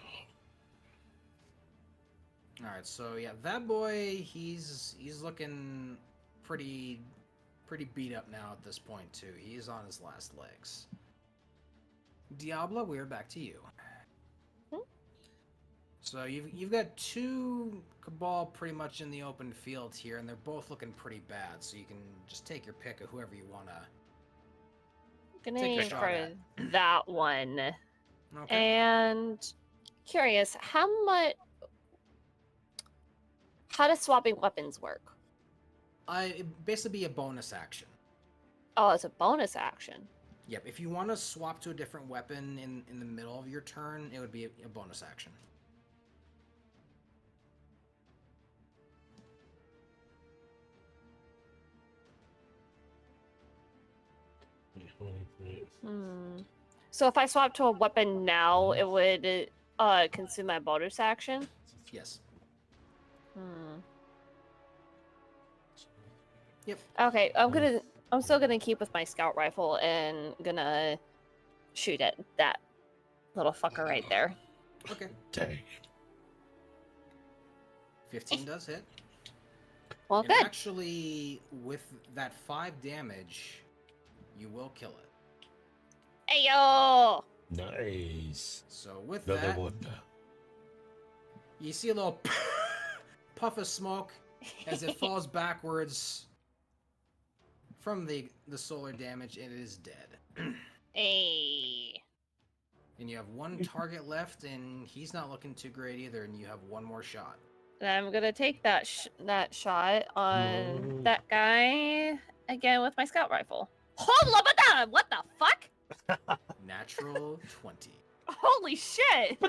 All right, so yeah, that boy, he's looking pretty beat up now at this point too. He's on his last legs. Diablo, we're back to you. So you've got 2 Cabal pretty much in the open field here, and they're both looking pretty bad. So you can just take your pick of whoever you wanna. Gonna Take a aim shot for at. that one. Okay. And curious, how does swapping weapons work? It'd basically be a bonus action. Oh, it's a bonus action. Yep. If you want to swap to a different weapon in the middle of your turn, it would be a bonus action. So if I swap to a weapon now, it would consume my bonus action. Yes. Hmm. Yep. Okay, I'm still gonna keep with my scout rifle and gonna shoot at that little fucker right there. Okay. Dang. 15 does hit. Well, And good. actually, with that 5 damage, you will kill it. Ayo! Nice. So with Another that, one. you see a little puff of smoke as it falls backwards from the solar damage, and it is dead. Hey. And you have 1 target left, and he's not looking too great either, and you have 1 more shot. And I'm gonna take that shot on No. that guy again with my scout rifle. Hold up, what the fuck? Natural 20. Holy shit!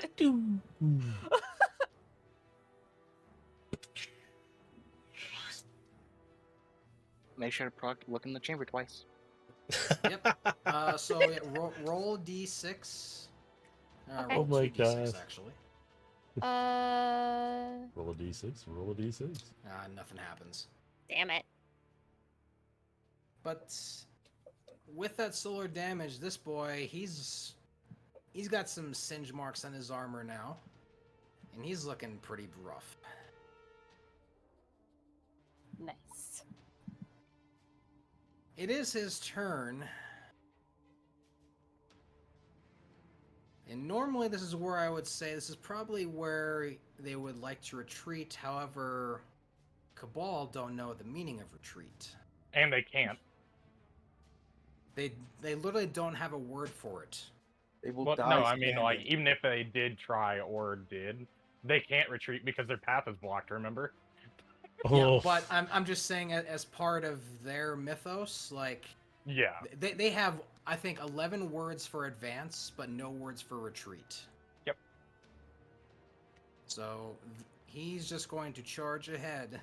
Make sure to look in the chamber twice. Yep. So yeah, roll D6. Okay. Roll Oh my 2d6, God. actually. Roll a d6. Roll a d6. Nothing happens. Damn it. But with that solar damage, this boy, he's got some singe marks on his armor now, and he's looking pretty rough. Nice. It is his turn. And normally this is where I would say this is probably where they would like to retreat. However, Cabal don't know the meaning of retreat. And they can't. They literally don't have a word for it. They will Well, die. no, I mean, like, standing. even if they did try or did, they can't retreat because their path is blocked, remember? Yeah, Oh, but I'm just saying as part of their mythos, like Yeah. they have I think 11 words for advance, but no words for retreat. Yep. So he's just going to charge ahead.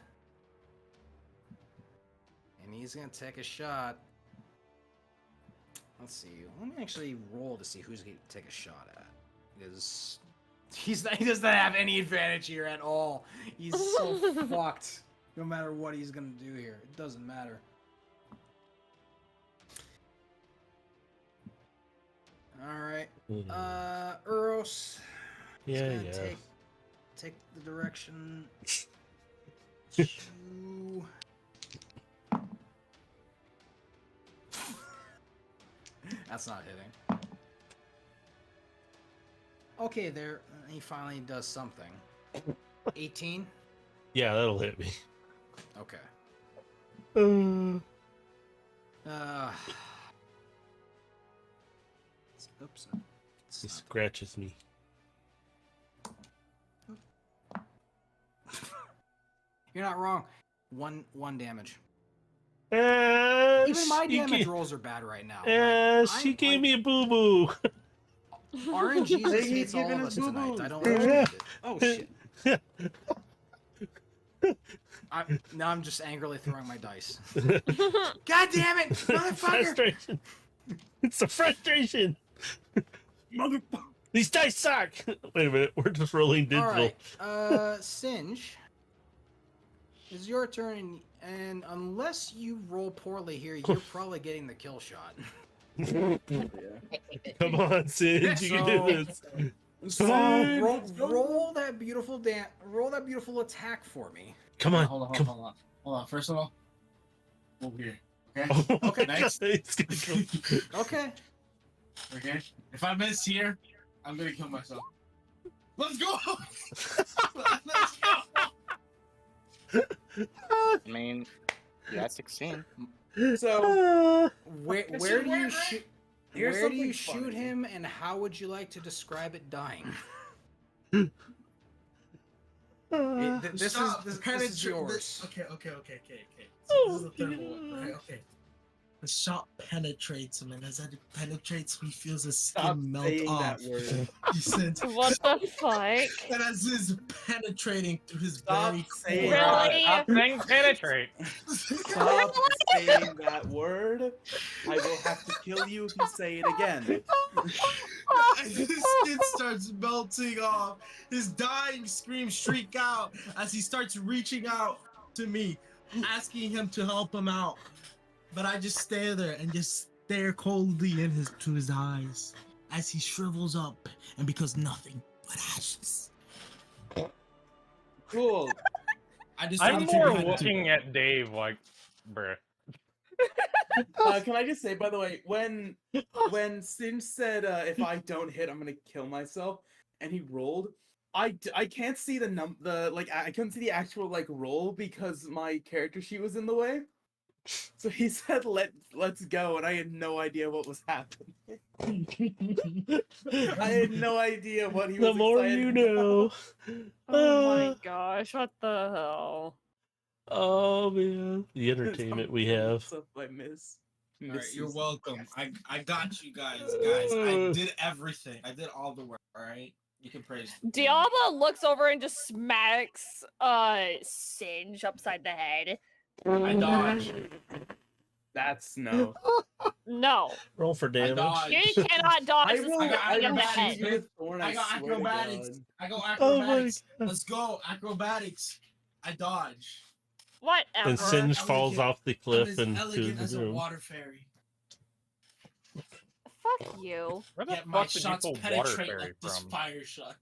And he's going to take a shot. Let's see. Let me actually roll to see who's going to take a shot at. Because he doesn't have any advantage here at all. He's so fucked. No matter what he's going to do here. It doesn't matter. Alright. Uros. He's Yeah, gonna yeah. take the direction to... That's not hitting. Okay, there. He finally does something. 18? Yeah, that'll hit me. Okay. Uh, Oops. he scratches me. You're not wrong. One damage. And Even my she damage ga- rolls are bad right now. and Like, she I'm, gave like, me a boo boo. RNG Hey, just he's hates all giving of us us tonight. boo-boos. I don't Yeah. understand it. Oh shit. Now I'm just angrily throwing my dice. God damn it, motherfucker! Frustration. It's the frustration. Motherfucker. These dice suck. Wait a minute, we're just rolling digital. Alright, Singe. It's your turn, and unless you roll poorly here, you're probably getting the kill shot. Come on, Sid, you can do this. So roll that beautiful attack for me. Come on, Hold come on. First of all, over here. Oh, Okay, next. It's gonna come. Okay. Okay. If I miss here, I'm gonna kill myself. Let's go. Let's go. I mean, yeah, 16. So Where It's do you your shoot? here's Where do you something shoot funny. him, and how would you like to describe it dying? This is yours. Okay. Oh, So this is the third one, right? Okay. The shot penetrates him, and as it penetrates, he feels his skin stop melt saying off. that word. He said, What the fuck? and as it's penetrating through his Stop very saying core, Really? Stop saying penetrate. Stop saying that word. I will have to kill you if you say it again. his skin starts melting off. His dying screams shriek out as he starts reaching out to me, asking him to help him out. But I just stay there and just stare coldly to his eyes as he shrivels up and becomes nothing but ashes. Cool. I just I'm wanted to figure more out how to- looking at Dave like, bruh. Can I just say, by the way, when Sin said if I don't hit, I'm gonna kill myself, and he rolled, I can't see I couldn't see the actual roll because my character sheet was in the way. So he said let's go, and I had no idea what was happening. I had no idea what he was The more excited you about. know. Oh my Uh, gosh, what the hell? Oh man, the entertainment we have. Stuff I miss. All right, you're Misses. welcome. I got you guys. I did everything. I did all the work. All right, you can praise me. Diablo looks over and just smacks Singe upside the head. I dodged. That's no. No, Roll for I damage. dodged. you cannot dodge I the will. I got smacking of the acrobatics, head. shoot you with thorn, I got swear to acrobatics. God. I go Oh my acrobatics. god. Let's go acrobatics. I dodge. Whatever. And Singe Elegant. falls off the I'm cliff as into elegant as the a room. water fairy. Fuck you. Where the Yet my fuck did you shots pull water penetrate fairy like this from? fire shot.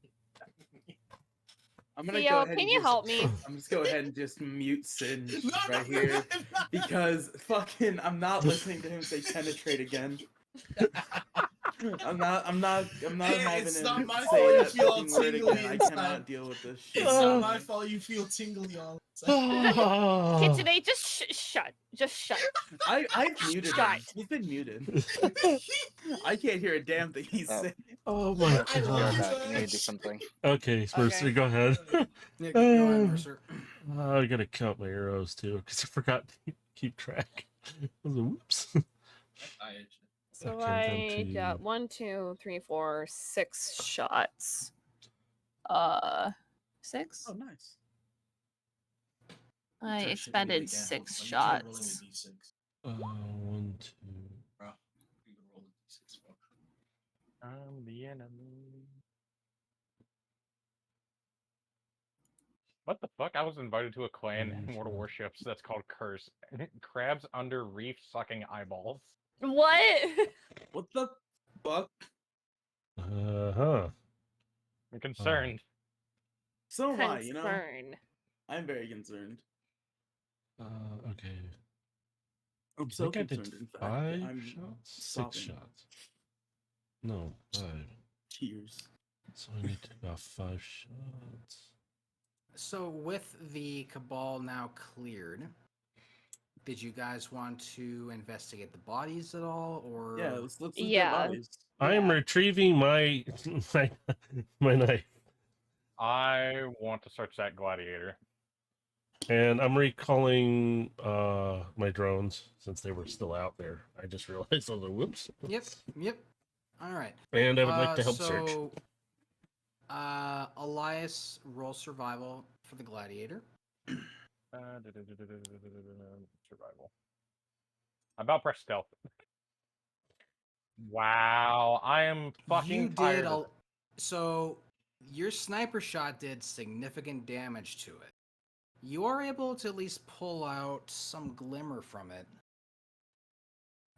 I'm gonna go Theo, ahead can and you just, help me? I'm just go ahead and just mute Singe No, right no, here no, no. because fucking I'm not listening to him say penetrate again. I'm not Hey, having it's him not my say fault you that feel fucking word tingly again. I inside. cannot deal with this shit. It's not Oh. my fault you feel tingly all the Oh. Kitsune, just shut. Just shut. I've muted him. Shut. He's been muted. I can't hear a damn thing he's Oh. saying. Oh my I Go love god. back. You need to do that. something. Okay, Mercer, Okay. go ahead. Yeah, go ahead, Mercer. I gotta count my arrows too, because I forgot to keep track. Whoops. So Okay, I'm down I got to- 1, 2, 3, 4, 6 shots. 6. Oh, nice. I Sure, shit, expended again. 6 Let me try rolling a shots. D6. 1, 2. Bro, you can roll a D6, bro. I'm the enemy. What the fuck? I was invited to a clan in World of Warships that's called Curse. Crabs under reef sucking eyeballs. What? What the fuck? Uh-huh. I'm concerned. So am I, you know? Concern. I'm very concerned. Okay. I'm I so think I did concerned, in fact. 5 I'm shots? 6 sobbing. shots. No, 5. Tears. So I need to about 5 shots. So with the Cabal now cleared, did you guys want to investigate the bodies at all, or Yeah, let's loot Yeah. their bodies. I am Yeah. retrieving my my knife, I want to search that gladiator. and I'm recalling my drones since they were still out there. I just realized, oh, whoops. Yep. All right. And I would like to help search. So, Elias, roll survival for the gladiator. Survival. I about press stealth. Wow, I am fucking You did tired. so your sniper shot did significant damage to it. You are able to at least pull out some glimmer from it.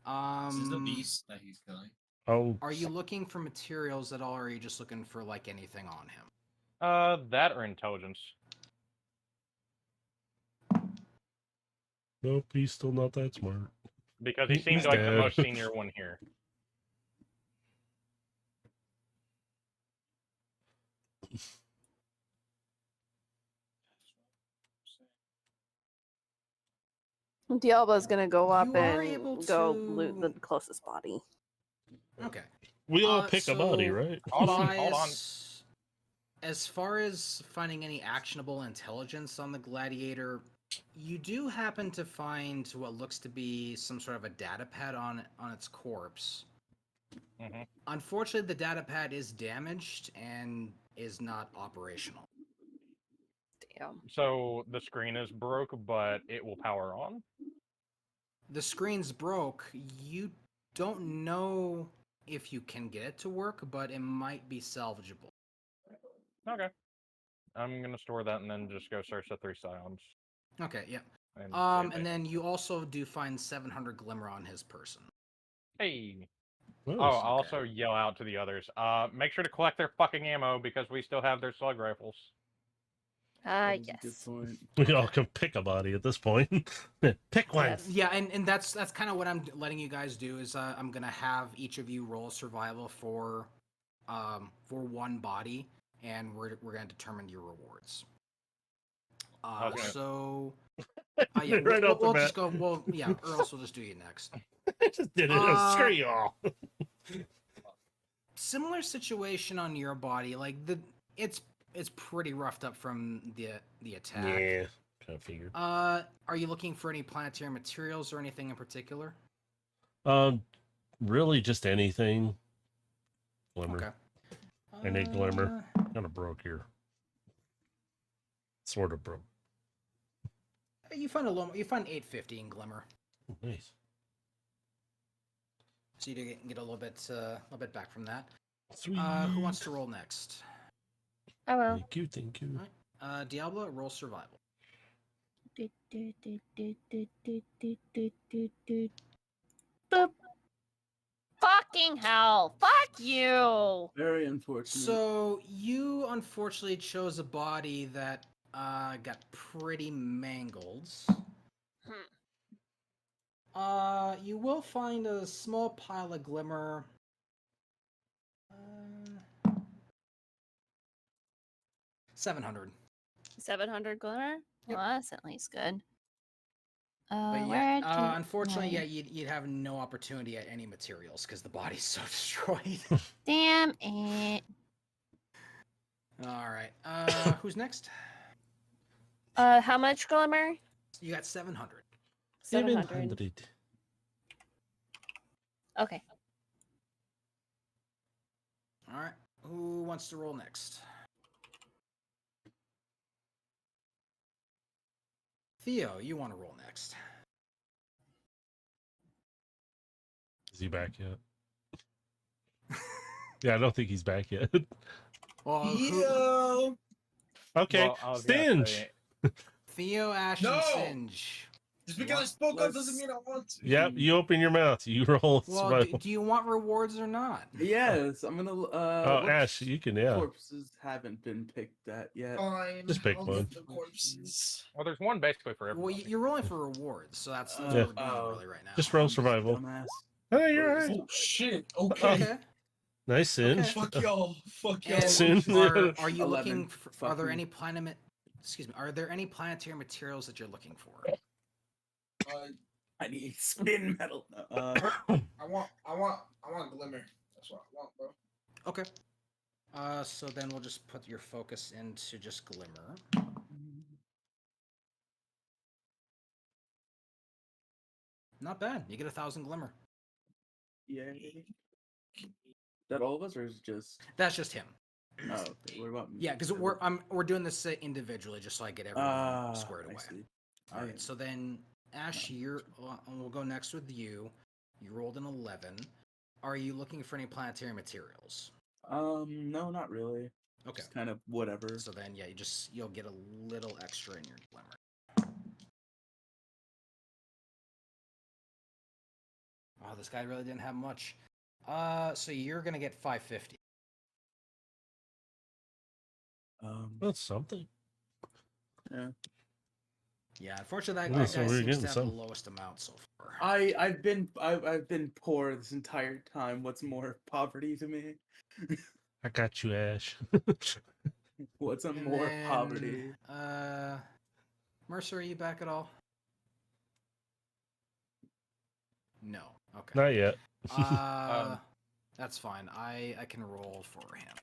This is the beast that he's killing. Oh, Are you looking for materials at all, or are you just looking for like anything on him? That or intelligence. nope, he's still not that smart. Because he He's seemed like the dead. most senior one here. Diablo's gonna go up You are and able go loot the to- closest body. Okay. We all pick a body, so right? Hold on. Elias, as far as finding any actionable intelligence on the gladiator, you do happen to find what looks to be some sort of a data pad on its corpse. Mhm. Unfortunately, the data pad is damaged and is not operational. Damn. So the screen is broke, but it will power on. The screen's broke. You don't know if you can get it to work, but it might be salvageable. Okay. I'm gonna store that and then just go search the 3 scions. Okay, yeah. And And then you also do find 700 glimmer on his person. hey. Nice. Oh, I'll also yell out to the others. Make sure to collect their fucking ammo because we still have their slug rifles. That is a Yes. Good point. We all can pick a body at this point. Pick one. Yes. Yeah, and that's kind of what I'm letting you guys do is I'm gonna have each of you roll survival for one body, and we're gonna determine your rewards. Okay. So yeah, Right off the we'll bat. just go. Well, yeah, or else we'll just do you next. I just did it. Screw you all. Similar situation on your body, like it's pretty roughed up from the attack. Yeah, kind of figured. Are you looking for any planetary materials or anything in particular? Really just anything. Glimmer. Okay. I need glimmer. Kind of broke here. Sort of broke. You find 850 in glimmer, Oh, nice. so you get a little bit back from that. Sweet. Who wants to roll next? I will. Thank you, thank you. Diablo, roll survival. Boop. Fucking hell. Fuck you. Very unfortunate. So you unfortunately chose a body that got pretty mangled. You will find a small pile of glimmer. 700. 700 glimmer? Yep. Well, that's at least good. But where yeah, do unfortunately, I- yeah, you'd have no opportunity at any materials because the body's so destroyed. Damn it. All right. Who's next? How much glimmer? You got 700. 700. Okay. All right. Who wants to roll next? Theo, you want to roll next? Is he back yet? Yeah, I don't think he's back yet. Well, who, Theo. Okay, Well, I was gonna Stinge. say, Theo, Ash, No! and Singe. Just because I What- spoke up doesn't mean I want to. Yep, you open your mouth. You roll Well, survival. do you want rewards or not? Yes, I'm gonna. Oh, what Ash, you can, yeah. corpses haven't been picked at yet? Fine. Just pick I'll one. get the corpses. well, there's one basically for Well, everybody. you're rolling for rewards, so that's Yeah. what we're doing Oh. really right now. Just roll I'm just a survival. dumbass. Oh, you're all right. Oh shit. Okay. Okay. Nice Singe. Okay. Fuck y'all. Fuck y'all. And Soon. are you 11. looking for, Fuck are there me. any planet excuse me, are there any planetary materials that you're looking for? I need spin metal. I want glimmer. That's what I want, bro. Okay. So then we'll just put your focus into just glimmer. Not bad. You get 1,000 glimmer. Yay. Is that all of us, or is it just? That's just him. Oh, okay. What about me? Yeah, because we're doing this individually, just so I get everyone squared I away. see. All right. So then, Ash, we'll go next with you. You rolled an 11. Are you looking for any planetary materials? No, not really. Okay. Just kind of whatever. So then, yeah, you'll get a little extra in your glimmer. Oh, this guy really didn't have much. So you're gonna get 550. That's something. Yeah, unfortunately, that Yeah, guy so we're seems getting to have some. the lowest amount so far. I've been poor this entire time. What's more poverty to me? I got you, Ash. What's a And more then, poverty? Mercer, are you back at all? No. Okay. Not yet. That's fine. I can roll for him.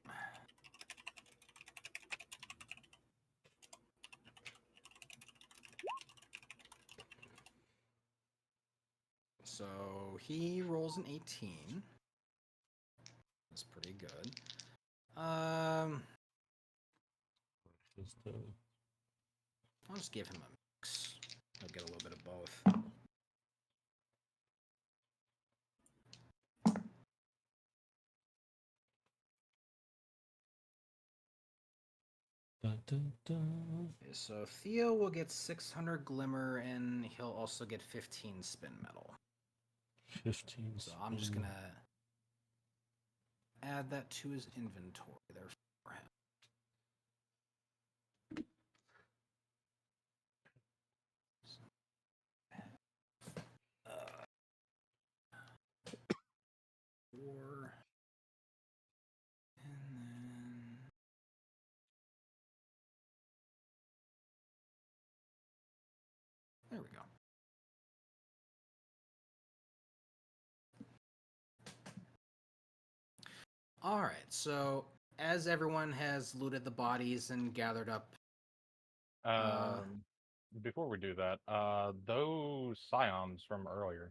So he rolls an 18. That's pretty good. I'll just give him a mix. He'll get a little bit of both. Dun, dun, dun. Okay, so Theo will get 600 glimmer, and he'll also get 15 spin metal. 15. So I'm just gonna add that to his inventory there for him. Four. And then there we go. All right, so as everyone has looted the bodies and gathered up, Before we do that, those scions from earlier,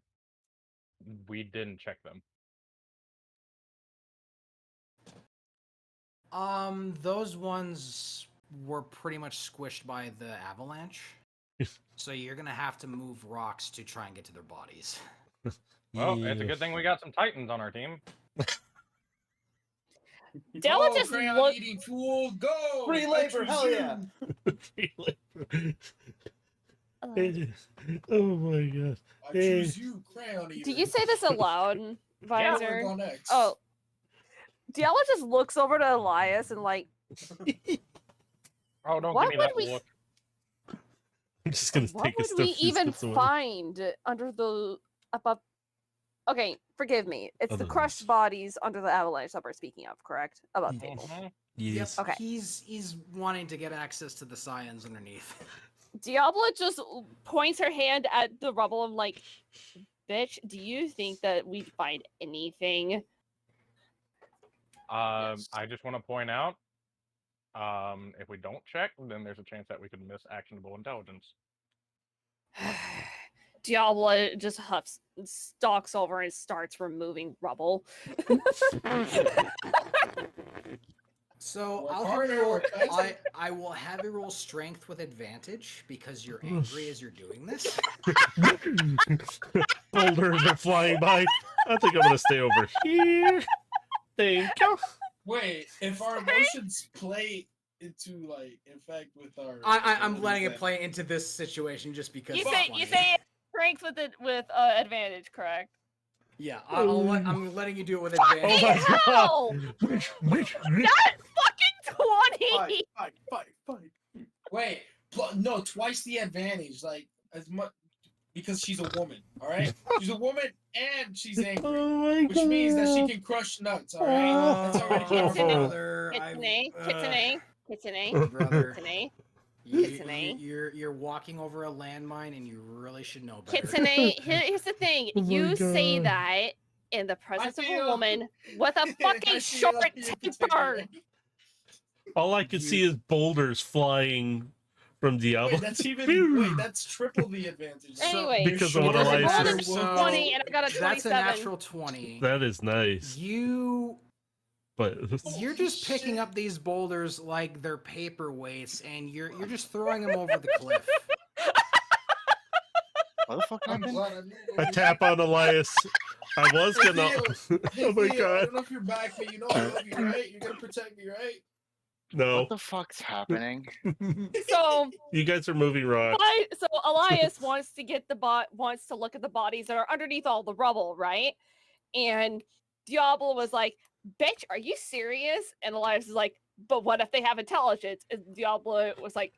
we didn't check them. those ones were pretty much squished by the avalanche. So you're gonna have to move rocks to try and get to their bodies. Well, it's a Yeah. good thing we got some Titans on our team. Della Go, just crayon look. eating fool, go! Free I labor, choose hell you. yeah! Free labor. Uh, Oh my god. I choose you, crayon eater. do you say this aloud, Yeah, Visor? we're going next. Oh, Diala just looks over to Elias and like, Oh, don't What give me that would we- look. I'm just gonna what take a would step. we few even steps away. find under the above? Okay, forgive me. It's Other the than crushed this. bodies under the avalanche that we're speaking of, correct? Above Yeah. table. Mhm. Yes. Okay. He's wanting to get access to the scions underneath. Diablo just points her hand at the rubble of like, bitch, do you think that we'd find anything? Yes. I just want to point out, if we don't check, then there's a chance that we could miss actionable intelligence. Diablo just huffs, stalks over and starts removing rubble. So We're I'll have partner, you roll. we're cousin. I will have you roll strength with advantage because you're angry as you're doing this. Boulders are flying by. I think I'm gonna stay over here. Thank you. Wait, if our emotions play into like effect with our, I'm abilities, letting it then- play into this situation just because. You it's say funny. strength with it with advantage, correct? Yeah, I'm letting you do it with Oh advantage. my How? god. That fucking 20! Fight. Wait, no, twice the advantage, like as much because she's a woman. All right, she's a woman and she's angry, Oh my god. which means that she can crush nuts. All right, that's already Oh. powerful. brother. Kitsune. Brother. You, Kitsune. you're walking over a landmine and you really should know better. Kitsune, here's the thing. Oh my You say God. that in the presence of a feel- woman with a I fucking feel short like you're temper. protecting me. All I can see is boulders flying from Diablo. Wait, that's triple the advantage. Anyway, Because of it what was a Elias golden is. So 20 and I got a 27. that's a natural 20. That is nice. But You're just picking up these boulders like they're paperweights, and you're just throwing them over the cliff. What the fuck I'm happened? glad I knew a what tap on Elias. I was gonna. Hey, Oh my Theo, I god. don't know if you're back, but you know I love you, right? You're gonna protect me, right? No. What the fuck's happening? So, You guys are moving rocks. Elias wants to get wants to look at the bodies that are underneath all the rubble, right? And Diablo was like, "Bitch, are you serious?" And Elias is like, "But what if they have intelligence?" And Diablo was like,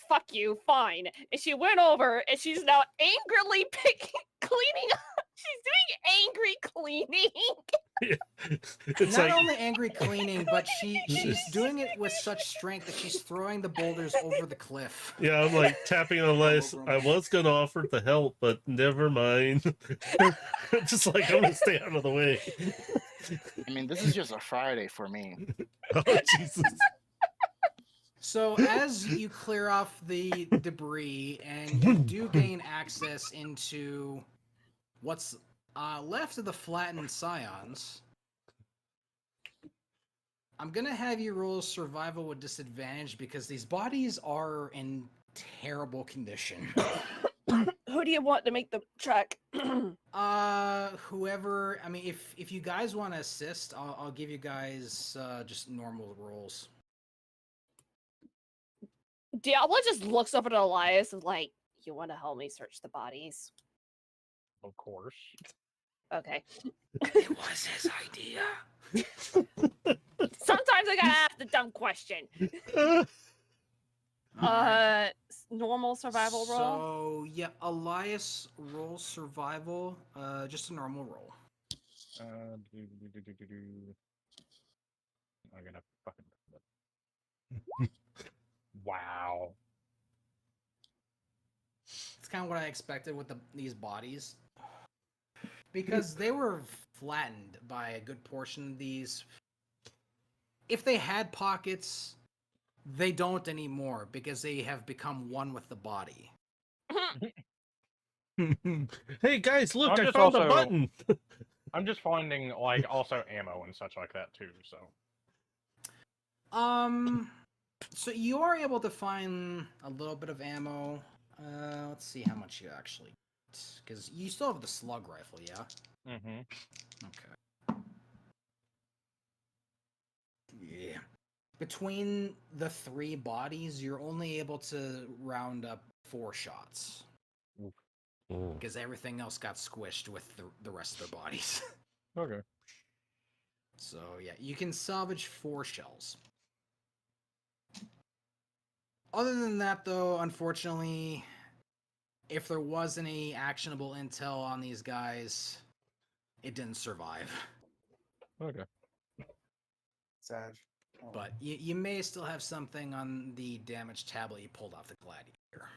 "Fuck you, fine." And she went over and she's now angrily cleaning up. She's doing angry cleaning. It's Not like only angry cleaning, but she's doing it with such strength that she's throwing the boulders over the cliff. yeah, I'm like tapping on Elias. I was gonna offer to help, but never mind. Just like I'm gonna stay out of the way. I mean, this is just a Friday for me. Oh Jesus. So as you clear off the debris and you do gain access into what's left of the flattened scions, I'm gonna have you roll survival with disadvantage because these bodies are in terrible condition. Who do you want to make the check? Whoever. I mean, if you guys want to assist, I'll give you guys just normal rolls. Diablo just looks up at Elias and like, "You want to help me search the bodies?" Of course. Okay. It was his idea. Sometimes I gotta ask the dumb question. Normal survival roll. So yeah, Elias roll survival. Just a normal roll. I'm gonna fucking. Wow. It's kind of what I expected with these bodies, because they were flattened by a good portion of these. If they had pockets, they don't anymore because they have become one with the body. Hey guys, look! I'm I just found a also- button. I'm just finding like also ammo and such like that too. So So you are able to find a little bit of ammo. Let's see how much you actually, because you still have the slug rifle, yeah. mm-hmm. Okay. Yeah. Between the three bodies, you're only able to round up 4 shots because everything else got squished with the rest of their bodies. Okay. So yeah, you can salvage 4 shells. Other than that, though, unfortunately, if there was any actionable intel on these guys, it didn't survive. Okay. Sad. Oh. But you may still have something on the damaged tablet you pulled off the gladiator.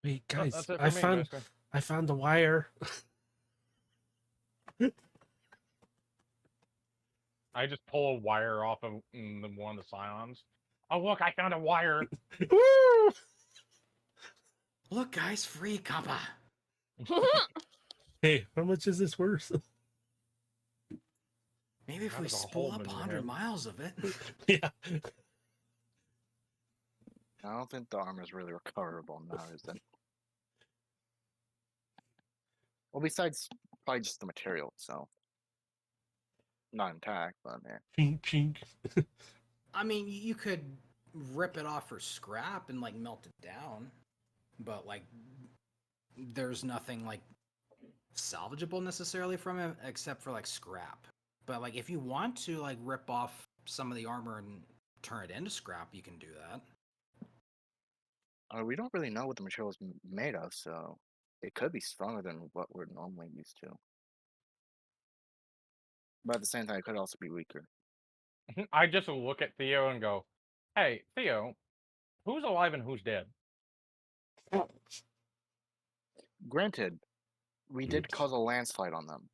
Wait, guys, That's it for I me, found basically. I found the wire. I just pull a wire off of one of the scions. Oh look, I found a wire. Woo! Look, guys, free kappa. Hey, how much is this worth? Maybe if How we does a spool hole up in your 100 head? miles of it. Yeah. I don't think the armor is really recoverable now, is it? Well, besides probably just the material itself. Not intact, but yeah. Chink, chink. I mean, you could rip it off for scrap and like melt it down, but like there's nothing like salvageable necessarily from it except for like scrap. But like if you want to like rip off some of the armor and turn it into scrap, you can do that. We don't really know what the material is made of, so it could be stronger than what we're normally used to. But at the same time, it could also be weaker. I just look at Theo and go, "Hey, Theo, who's alive and who's dead?" Granted, we did cause a landslide on them.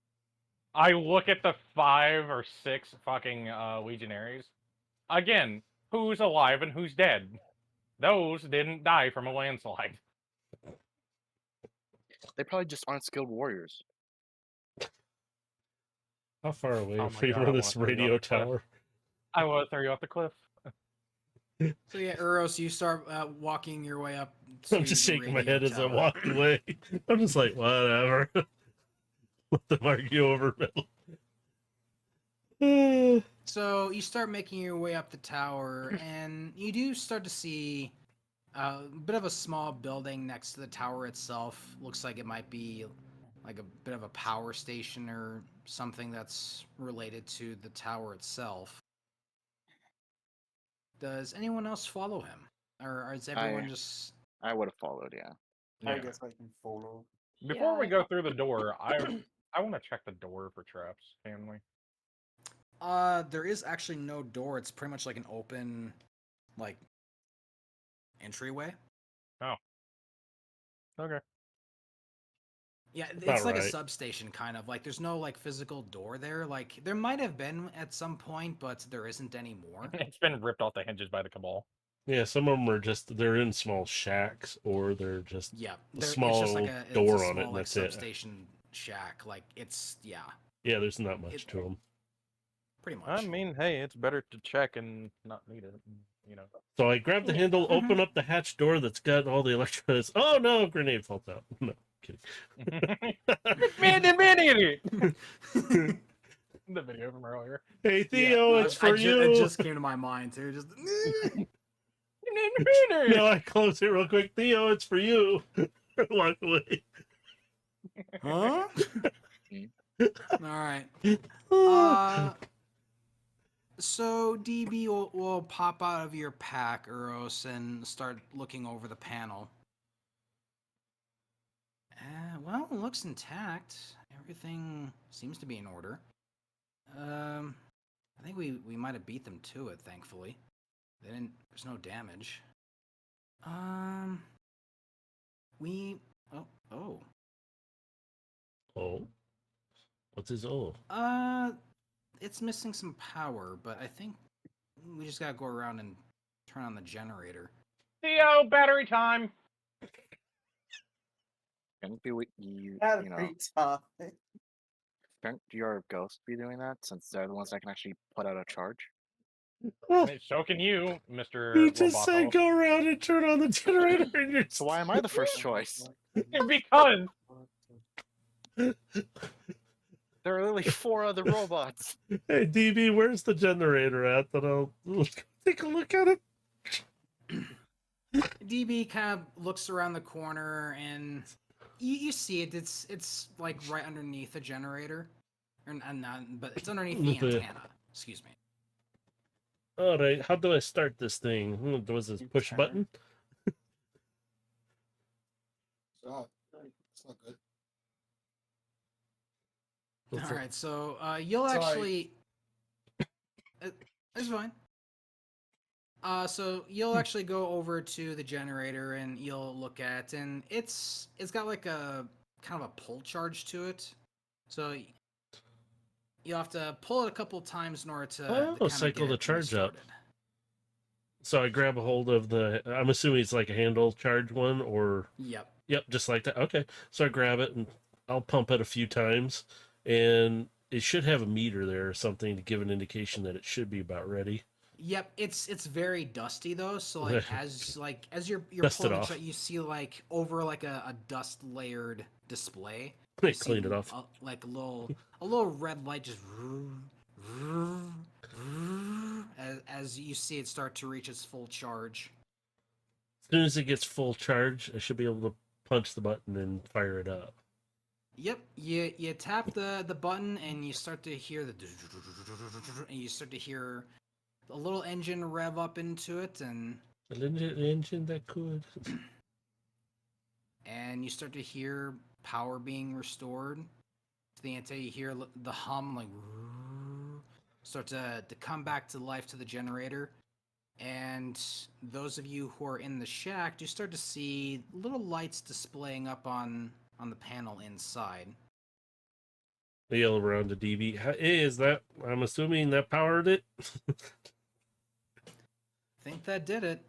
I look at the 5 or 6 fucking legionaries. Again, who's alive and who's dead? Those didn't die from a landslide. They probably just aren't skilled warriors. How far away Oh are my we God, I from this wanna throw you off radio the cliff. tower? I want to throw you off the cliff. So yeah, Uros, you start walking your way up. To I'm just the shaking my radio head as I tower. walk away. I'm just like, whatever. Let them argue over metal. So you start making your way up the tower, and you do start to see a bit of a small building next to the tower itself. Looks like it might be like a bit of a power station or something that's related to the tower itself. Does anyone else follow him, or is everyone just? I would have followed, yeah. I Yeah. guess I can follow. Before we Yeah. go through the door, I want to check the door for traps, can we? There is actually no door. It's pretty much like an open, like, entryway. Okay. Yeah, it's About like a right. substation, kind of. Like, there's no, like, physical door there. Like, there might have been at some point, but there isn't anymore. It's been ripped off the hinges by the Cabal. Yeah, some of them are just, they're in small shacks, or they're just Yeah, a it's small just like a door it's a on small, it, and like, that's it. substation shack. Like, it's, yeah, Yeah, there's not much It- to them. pretty much. I mean, hey, it's better to check and not need it, you know. So I grab the Yeah. handle, Mhm. open up the hatch door that's got all the electronics. Oh no, grenade falls out. No, kidding. The video from earlier. Hey Yeah, Theo, it's for you. It just came to my mind, too. Just... No, I close it real quick. Theo, it's for you. Walk away. Huh? Mm. Alright. So DB will pop out of your pack, Uros, and start looking over the panel. Well, it looks intact. Everything seems to be in order. I think we might have beat them to it, thankfully. There's no damage. Oh. Oh, what's his oh? It's missing some power, but I think we just gotta go around and turn on the generator. Theo, battery time. Shouldn't be you know, Every time. shouldn't your ghost be doing that since they're the ones that can actually put out a charge? So can you, Mr. You just said Lobato. go around and turn on the generator, and you're So why am I the first choice? Because There are literally 4 other robots. Hey DB, where's the generator at? That I'll take a look at it. DB kind of looks around the corner and you see it. It's like right underneath the generator, but it's underneath the The- antenna. Excuse me. All right, how do I start this thing? Was this push turn. button? It's not good. What's All it? right, so you'll Sorry. actually. It's fine. So you'll actually go over to the generator and you'll look at, and it's got like a kind of a pull charge to it. So you have to pull it a couple times in order to kinda cycle get the it charge up. restarted. So I grab a hold of the. I'm assuming it's like a handle charge one, or Yep. yep, just like that. Okay, so I grab it and I'll pump it a few times, and it should have a meter there or something to give an indication that it should be about ready. Yep, it's very dusty though. So as you're Dust it pulling off. it, you see like over like a dust layered display. They You see cleaned it off. like a little red light just as you see it start to reach its full charge. As soon as it gets full charge, I should be able to punch the button and fire it up. Yep, you tap the button and you start to hear and you start to hear a little engine rev up into it and An engine that could. and you start to hear power being restored to the antenna. You hear the hum like start to come back to life to the generator. And those of you who are in the shack, you start to see little lights displaying up on the panel inside. I yell around to DB. Hey, is that? I'm assuming that powered it. Think that did it.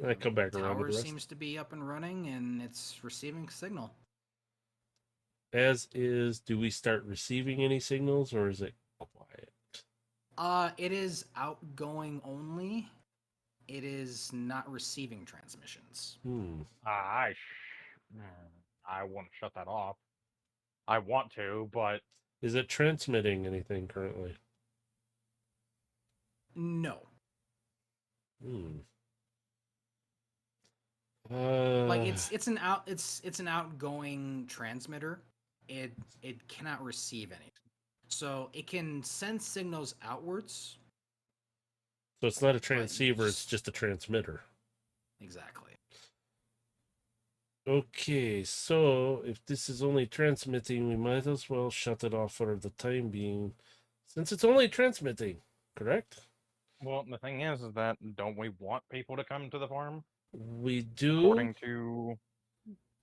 I come back around to Tower the rest. seems to be up and running, and it's receiving signal. As is, do we start receiving any signals, or is it quiet? It is outgoing only. It is not receiving transmissions. I want to shut that off. I want to, but Is it transmitting anything currently? No. Like it's an outgoing transmitter. It cannot receive anything. So it can send signals outwards. So it's not a transceiver, it's just a transmitter. Exactly. Okay, so if this is only transmitting, we might as well shut it off for the time being, since it's only transmitting, correct? well, the thing is that don't we want people to come to the farm? We do. According to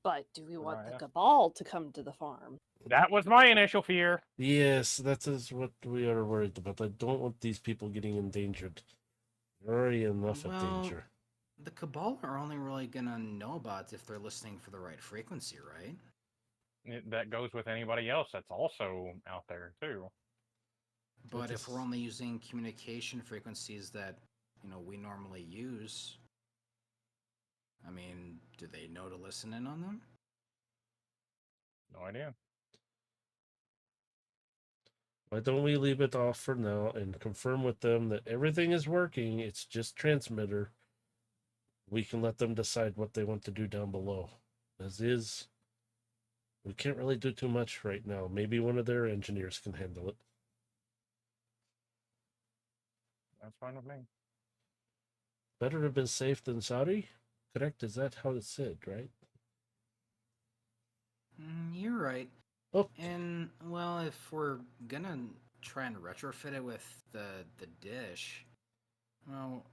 But do we want the Right. cabal to come to the farm? that was my initial fear. Yes, that is what we are worried about. I don't want these people getting endangered. They're already enough of danger. The cabal are only really gonna know about it if they're listening for the right frequency, right? That goes with anybody else that's also out there too. But if we're only using communication frequencies that, we normally use, I mean, do they know to listen in on them? No idea. Why don't we leave it off for now and confirm with them that everything is working? It's just transmitter. We can let them decide what they want to do down below. As is, we can't really do too much right now. Maybe one of their engineers can handle it. That's fine with me. Better to have been safe than sorry? Correct? Is that how it's said, right? You're right. Oh. And, well, if we're gonna try and retrofit it with the dish, well,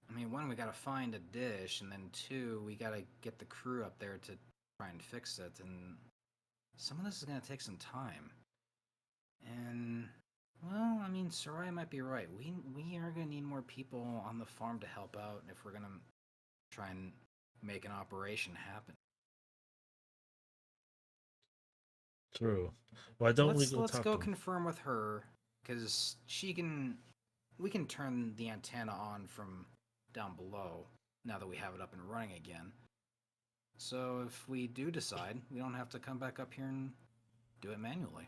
I mean, one, we gotta find a dish, and then two, we gotta get the crew up there to try and fix it, and some of this is gonna take some time. And, well, I mean, Soraya might be right. We are gonna need more people on the farm to help out if we're gonna try and make an operation happen. True. Why don't we go Let's talk go to them? confirm with her, because we can turn the antenna on from down below now that we have it up and running again. So if we do decide, we don't have to come back up here and do it manually.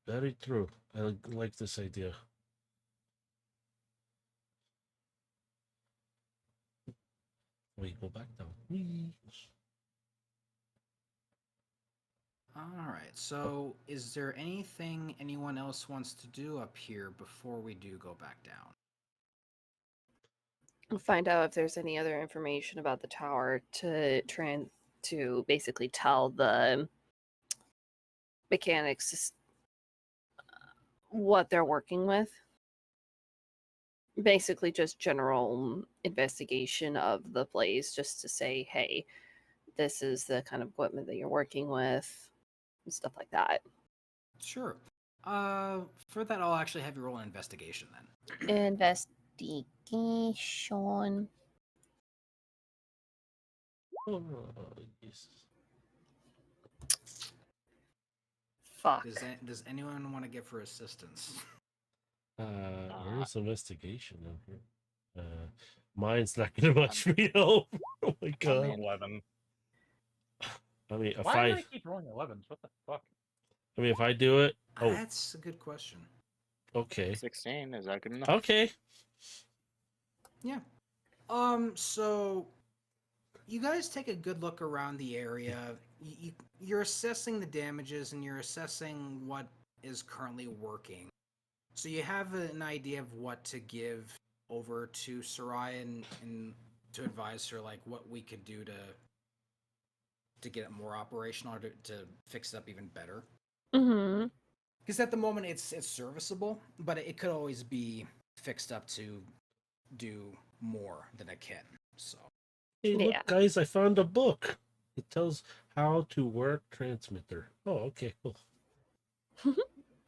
Very true. I like this idea. We go back down. Alright, so is there anything anyone else wants to do up here before we do go back down? We'll find out if there's any other information about the tower to basically tell the mechanics what they're working with. Basically just general investigation of the place, just to say, hey, this is the kind of equipment that you're working with, and stuff like that. Sure. For that, I'll actually have you roll an investigation then. Investigation. Oh, yes. Fuck. Does anyone want to give her assistance? Where's investigation in here? Mine's not gonna much me help. Oh my god. 11. I mean, if Why do I, I keep rolling 11s? What the fuck? I mean, if I do it, oh, That's a good question. okay, 16, is that good enough? okay. Yeah. So you guys take a good look around the area. You're assessing the damages and you're assessing what is currently working. So you have an idea of what to give over to Sarai and to advise her like what we could do to get it more operational or to fix it up even better. Mm-hmm. Because at the moment it's serviceable, but it could always be fixed up to do more than it can. So Hey, look, Yeah. guys, I found a book. It tells how to work transmitter. Oh, okay, cool. it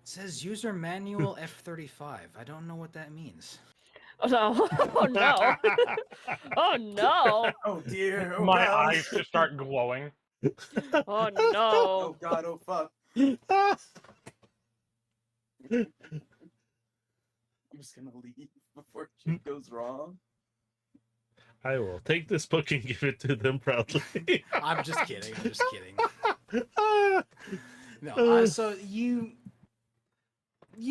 says user manual F35. I don't know what that means. Oh no! Oh no! Oh no! Oh dear. Oh My god. eyes just start glowing. Oh no! Oh god. Oh fuck. I'm just gonna leave before shit goes wrong. I will take this book and give it to them proudly. I'm just kidding. I'm just kidding. Ah, No, so you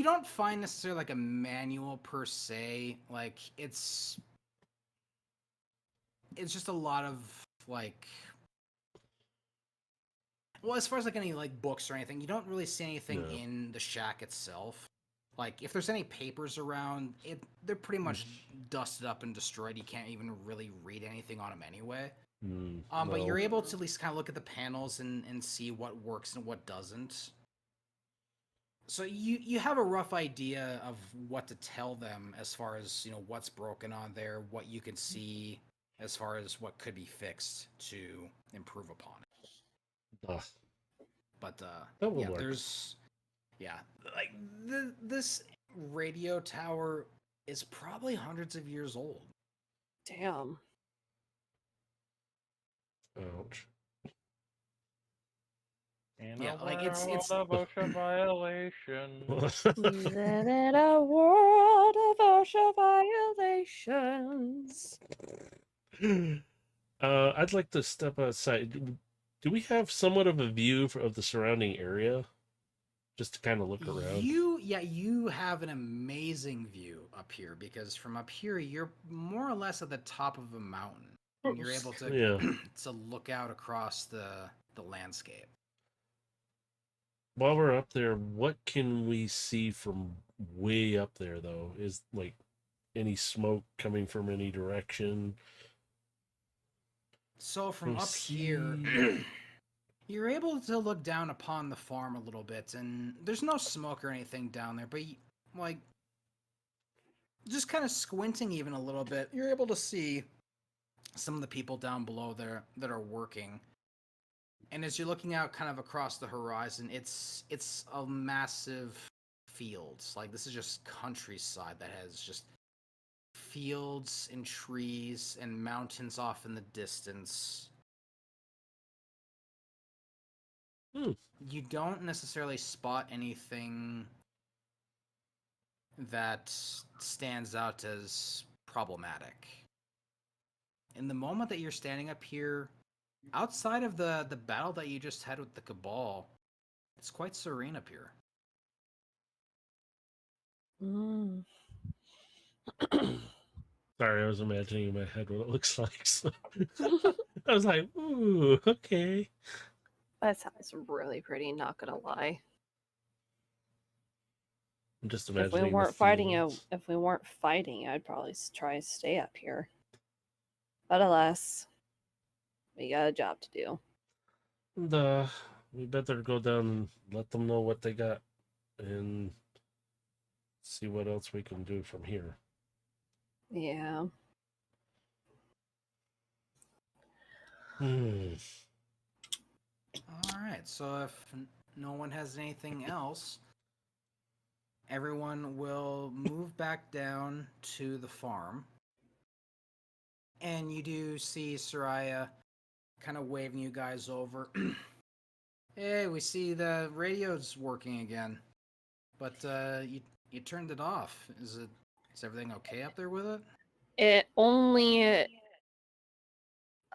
don't find necessarily like a manual per se. Like it's just a lot of like. Well, as far as like any like books or anything, you don't really see anything No. in the shack itself. Like if there's any papers around, they're pretty much dusted up and destroyed. You can't even really read anything on them anyway. But no. you're able to at least kind of look at the panels and see what works and what doesn't. So you have a rough idea of what to tell them as far as what's broken on there, what you can see as far as what could be fixed to improve upon it. Ugh, But that will yeah, work. there's like this radio tower is probably hundreds of years old. Damn. Ouch. In Yeah, a like, it's- world of OSHA violation. Living in a world of OSHA violations. I'd like to step outside. Do we have somewhat of a view of the surrounding area? Just to kind of look around. You have an amazing view up here because from up here you're more or less at the top of a mountain. And you're able to Yeah. to look out across the landscape. While we're up there, what can we see from way up there, though? Is like any smoke coming from any direction? So from We'll up here, see. you're able to look down upon the farm a little bit, and there's no smoke or anything down there, but like just kind of squinting even a little bit, you're able to see some of the people down below there that are working. And as you're looking out kind of across the horizon, it's a massive fields. Like this is just countryside that has just fields and trees and mountains off in the distance. You don't necessarily spot anything that stands out as problematic. In the moment that you're standing up here, outside of the battle that you just had with the Cabal, it's quite serene up here. Mm. Sorry, I was imagining in my head what it looks like. So I was like, ooh, okay. That sounds really pretty, not gonna lie. I'm just If imagining we the weren't fighting, fields. if we weren't fighting, I'd probably try to stay up here. But alas, we got a job to do. And we better go down and let them know what they got and see what else we can do from here. Yeah. All right, so if no one has anything else, everyone will move back down to the farm. And you do see Soraya kind of waving you guys over. Hey, we see the radio's working again, but you turned it off. Is everything okay up there with it? It only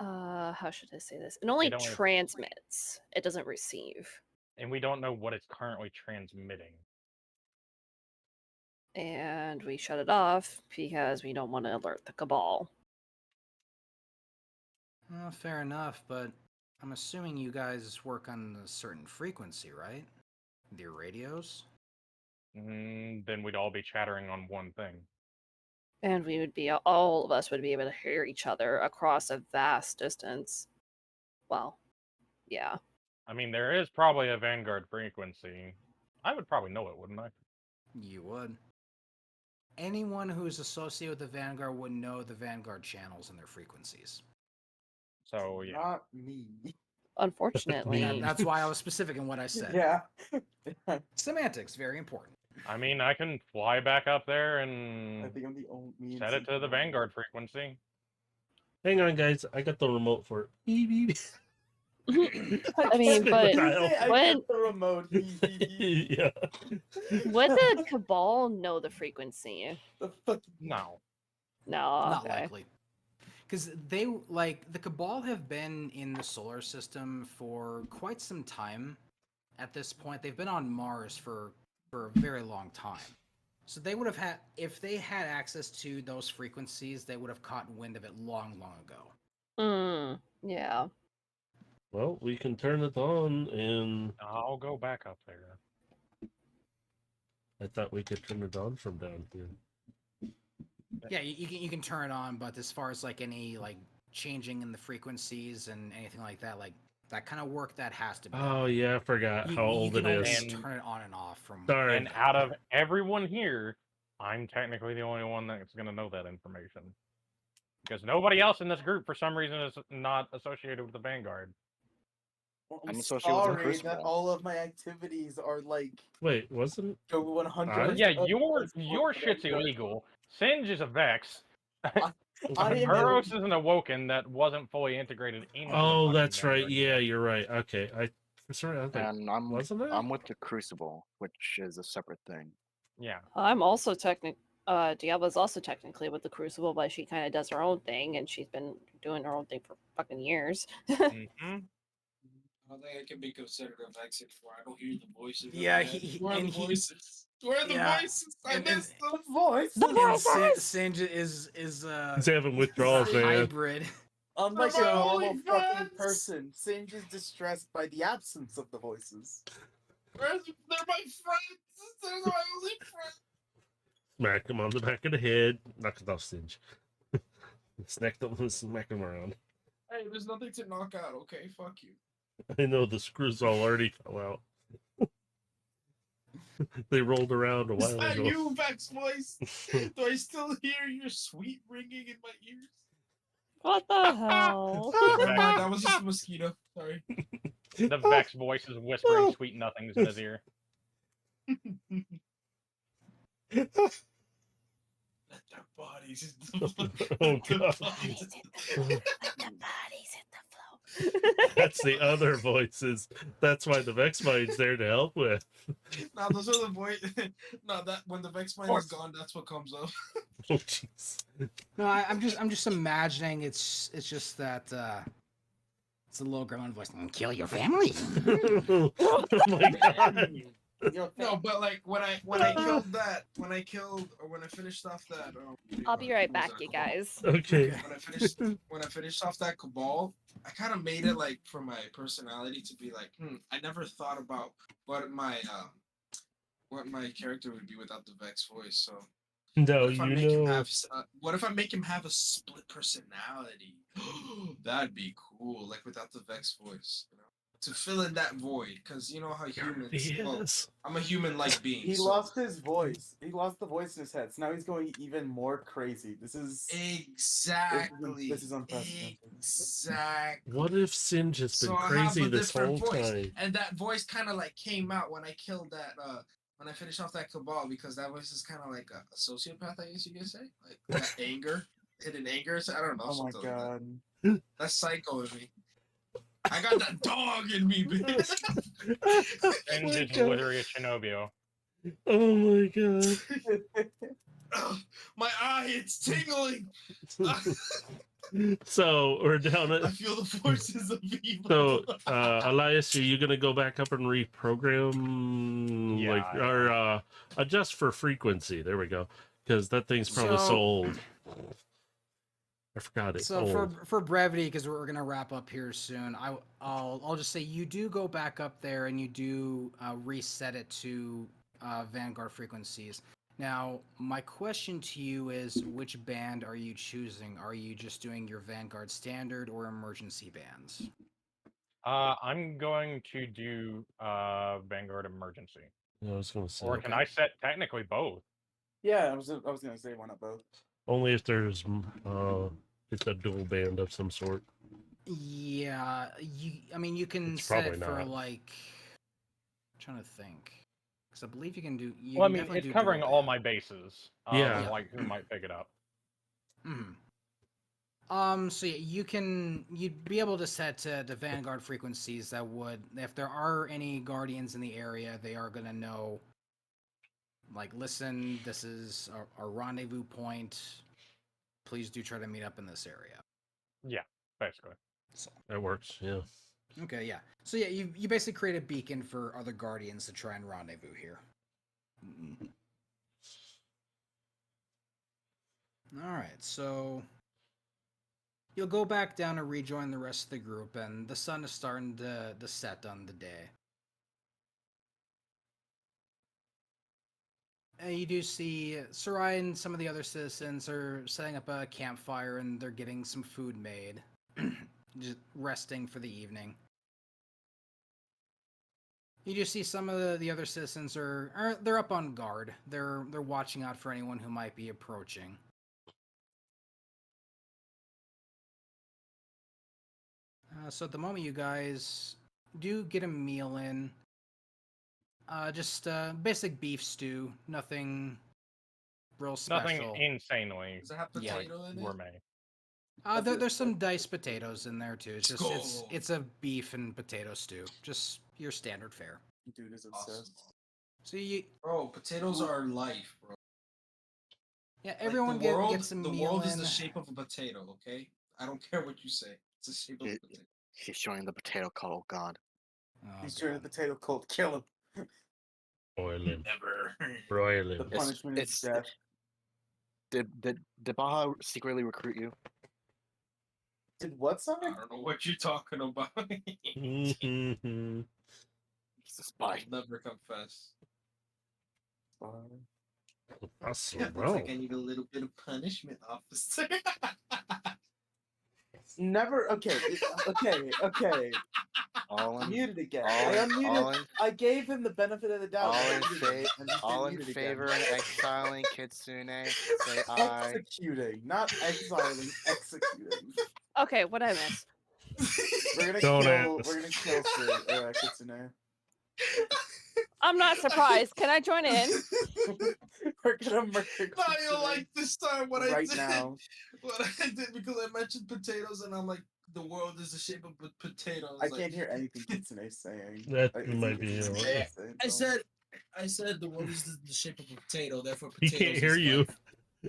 how should I say this? It only It only- transmits. It doesn't receive. And we don't know what it's currently transmitting. And we shut it off because we don't want to alert the cabal. Well, fair enough, but I'm assuming you guys work on a certain frequency, right? With your radios? Then we'd all be chattering on one thing. And we would be all of us would be able to hear each other across a vast distance. Well, yeah. I mean, there is probably a Vanguard frequency. I would probably know it, wouldn't I? You would. Anyone who is associated with the Vanguard would know the Vanguard channels and their frequencies. So yeah. Not me. Unfortunately, That's why I was specific in what I said. Yeah. Semantics, very important. I mean, I can fly back up there I and think I'm the only me and set it to Sage the know. Vanguard frequency. Hang on, guys. I got the remote for it. Beep, beep. I mean, Spin but the dial. I when- get the remote. Yeah. would the cabal know the frequency? The fuck? No. No, Not okay. likely. Because they, like, the Cabal have been in the solar system for quite some time at this point. They've been on Mars for a very long time. So they would have had, if they had access to those frequencies, they would have caught wind of it long, long ago. Yeah. Well, we can turn it on, and I'll go back up there. I thought we could turn it on from down here. Yeah, you can turn it on, but as far as like any like changing in the frequencies and anything like that kind of work that has to be. Oh yeah, I forgot how old it can only is. And- turn it on and off from. Sorry. And out of everyone here, I'm technically the only one that's going to know that information. Because nobody else in this group, for some reason, is not associated with the Vanguard. Well, I'm I'm associated with the sorry that Crucible. all of my activities are like Wait, wasn't? go 100. Huh? Yeah, your shit's illegal. Singe is a Vex. I am Burros is an Awoken that wasn't fully integrated into the Oh, fucking that's right. Vanguard Yeah, yet. you're right. Okay, for some reason I think And I'm wasn't it? I'm with the Crucible, which is a separate thing. Yeah. I'm also Diablo's also technically with the Crucible, but she kind of does her own thing, and she's been doing her own thing for fucking years. Mhm. I don't think I can be considered a Vex anymore. I don't hear the voices. in Yeah, my head. Where are and the voices? Where are the yeah, voices? I and- missed them. the voice. And Singe is He's having withdrawals, man. hybrid. Unlike a They're my normal only fucking friends. person, Singe is distressed by the absence of the voices. They're my friends. They're my only friends. Smack him on the back of the head. Knock it off, Singe. Smack him around. Hey, there's nothing to knock out. Okay, fuck you. I know the screws all already fell out. They rolled around a Is while that ago. you, Vex voice? Do I still hear your sweet ringing in my ears? What the hell? Never mind, that was just a mosquito. Sorry. The Vex voice is whispering sweet nothings in his ear. Let their bodies hit the floor. Oh, Let their God. bodies hit Let the bodies hit the floor. That's the other voices. That's why the Vex Mind's there to help with. No, those are the voice. No, that when the Vex mind is gone, that's what comes up. Oh, jeez. No, I'm just imagining it's just that it's a little gremlin voice. Kill your family. Oh my God. No, but like when I killed that, when I finished off that. I'll be right what was back, that you called? guys. Okay. When I finished off that Cabal, I kind of made it like for my personality to be like, I never thought about what my character would be without the Vex voice. So No, what if I you make him know. have what if I make him have a split personality? That'd be cool, like without the Vex voice, you know, to fill in that void. Because you know how humans. Well, Yes. I'm a human-like being. He so- lost his voice. He lost the voice in his head. So now he's going even more crazy. This is Exactly. This is unprecedented. Exactly. What if Singe has been So I have crazy a this whole different voice, time? and that voice kind of like came out when I killed that. When I finished off that Cabal, because that voice is kind of like a sociopath, I guess you could say, like that anger, hidden anger. So I don't know. Oh my something like that. god. That's psycho in me. I got that dog in me, bitch. And my just God. literally a Shinobio. Oh my god. My eye, it's tingling. So we're down I at. feel the forces of evil. So, Elias, are you gonna go back up and reprogram, Yeah, like, I or adjust for frequency? There we go, because that thing's probably so So- old. I forgot it's So old. for brevity, because we're gonna wrap up here soon, I'll just say you do go back up there and you do reset it to Vanguard frequencies. Now, my question to you is, which band are you choosing? Are you just doing your Vanguard standard or emergency bands? I'm going to do Vanguard Emergency. I was gonna say Or can Okay. I set technically both? Yeah, I was gonna say why not both? only if there's it's a dual band of some sort. Yeah, I mean, you can It's set it probably for not. like. I'm trying to think, because I believe you can do. You Well, I can mean, definitely it's do covering dual all band. my bases. Yeah. Of, like who might pick it up. Mhm. So yeah, you'd be able to set the Vanguard frequencies that would, if there are any Guardians in the area, they are gonna know. Like, listen, this is our rendezvous point. Please do try to meet up in this area. Yeah, basically. So That works. Yeah. okay, yeah. So yeah, you basically create a beacon for other Guardians to try and rendezvous here. All right, so you'll go back down and rejoin the rest of the group, and the sun is starting to set on the day. And you do see Sarai and some of the other citizens are setting up a campfire and they're getting some food made, just resting for the evening. You do see some of the other citizens they're up on guard. They're watching out for anyone who might be approaching. So at the moment, you guys do get a meal in. Just basic beef stew. Nothing real special. Nothing insanely Does it have Yeah. potato in it? gourmet. There's some diced potatoes in there too. It's Let's just go. it's a beef and potato stew. Just your standard fare. Dude is Awesome. obsessed. So you Bro, potatoes are life, bro. yeah, Like, everyone gets a the meal world in. is the shape of a potato, okay? I don't care what you say. It's the shape of a It- potato. He's joining the potato cult. Oh God. Oh, He's trying God. the potato cult. Kill him. Boil him. Never. Broil The him. It's- punishment is it's- death. Did Baja secretly recruit you? Did what, I sorry? don't know what you're talking about. Mhm. He's a spy. I'll never confess. That's Looks wrong. like I need a little bit of punishment, officer. Never. Okay. Okay. All in, Muted again. all I in- unmuted. all in- I gave him the benefit of the doubt. all I in unmuted him, and he's been all in muted favor again. of exiling Kitsune. Say aye. Executing, not exiling. Executing. Okay, what I missed? We're gonna Don't kill. ask. We're gonna kill Kitsune. I'm not surprised. Can I join in? We're gonna murder Not even Kitsune like this time what I right did. now. What I did because I mentioned potatoes and I'm like, the world is the shape of a potato. I can't hear anything Kitsune's saying. That It's might either be Kitsune it. or Yeah. Kitsune, I so- said the world is the shape of a potato, therefore He potatoes can't is hear you. life.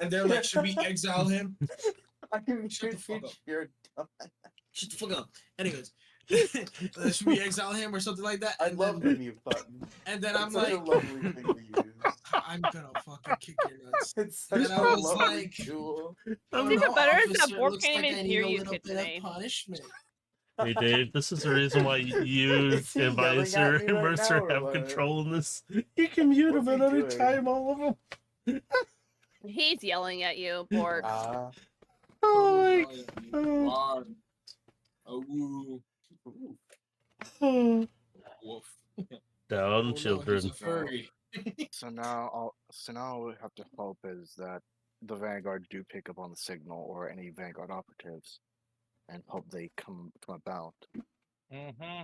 And they're like, should we exile him? I can Shut the fuck up. You're dumb. Shut the fuck up. Anyways, should we exile him or something like that? I And love then, the mute button. And then It's I'm such like, a lovely thing to use. I'm gonna fucking kick your nuts. It's such And a I was lovely like, tool. Oh, It's even no, better is that officer, Bork looks can't like even I need hear a you, little bit Kitsune. of punishment. Hey Dave, this is the reason why you Is he and yelling at Visor me and right Mercer now, or have what? control in this. You can mute What's them he at any doing? time, all of them. He's yelling at you, Bork. Ah. Oh my Wow. Oh, woo. god. Woof. Down, Oh, no, children. he's a furry. So now all we have to hope is that the Vanguard do pick up on the signal or any Vanguard operatives, and hope they come about. Mm-hmm.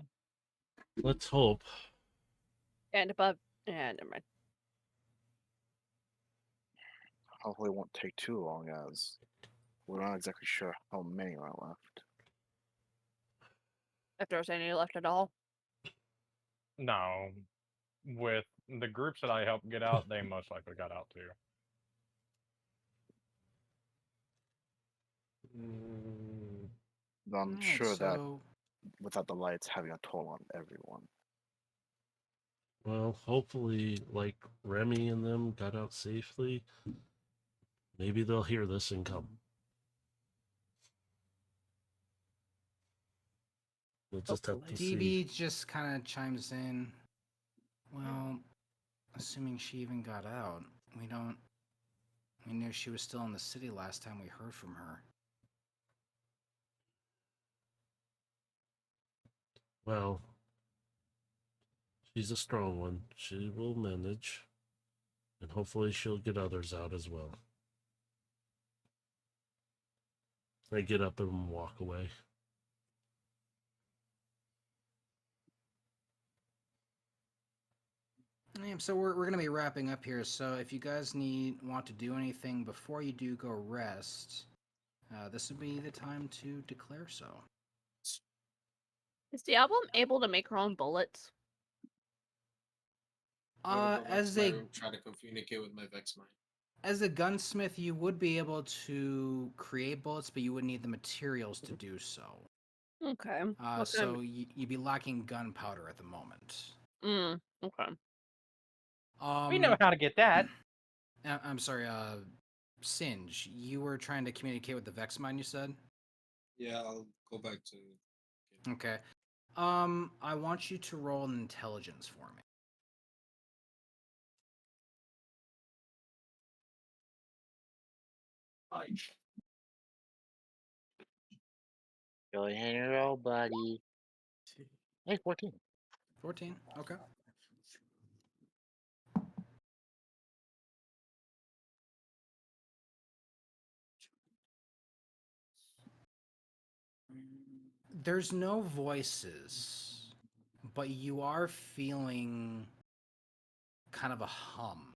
Let's hope. And above. Yeah, never mind. Hopefully, it won't take too long, as we're not exactly sure how many are left. If there's any left at all. No. With the groups that I helped get out, they most likely got out too. Mm, I'm Alright, sure that so without the lights having a toll on everyone. well, hopefully, like Remy and them got out safely. Maybe they'll hear this and come. We'll just have to Hopefully. see. DB just kind of chimes in. Well, assuming she even got out, we knew she was still in the city last time we heard from her. Well, she's a strong one. She will manage. And hopefully she'll get others out as well. I get up and walk away. Yeah, so we're gonna be wrapping up here. So if you guys want to do anything before you do go rest, this would be the time to declare so. Is the album able to make her own bullets? I'm gonna go back As to my a room, try to communicate with my Vex mind. as a gunsmith, you would be able to create bullets, but you would need the materials to do so. Okay. So you'd be lacking gunpowder at the moment. Okay. We know how to get that. I'm sorry, Singe, you were trying to communicate with the Vex Mind, you said? Yeah, I'll go back to. Okay. I want you to roll an intelligence for me. Go ahead and roll, buddy. Hey, 14. 14, okay. There's no voices, but you are feeling kind of a hum.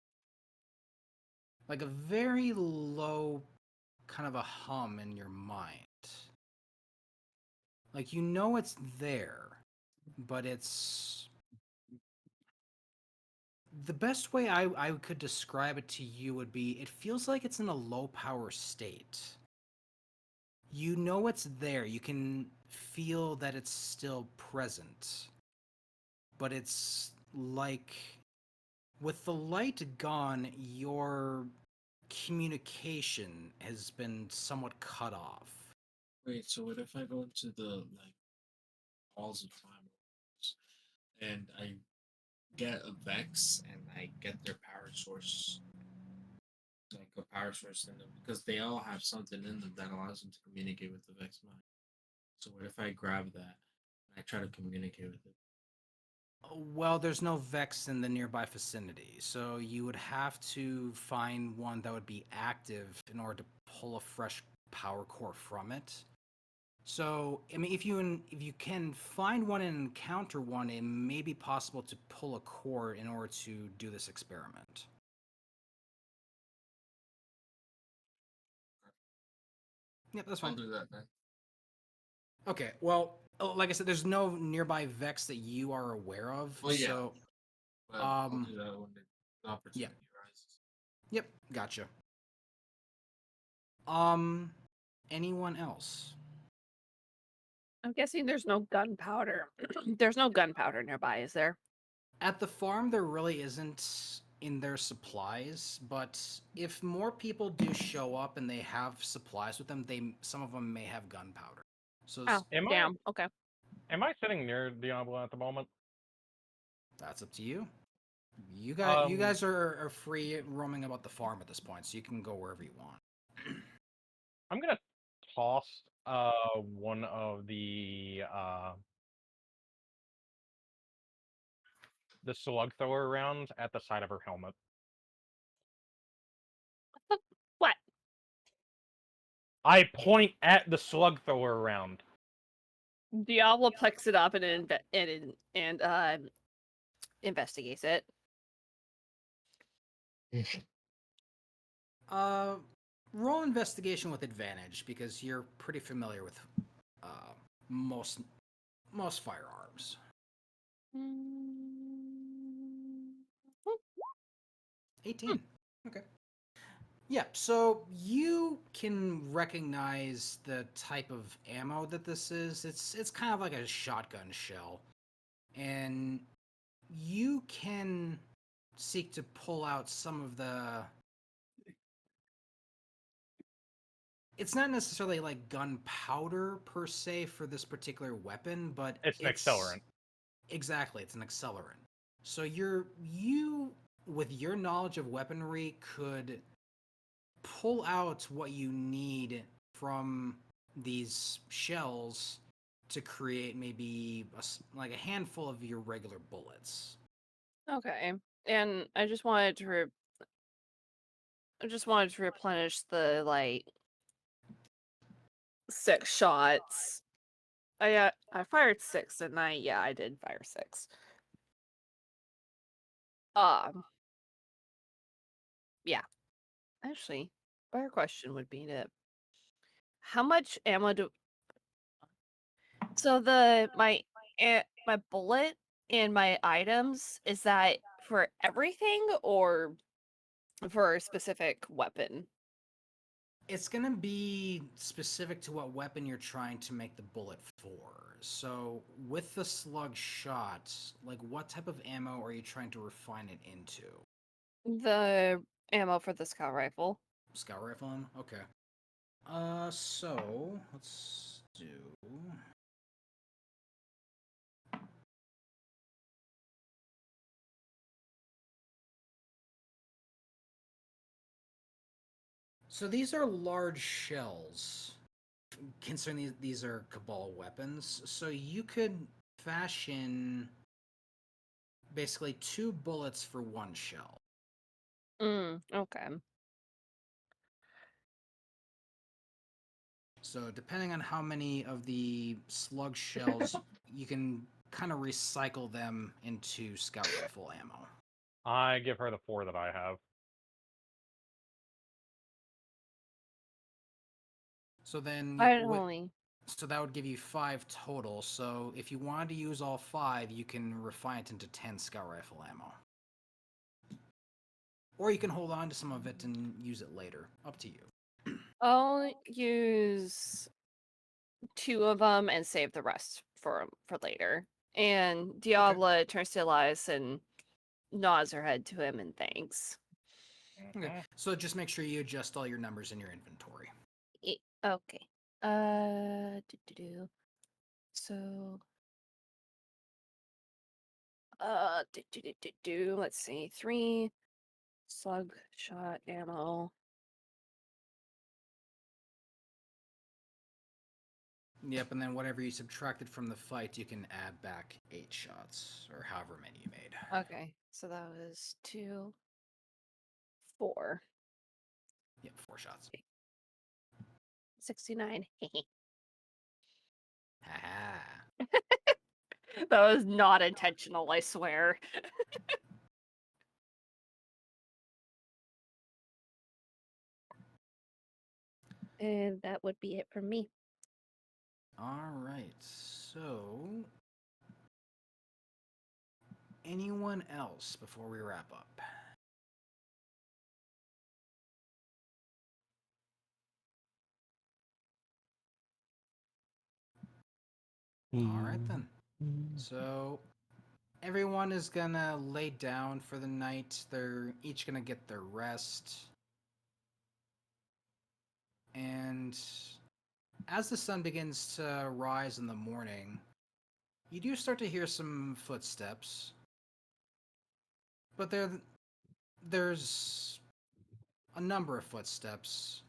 Like a very low kind of a hum in your mind. Like you know it's there, but it's the best way I could describe it to you would be it feels like it's in a low power state. You know it's there. You can feel that it's still present. But it's like with the light gone, your communication has been somewhat cut off. Wait, so what if I go into the halls of time and I get a Vex and I get their power source, like a power source in them, because they all have something in them that allows them to communicate with the Vex mind. So what if I grab that and I try to communicate with it? Well, there's no Vex in the nearby vicinity, so you would have to find one that would be active in order to pull a fresh power core from it. So, I mean, if you can find one and encounter one, it may be possible to pull a core in order to do this experiment. Yep, that's I'll fine. do that then. Okay, well, like I said, there's no nearby Vex that you are aware of. Well, yeah. So, But I'll do that when the opportunity arises. yep, gotcha. Anyone else? I'm guessing there's no gunpowder. There's no gunpowder nearby, is there? At the farm, there really isn't in their supplies, but if more people do show up and they have supplies with them, some of them may have gunpowder. So Oh, Am I damn. Okay. am I sitting near Diablo at the moment? that's up to you. You guys Um, are free roaming about the farm at this point, so you can go wherever you want. I'm gonna toss one of the slug thrower rounds at the side of her helmet. What? I point at the slug thrower round. Diablo picks it up and investigates it. Roll investigation with advantage because you're pretty familiar with most most firearms. Mm, 18. Okay. Yeah, so you can recognize the type of ammo that this is. It's kind of like a shotgun shell. And you can seek to pull out some of the it's not necessarily like gunpowder per se for this particular weapon, but It's an accelerant. Exactly, it's an accelerant. So you with your knowledge of weaponry could pull out what you need from these shells to create maybe like a handful of your regular bullets. okay. And I just wanted to replenish the like 6 shots. I fired 6 and I did fire 6. Yeah. Actually, better question would be to how much ammo do so my bullet and my items, is that for everything or for a specific weapon? It's going to be specific to what weapon you're trying to make the bullet for. So, with the slug shot, like what type of ammo are you trying to refine it into? The ammo for the scout rifle. Scout rifle ammo? Okay. So, let's do So these are large shells. Considering these are Cabal weapons, so you could fashion basically 2 bullets for 1 shell. Okay. So depending on how many of the slug shells, you can kind of recycle them into scout rifle ammo. I give her the 4 that I have. So then, so that would give you 5 total. So if you wanted to use all 5, you can refine it into 10 scout rifle ammo. Or you can hold on to some of it and use it later. Up to you. I'll use 2 of them and save the rest for later. And Diabla turns to Elias and nods her head to him and thanks. Okay. So just make sure you adjust all your numbers in your inventory. Okay. So let's see. 3 slug shot ammo. Yep, and then whatever you subtracted from the fight, you can add back 8 shots, or however many you made. Okay, so that was 2, 4. Yep, 4 shots. 69. Ha That was not intentional, I swear. And that would be it from me. Alright, so... anyone else before we wrap up? Alright then. So, everyone is gonna lay down for the night. They're each gonna get their rest. And as the sun begins to rise in the morning, you do start to hear some footsteps. But there's a number of footsteps.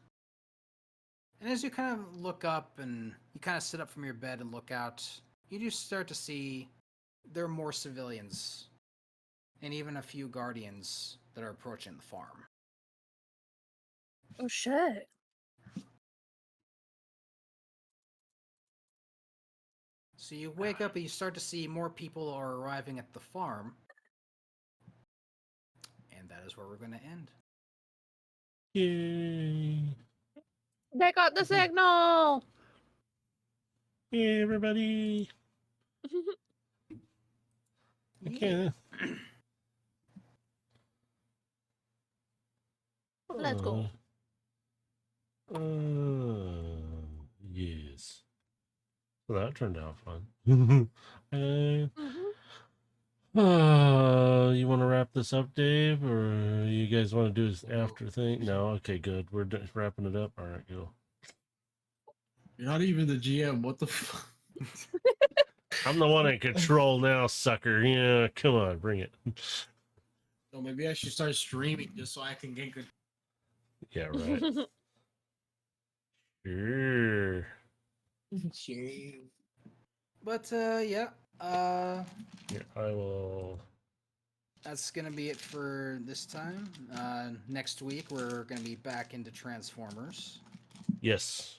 And as you kind of look up and you kind of sit up from your bed and look out, you do start to see there are more civilians and even a few guardians that are approaching the farm. Oh shit. So you wake up and you start to see more people are arriving at the farm. And that is where we're going to end. Yay! They got the signal! Hey, everybody! I can't. Let's go. Yes. So that turned out fun. You want to wrap this up, Dave, or you guys want to do this after thing? No. Okay, good. We're wrapping it up. All right, go. You're not even the GM. What the fuck? I'm the one in control now, sucker. Yeah, come on, bring it. So maybe I should start streaming just so I can get good. Yeah, right. Sure. Shame. But yeah, Here, I will. that's gonna be it for this time. Next week we're gonna be back into Transformers. Yes.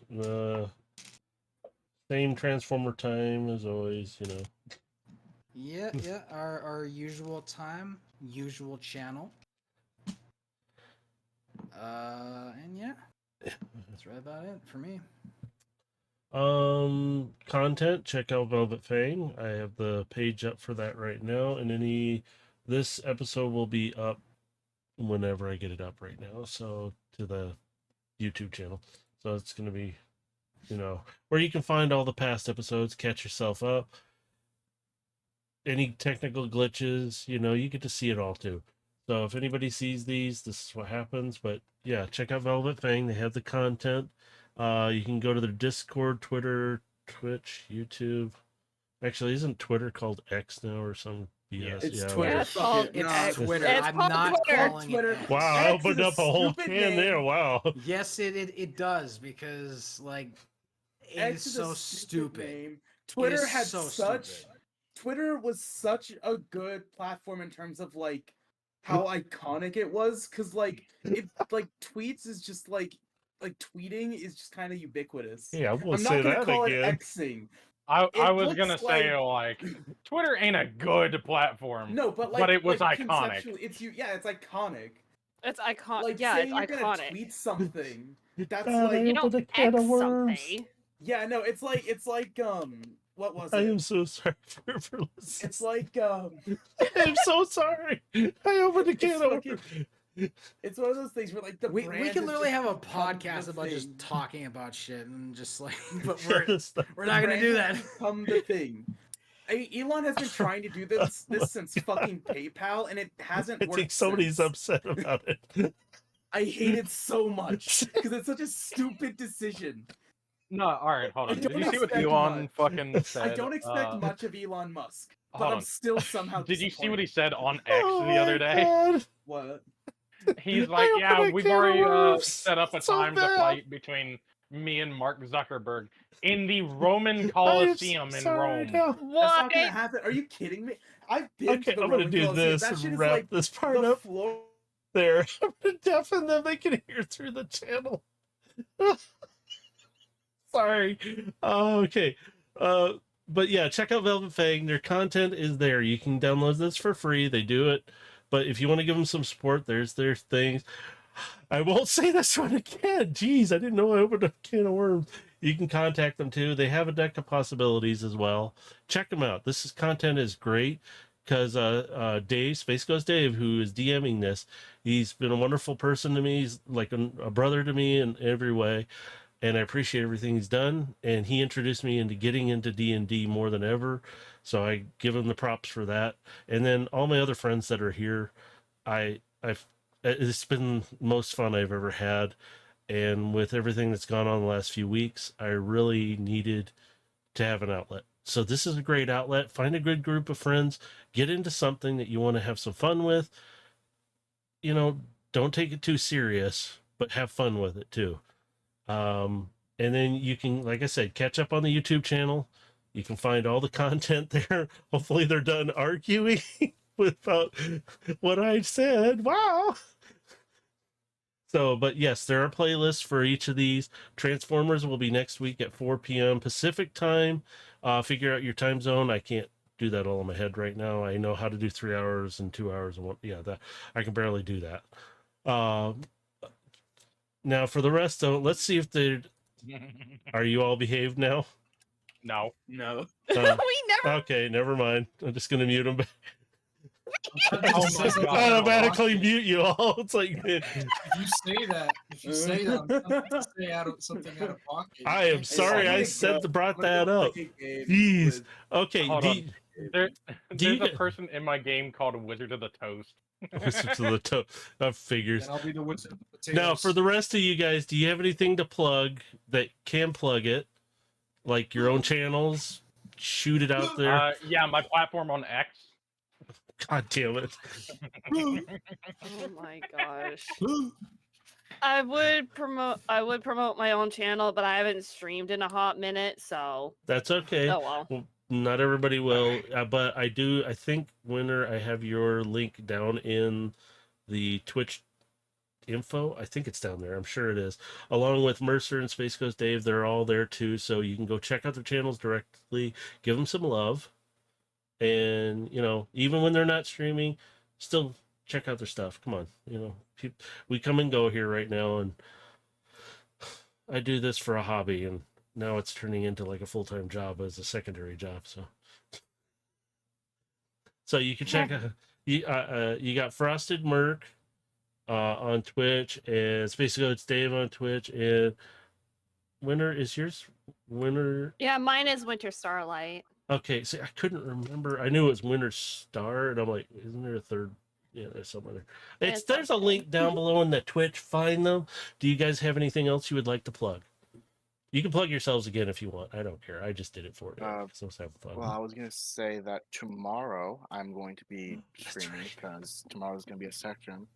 Same Transformer time as always, you know. Yeah, our usual time, usual channel. And yeah, that's right about it for me. Content, check out Velvet Fang. I have the page up for that right now, and this episode will be up whenever I get it up right now, so to the YouTube channel. So it's going to be, you know, where you can find all the past episodes, catch yourself up. Any technical glitches, you know, you get to see it all too. So if anybody sees these, this is what happens. But yeah, check out Velvet Fang. They have the content. You can go to their Discord, Twitter, Twitch, YouTube. Actually, isn't Twitter called X now or some BS? It's yeah, Twitter. Yeah, whatever. it's Fuck called- it. It's Nah, Twitter. It's I'm called not Twitter. calling Twitter. it. X. Wow, I X is opened a up a whole stupid can there. name. Wow. Yes, it does because like it X is is a so stupid stupid. name. Twitter is had so such. stupid. Twitter was such a good platform in terms of like how iconic it was, because like it like tweets is just like tweeting is just kind of ubiquitous. Yeah, I won't I'm say not gonna that call again. it Xing. I It was looks gonna say like Twitter ain't a good platform. No, but like, But it was like, iconic. conceptually, it's it's iconic. It's iconic. Like, Yeah, say it's you're gonna iconic. tweet something. That's God, like, I You don't opened a can X of worms. something. yeah, no, it's like what was I it? am so sorry for listening. It's like I'm so sorry. I opened a can It's of fucking- worms. it's one of those things where like the We brand can has literally just have a become podcast the about just thing. talking about shit and just like, but Yeah, we're this stuff. we're not gonna Brand do has that. Become the thing. Elon has been trying to do this since fucking PayPal, and it hasn't I worked. think somebody's since. upset about it. I hate it so much because it's such a stupid decision. No, all right, hold I on. Did don't you see what expect Elon much. fucking said? I don't expect much of Elon Musk, but hold I'm on. still somehow. Did you see what he disappointed. said on X Oh the other my day? God. What? He's I like, opened yeah, a we've can of already worms. set up a So time to bad. fight between me and Mark Zuckerberg in the Roman I am Colosseum in sorry Rome. now. That's What? not gonna happen. Are you kidding me? I've been Okay, to the I'm gonna Roman do Colosseum. this That shit and is wrap like this part the up floor. there. I'm gonna deafen them. They can hear through the channel. Sorry. Okay. But yeah, check out Velvet Fang. Their content is there. You can download this for free. They do it. But if you want to give them some support, there's their things. I won't say this one again. Jeez, I didn't know I opened a can of worms. You can contact them too. They have a deck of possibilities as well. Check them out. Content is great because Dave, Space Ghost Dave, who is DMing this, he's been a wonderful person to me. He's like a brother to me in every way. And I appreciate everything he's done. And he introduced me into getting into D&D more than ever. So I give him the props for that. And then all my other friends that are here, it's been the most fun I've ever had. And with everything that's gone on the last few weeks, I really needed to have an outlet. So this is a great outlet. Find a good group of friends, get into something that you want to have some fun with. You know, don't take it too serious, but have fun with it too. And then you can, like I said, catch up on the YouTube channel. You can find all the content there. Hopefully they're done arguing about what I said. Wow. So, but yes, there are playlists for each of these. Transformers will be next week at 4 p.m. Pacific time. Figure out your time zone. I can't do that all in my head right now. I know how to do 3 hours and 2 hours and one. Yeah, that I can barely do that. Now for the rest, though, let's see if they are you all behaved now. No. No. Uh, we never. okay, never mind. I'm just gonna mute him back. I'm trying to Oh say my something God. out of Automatically pocket. mute you all. It's like If you say that, I'm tempted to say something out of pocket. I am sorry I brought that up. Jeez. Okay. Hold on. There's you a get- person in my game called Wizard of the Toast. Wizard to the toe. Figures. And I'll be the wizard of the potatoes. Now, for the rest of you guys, do you have anything to plug that can plug it? Like your own channels? Shoot it out there. Yeah, my platform on X. God damn it. Oh my gosh. I would promote my own channel, but I haven't streamed in a hot minute, so That's okay. oh well. Well, not everybody will, but I do. I think, Winner, I have your link down in the Twitch info. I think it's down there. I'm sure it is. Along with Mercer and Space Coast Dave, they're all there too. So you can go check out their channels directly, give them some love, and even when they're not streaming, still check out their stuff. Come on, we come and go here right now, and I do this for a hobby, and now it's turning into like a full-time job as a secondary job. So you can check out. You got Frosted Merc on Twitch, and Space Goats Dave on Twitch, and Winter is yours. Winter. Yeah, mine is Winter Starlight. Okay, see, I couldn't remember. I knew it was Winter Star, and I'm like, isn't there a third? Yeah, there's some other. There's a link down below in the Twitch. Find them. Do you guys have anything else you would like to plug? You can plug yourselves again if you want. I don't care. I just did it for you. So let's have fun. Well, I was gonna say that tomorrow I'm going to be streaming because tomorrow's gonna be a section.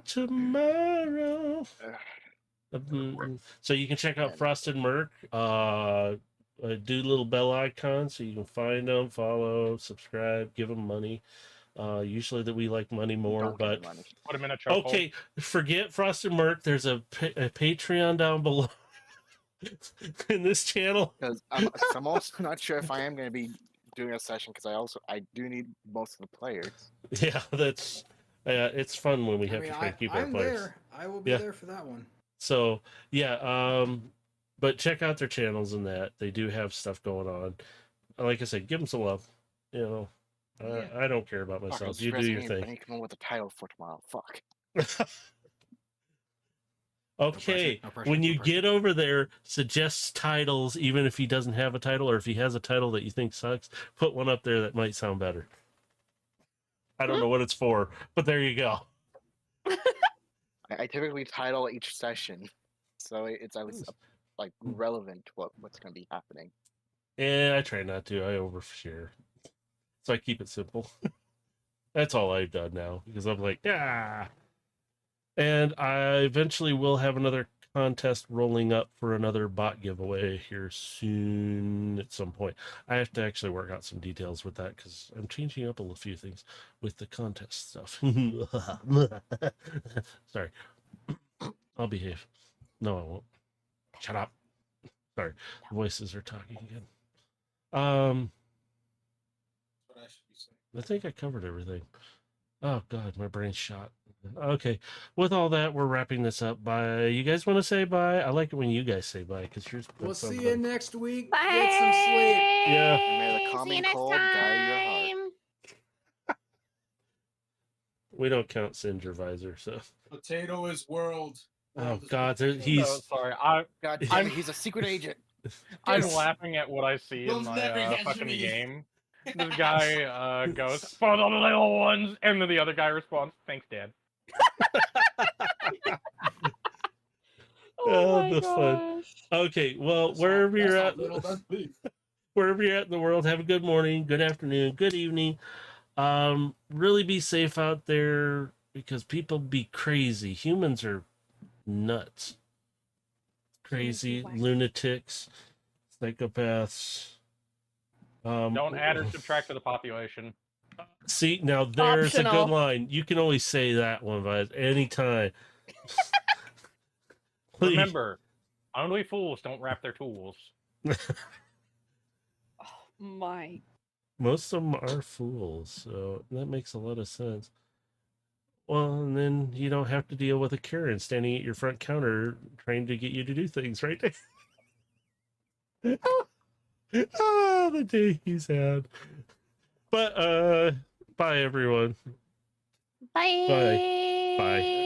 Tomorrow. Uh, So you can check out Frosted Merc. Do little bell icons so you can find them, follow, subscribe, give them money. Usually that we like money more, Don't give me but money. Put him in a chokehold. okay, forget Frosted Merc. There's a Patreon down below in this channel. Because I'm also not sure if I am going to be doing a session because I do need most of the players. Yeah, that's it's fun when we have to try and keep our I'm players. there. I will be Yeah. there for that one. So yeah, but check out their channels and that they do have stuff going on. Like I said, give them some love. I don't care about Fuck, I myself. was You do stressing your in, thing. I need to come up with a title for tomorrow. Fuck. Okay, No pressure, when no you pressure. get over there, suggest titles, even if he doesn't have a title, or if he has a title that you think sucks, put one up there that might sound better. I don't know what it's for, but there you go. I typically title each session, so it's at least like relevant to what's going to be happening. And I try not to. I overshare. So I keep it simple. That's all I've done now because I'm like, yeah. And I eventually will have another contest rolling up for another bot giveaway here soon at some point. I have to actually work out some details with that because I'm changing up a few things with the contest stuff. Sorry. I'll behave. No, I won't. Shut up. Sorry. Voices are talking again. That's what I should be saying. I think I covered everything. Oh God, my brain's shot. Okay, with all that, we're wrapping this up. Bye. You guys want to say bye? I like it when you guys say bye because yours. We'll that's see fun. you next week. Bye. Get some sleep. Yeah. And may the See you common next cold guide your heart. time. We don't count Cinder Visor, so. Potato is world. Oh World is God, potato. he's. Oh, sorry. God damn it, he's a secret agent. I'm Yes. laughing at what I see You'll in my never get fucking me. game. This guy goes, for the little ones, and then the other guy responds, thanks, Dad. Oh my the fun. gosh. Okay, well, That's wherever how- you're that's how at, little does beef. wherever you're at in the world, have a good morning, good afternoon, good evening. Really be safe out there because people be crazy. Humans are nuts, crazy Crazy, wacky. lunatics, psychopaths. Don't add or subtract to the population. See, now there's a Optional. good line. You can always say that one, Vise, anytime. Please. Remember, only fools don't wrap their tools. My. Most of them are fools, so that makes a lot of sense. Well, and then you don't have to deal with a Karen standing at your front counter trying to get you to do things, right? Oh, the day he's had. But bye everyone. Bye. Bye.